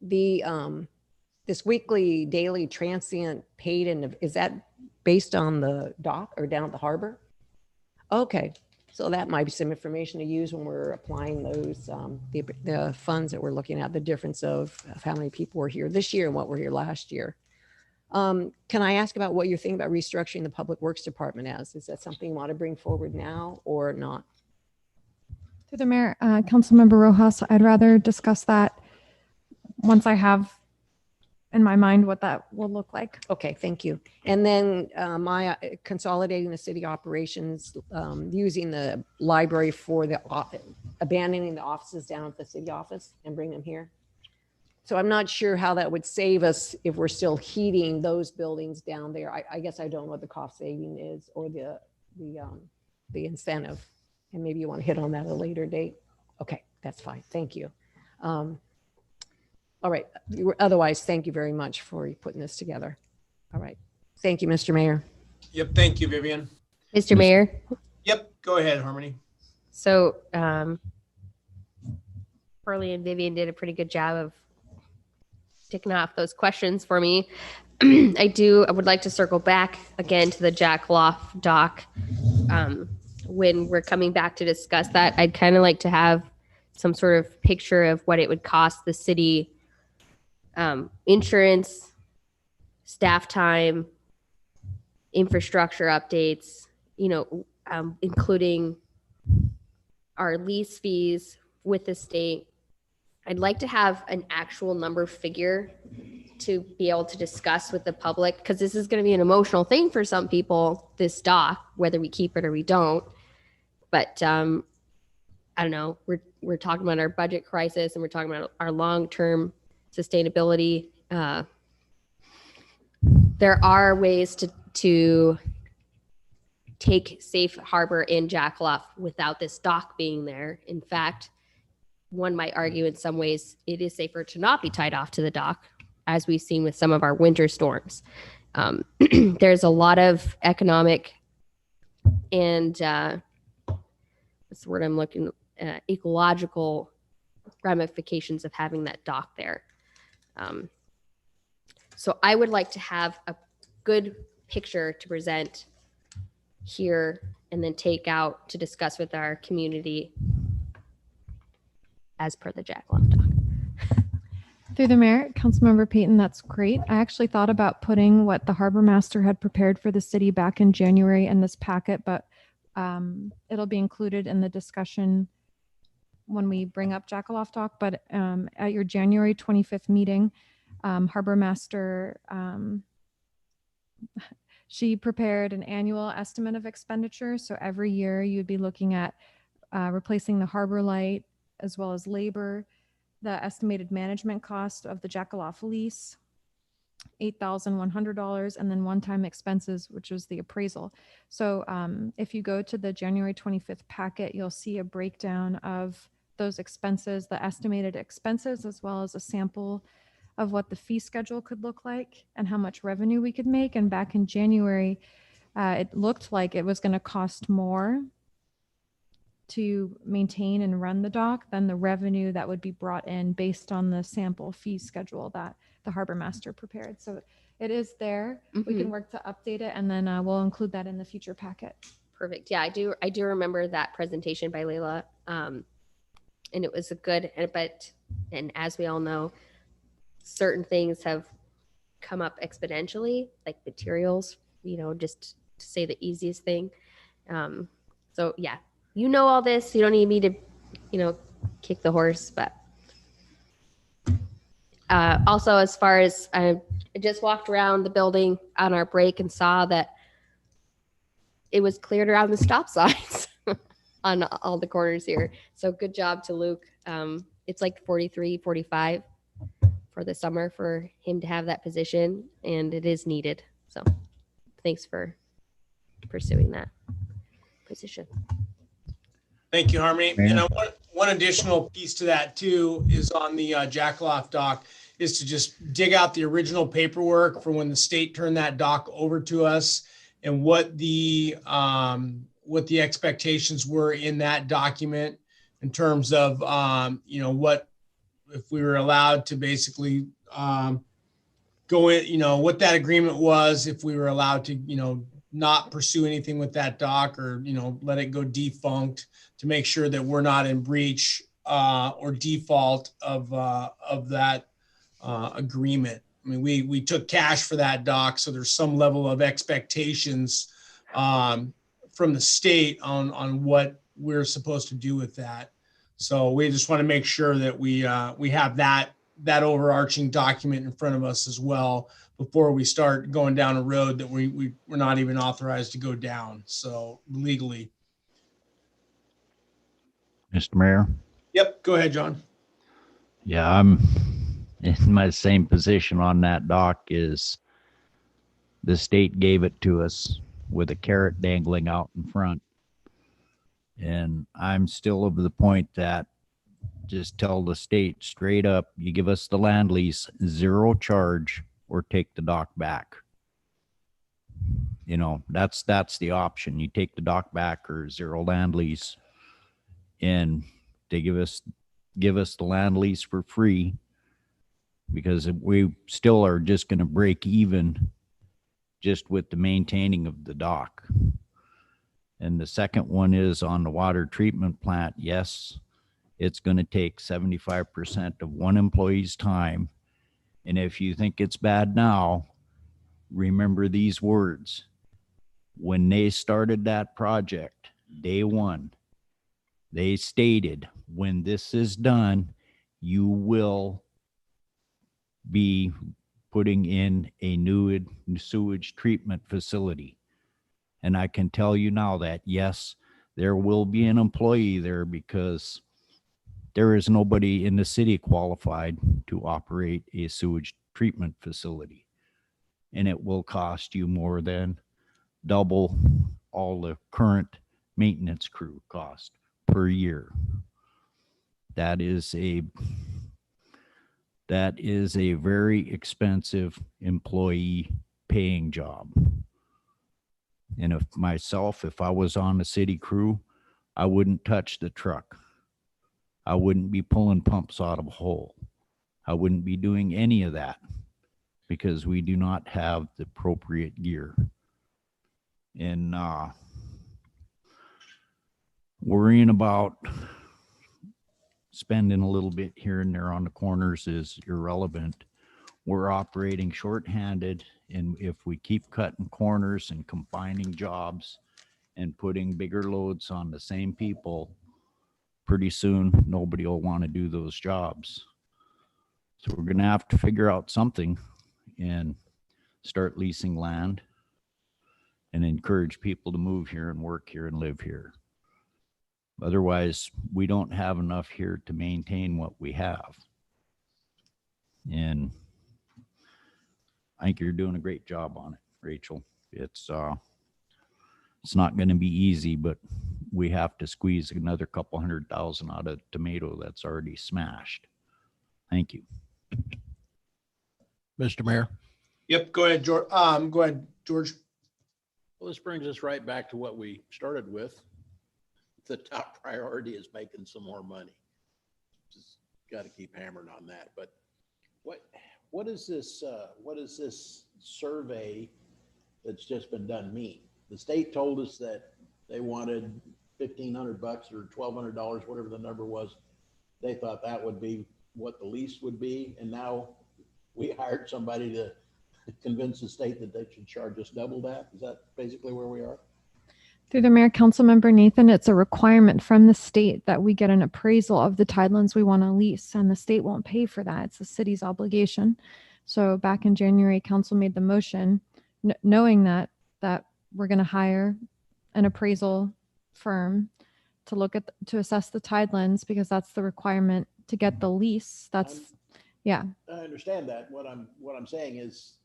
S5: this weekly, daily transient paid, and is that based on the dock or down at the harbor? Okay, so that might be some information to use when we're applying those, the funds that we're looking at, the difference of how many people were here this year and what were here last year. Can I ask about what you're thinking about restructuring the Public Works Department as? Is that something you want to bring forward now or not?
S11: Through the mayor, Councilmember Rojas, I'd rather discuss that once I have in my mind what that will look like.
S5: Okay, thank you. And then my consolidating the city operations, using the library for the abandoning the offices down at the city office and bring them here. So I'm not sure how that would save us if we're still heating those buildings down there. I guess I don't know what the cost saving is or the incentive. And maybe you want to hit on that at a later date. Okay, that's fine. Thank you. All right. Otherwise, thank you very much for putting this together. All right. Thank you, Mr. Mayor.
S1: Yep. Thank you, Vivian.
S15: Mr. Mayor.
S1: Yep. Go ahead, Harmony.
S15: So Pearlie and Vivian did a pretty good job of ticking off those questions for me. I would like to circle back again to the Jackaloff dock. When we're coming back to discuss that, I'd kind of like to have some sort of picture of what it would cost the city, insurance, staff time, infrastructure updates, including our lease fees with the state. I'd like to have an actual number figure to be able to discuss with the public, because this is going to be an emotional thing for some people, this dock, whether we keep it or we don't. But I don't know, we're talking about our budget crisis and we're talking about our long-term sustainability. There are ways to take safe harbor in Jackaloff without this dock being there. In fact, one might argue in some ways it is safer to not be tied off to the dock, as we've seen with some of our winter storms. There's a lot of economic and what's the word I'm looking at, ecological ramifications of having that dock there. So I would like to have a good picture to present here and then take out to discuss with our community as per the Jackaloff dock.
S11: Through the mayor, Councilmember Payton, that's great. I actually thought about putting what the harbor master had prepared for the city back in January in this packet, but it'll be included in the discussion when we bring up Jackaloff dock. But at your January 25th meeting, harbor master, she prepared an annual estimate of expenditure. So every year you'd be looking at replacing the harbor light as well as labor, the estimated management cost of the Jackaloff lease, $8,100, and then one-time expenses, which was the appraisal. So if you go to the January 25th packet, you'll see a breakdown of those expenses, the estimated expenses, as well as a sample of what the fee schedule could look like and how much revenue we could make. And back in January, it looked like it was going to cost more to maintain and run the dock than the revenue that would be brought in based on the sample fee schedule that the harbor master prepared. So it is there. We can work to update it, and then we'll include that in the future packet.
S15: Perfect. Yeah, I do remember that presentation by Layla. And it was a good, and as we all know, certain things have come up exponentially, like materials, just to say the easiest thing. So yeah, all this, you don't need me to, kick the horse, but also, as far as I just walked around the building on our break and saw that it was cleared around the stop signs on all the corners here. So good job to Luke. It's like 43, 45 for the summer for him to have that position, and it is needed. So thanks for pursuing that position.
S1: Thank you, Harmony. And one additional piece to that too is on the Jackaloff dock is to just dig out the original paperwork for when the state turned that dock over to us and what the expectations were in that document in terms of, what if we were allowed to basically go in, what that agreement was, if we were allowed to, not pursue anything with that dock or, let it go defunct to make sure that we're not in breach or default of that agreement. I mean, we took cash for that dock, so there's some level of expectations from the state on what we're supposed to do with that. So we just want to make sure that we have that overarching document in front of us as well before we start going down a road that we're not even authorized to go down. So legally.
S3: Mr. Mayor?
S1: Yep, go ahead, John.
S3: Yeah, I'm in my same position on that dock. Is the state gave it to us with a carrot dangling out in front. And I'm still of the point that just tell the state straight up, you give us the land lease, zero charge, or take the dock back. That's the option. You take the dock back or zero land lease. And they give us the land lease for free, because we still are just going to break even just with the maintaining of the dock. And the second one is on the water treatment plant. Yes, it's going to take 75% of one employee's time. And if you think it's bad now, remember these words. When they started that project, day one, they stated, when this is done, you will be putting in a new sewage treatment facility. And I can tell you now that, yes, there will be an employee there, because there is nobody in the city qualified to operate a sewage treatment facility. And it will cost you more than double all the current maintenance crew cost per year. That is a very expensive employee paying job. And if I was on a city crew, I wouldn't touch the truck. I wouldn't be pulling pumps out of a hole. I wouldn't be doing any of that, because we do not have the appropriate gear. And worrying about spending a little bit here and there on the corners is irrelevant. We're operating shorthanded, and if we keep cutting corners and combining jobs and putting bigger loads on the same people, pretty soon nobody will want to do those jobs. So we're going to have to figure out something and start leasing land and encourage people to move here and work here and live here. Otherwise, we don't have enough here to maintain what we have. And I think you're doing a great job on it, Rachel. It's not going to be easy, but we have to squeeze another couple $100,000 out of tomato that's already smashed. Thank you.
S14: Mr. Mayor?
S1: Yep, go ahead, George. Go ahead, George.
S14: Well, this brings us right back to what we started with. the top priority is making some more money. Just got to keep hammering on that. But what is this survey that's just been done mean? The state told us that they wanted $1,500 or $1,200, whatever the number was. They thought that would be what the lease would be. And now we hired somebody to convince the state that they should charge us double that. Is that basically where we are?
S11: Through the mayor, council member Nathan, it's a requirement from the state that we get an appraisal of the tidelands we want to lease, and the state won't pay for that. It's the city's obligation. So back in January, council made the motion, knowing that we're going to hire an appraisal firm to to assess the tidelands, because that's the requirement to get the lease. Yeah.
S14: I understand that. What I'm saying is,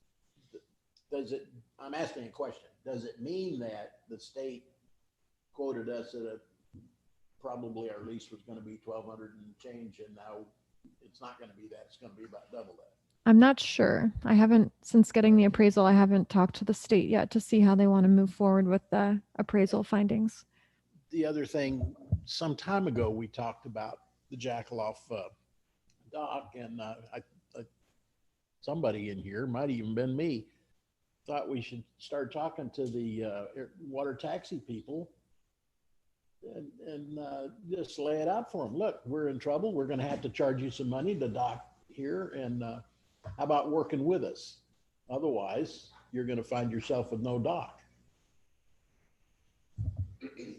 S14: I'm asking a question. Does it mean that the state quoted us at probably our lease was going to be 1,200 and change, and now it's not going to be that. It's going to be about double that.
S11: I'm not sure. Since getting the appraisal, I haven't talked to the state yet to see how they want to move forward with the appraisal findings.
S14: The other thing, some time ago, we talked about the Jackaloff dock, and somebody in here, might even been me, thought we should start talking to the water taxi people and just lay it out for them. Look, we're in trouble. We're going to have to charge you some money to dock here. And how about working with us? Otherwise, you're going to find yourself with no dock. You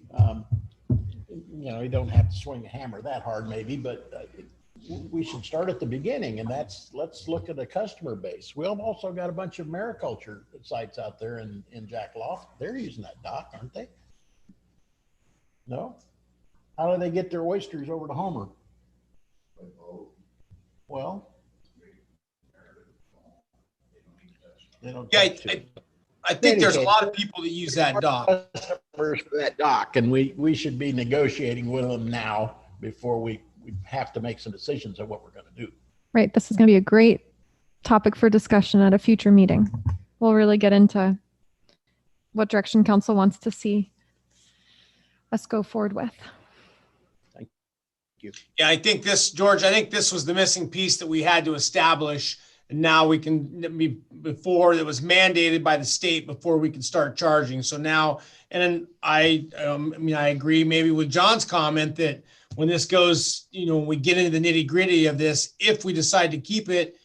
S14: don't have to swing a hammer that hard maybe, but we should start at the beginning, and let's look at the customer base. We've also got a bunch of mariculture sites out there in Jackaloff. They're using that dock, aren't they? No? How do they get their oysters over to Homer? Well, they don't.
S1: Yeah, I think there's a lot of people that use that dock.
S14: Customers for that dock, and we should be negotiating with them now before we have to make some decisions on what we're going to do.
S11: Right. This is going to be a great topic for discussion at a future meeting. We'll really get into what direction council wants to see us go forward with.
S14: Thank you.
S1: Yeah, I think this was the missing piece that we had to establish. And now we can, before it was mandated by the state before we could start charging. So now, and I agree maybe with John's comment that when this goes, when we get into the nitty gritty of this, if we decide to keep it,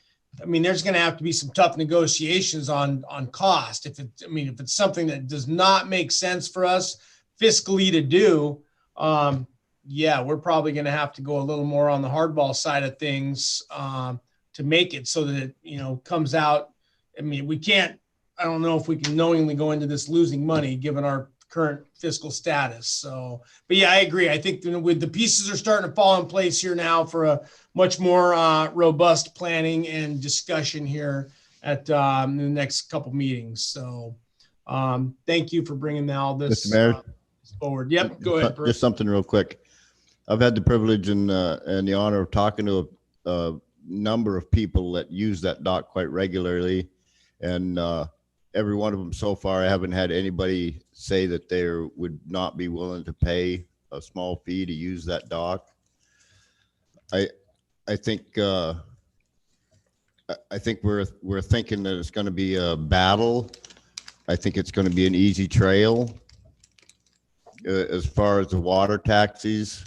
S1: there's going to have to be some tough negotiations on cost. If it's something that does not make sense for us fiscally to do, we're probably going to have to go a little more on the hardball side of things to make it so that it comes out. I don't know if we can knowingly go into this losing money given our current fiscal status. So, but yeah, I agree. I think with the pieces are starting to fall in place here now for a much more robust planning and discussion here at the next couple meetings. So thank you for bringing all this
S16: Mr. Mayor,
S1: forward. Yep, go ahead.
S16: Just something real quick. I've had the privilege and the honor of talking to a number of people that use that dock quite regularly, and every one of them so far, I haven't had anybody say that they would not be willing to pay a small fee to use that dock. I think we're thinking that it's going to be a battle. I think it's going to be an easy trail as far as the water taxis.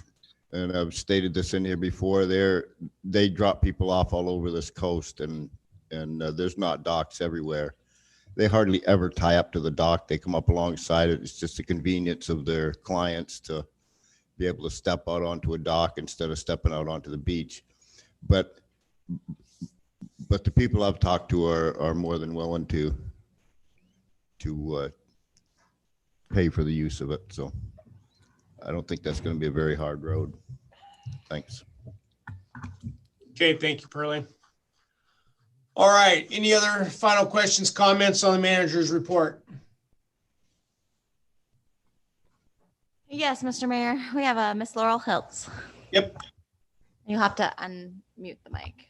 S16: And I've stated this in here before. They drop people off all over this coast, and there's not docks everywhere. They hardly ever tie up to the dock. They come up alongside it. It's just the convenience of their clients to be able to step out onto a dock instead of stepping out onto the beach. But the people I've talked to are more than willing to pay for the use of it. So I don't think that's going to be a very hard road. Thanks.
S1: Okay, thank you, Pearlie. All right, any other final questions, comments on the manager's report?
S9: Yes, Mr. Mayor, we have Miss Laurel Hiltz.
S1: Yep.
S9: You'll have to unmute the mic.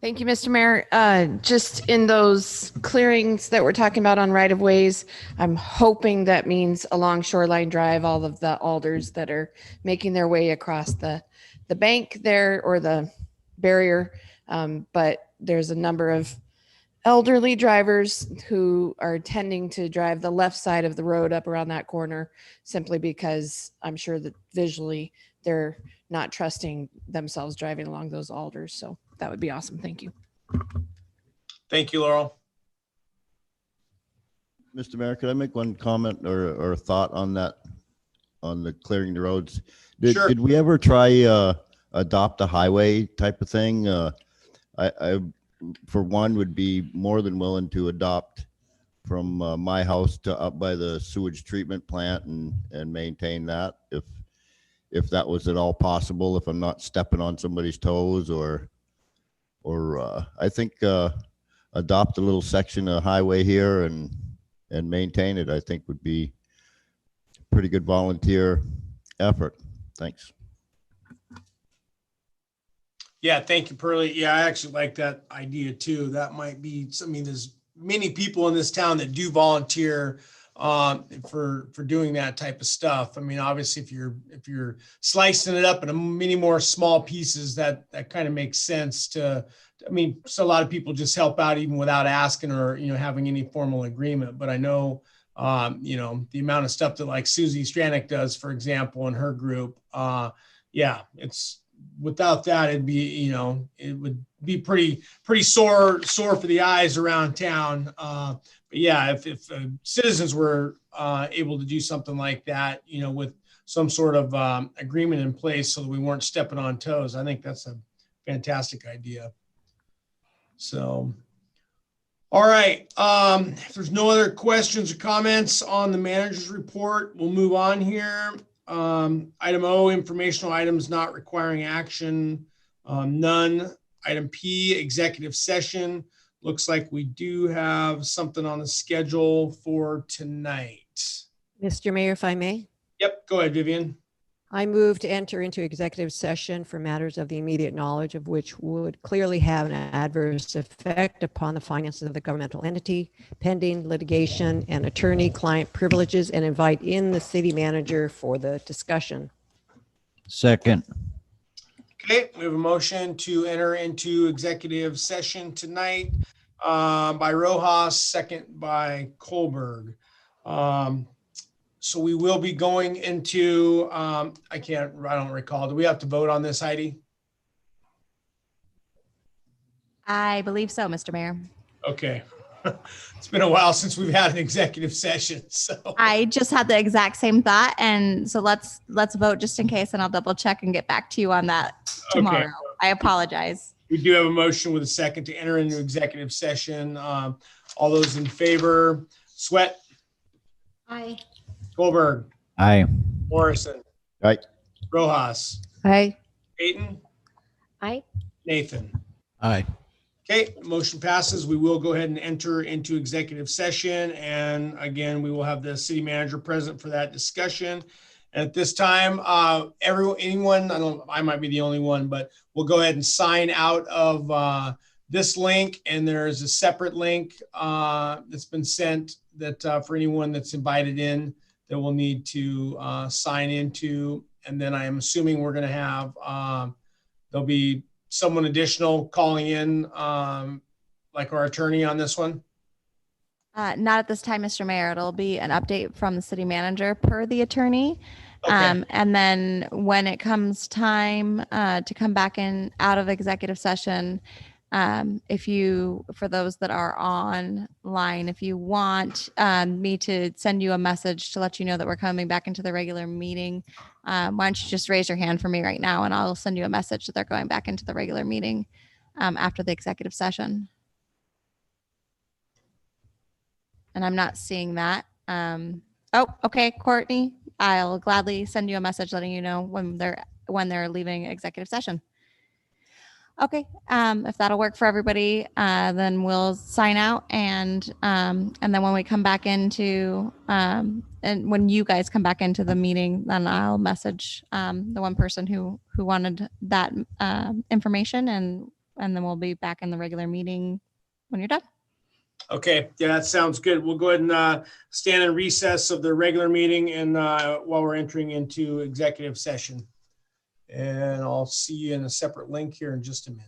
S12: Thank you, Mr. Mayor. Just in those clearings that we're talking about on right of ways, I'm hoping that means along Shoreline Drive, all of the alders that are making their way across the bank there or the barrier. But there's a number of elderly drivers who are tending to drive the left side of the road up around that corner simply because I'm sure that visually they're not trusting themselves driving along those alders. So that would be awesome. Thank you.
S1: Thank you, Laurel.
S16: Mr. Mayor, could I make one comment or thought on that, on the clearing the roads?
S1: Sure.
S16: Did we ever try adopt a highway type of thing? I for one would be more than willing to adopt from my house to up by the sewage treatment plant and maintain that if that was at all possible, if I'm not stepping on somebody's toes or I think adopt a little section of highway here and maintain it, I think would be a pretty good volunteer effort. Thanks.
S1: Yeah, thank you, Pearlie. Yeah, I actually like that idea too. That might be, I mean, there's many people in this town that do volunteer for doing that type of stuff. I mean, obviously, if you're slicing it up into many more small pieces, that kind of makes sense to. I mean, so a lot of people just help out even without asking or having any formal agreement. But I know the amount of stuff that like Susie Stranick does, for example, in her group. Yeah, it's without that it'd be it would be pretty sore for the eyes around town. But yeah, if citizens were able to do something like that, with some sort of agreement in place so that we weren't stepping on toes, I think that's a fantastic idea. So, all right. If there's no other questions or comments on the manager's report, we'll move on here. Item O, informational items not requiring action, none. Item P, executive session. Looks like we do have something on the schedule for tonight.
S5: Mr. Mayor, if I may.
S1: Yep, go ahead, Vivian.
S5: I move to enter into executive session for matters of the immediate knowledge of which would clearly have an adverse effect upon the finances of the governmental entity, pending litigation and attorney-client privileges, and invite in the city manager for the discussion.
S3: Second.
S1: Okay, we have a motion to enter into executive session tonight by Rojas, second by Kohlberg. So we will be going into, I don't recall. Do we have to vote on this, Heidi?
S9: I believe so, Mr. Mayor.
S1: Okay. It's been a while since we've had an executive session, so.
S9: I just had the exact same thought. And so let's vote just in case, and I'll double check and get back to you on that tomorrow. Okay. I apologize.
S1: We do have a motion with a second to enter into executive session. All those in favor, Sweat.
S6: Aye.
S1: Kohlberg.
S3: Aye.
S1: Morrison.
S16: Aye.
S1: Rojas.
S5: Aye.
S1: Peyton.
S15: Aye.
S1: Nathan.
S14: Aye.
S1: Okay, motion passes. We will go ahead and enter into executive session. And again, we will have the city manager present for that discussion. And at this time, anyone, I might be the only one, but we'll go ahead and sign out of this link. And there's a separate link that's been sent that for anyone that's invited in that we'll need to sign into. And then I am assuming we're going to have, there'll be someone additional calling in, like our attorney on this one?
S9: Not at this time, Mr. Mayor. It'll be an update from the city manager per the attorney.
S1: Okay.
S9: And then when it comes time to come back in out of executive session, for those that are online, if you want me to send you a message to let you know that we're coming back into the regular meeting, why don't you just raise your hand for me right now and I'll send you a message that they're going back into the regular meeting after the executive session. And I'm not seeing that. Oh, okay, Courtney, I'll gladly send you a message letting you know when they're leaving executive session. Okay, if that'll work for everybody, then we'll sign out and then when we come back into and when you guys come back into the meeting, then I'll message the one person who wanted that information, and and then we'll be back in the regular meeting when you're done.
S1: Okay, yeah, that sounds good. We'll go ahead and stand in recess of the regular meeting and while we're entering into executive session. And I'll see you in a separate link here in just a minute.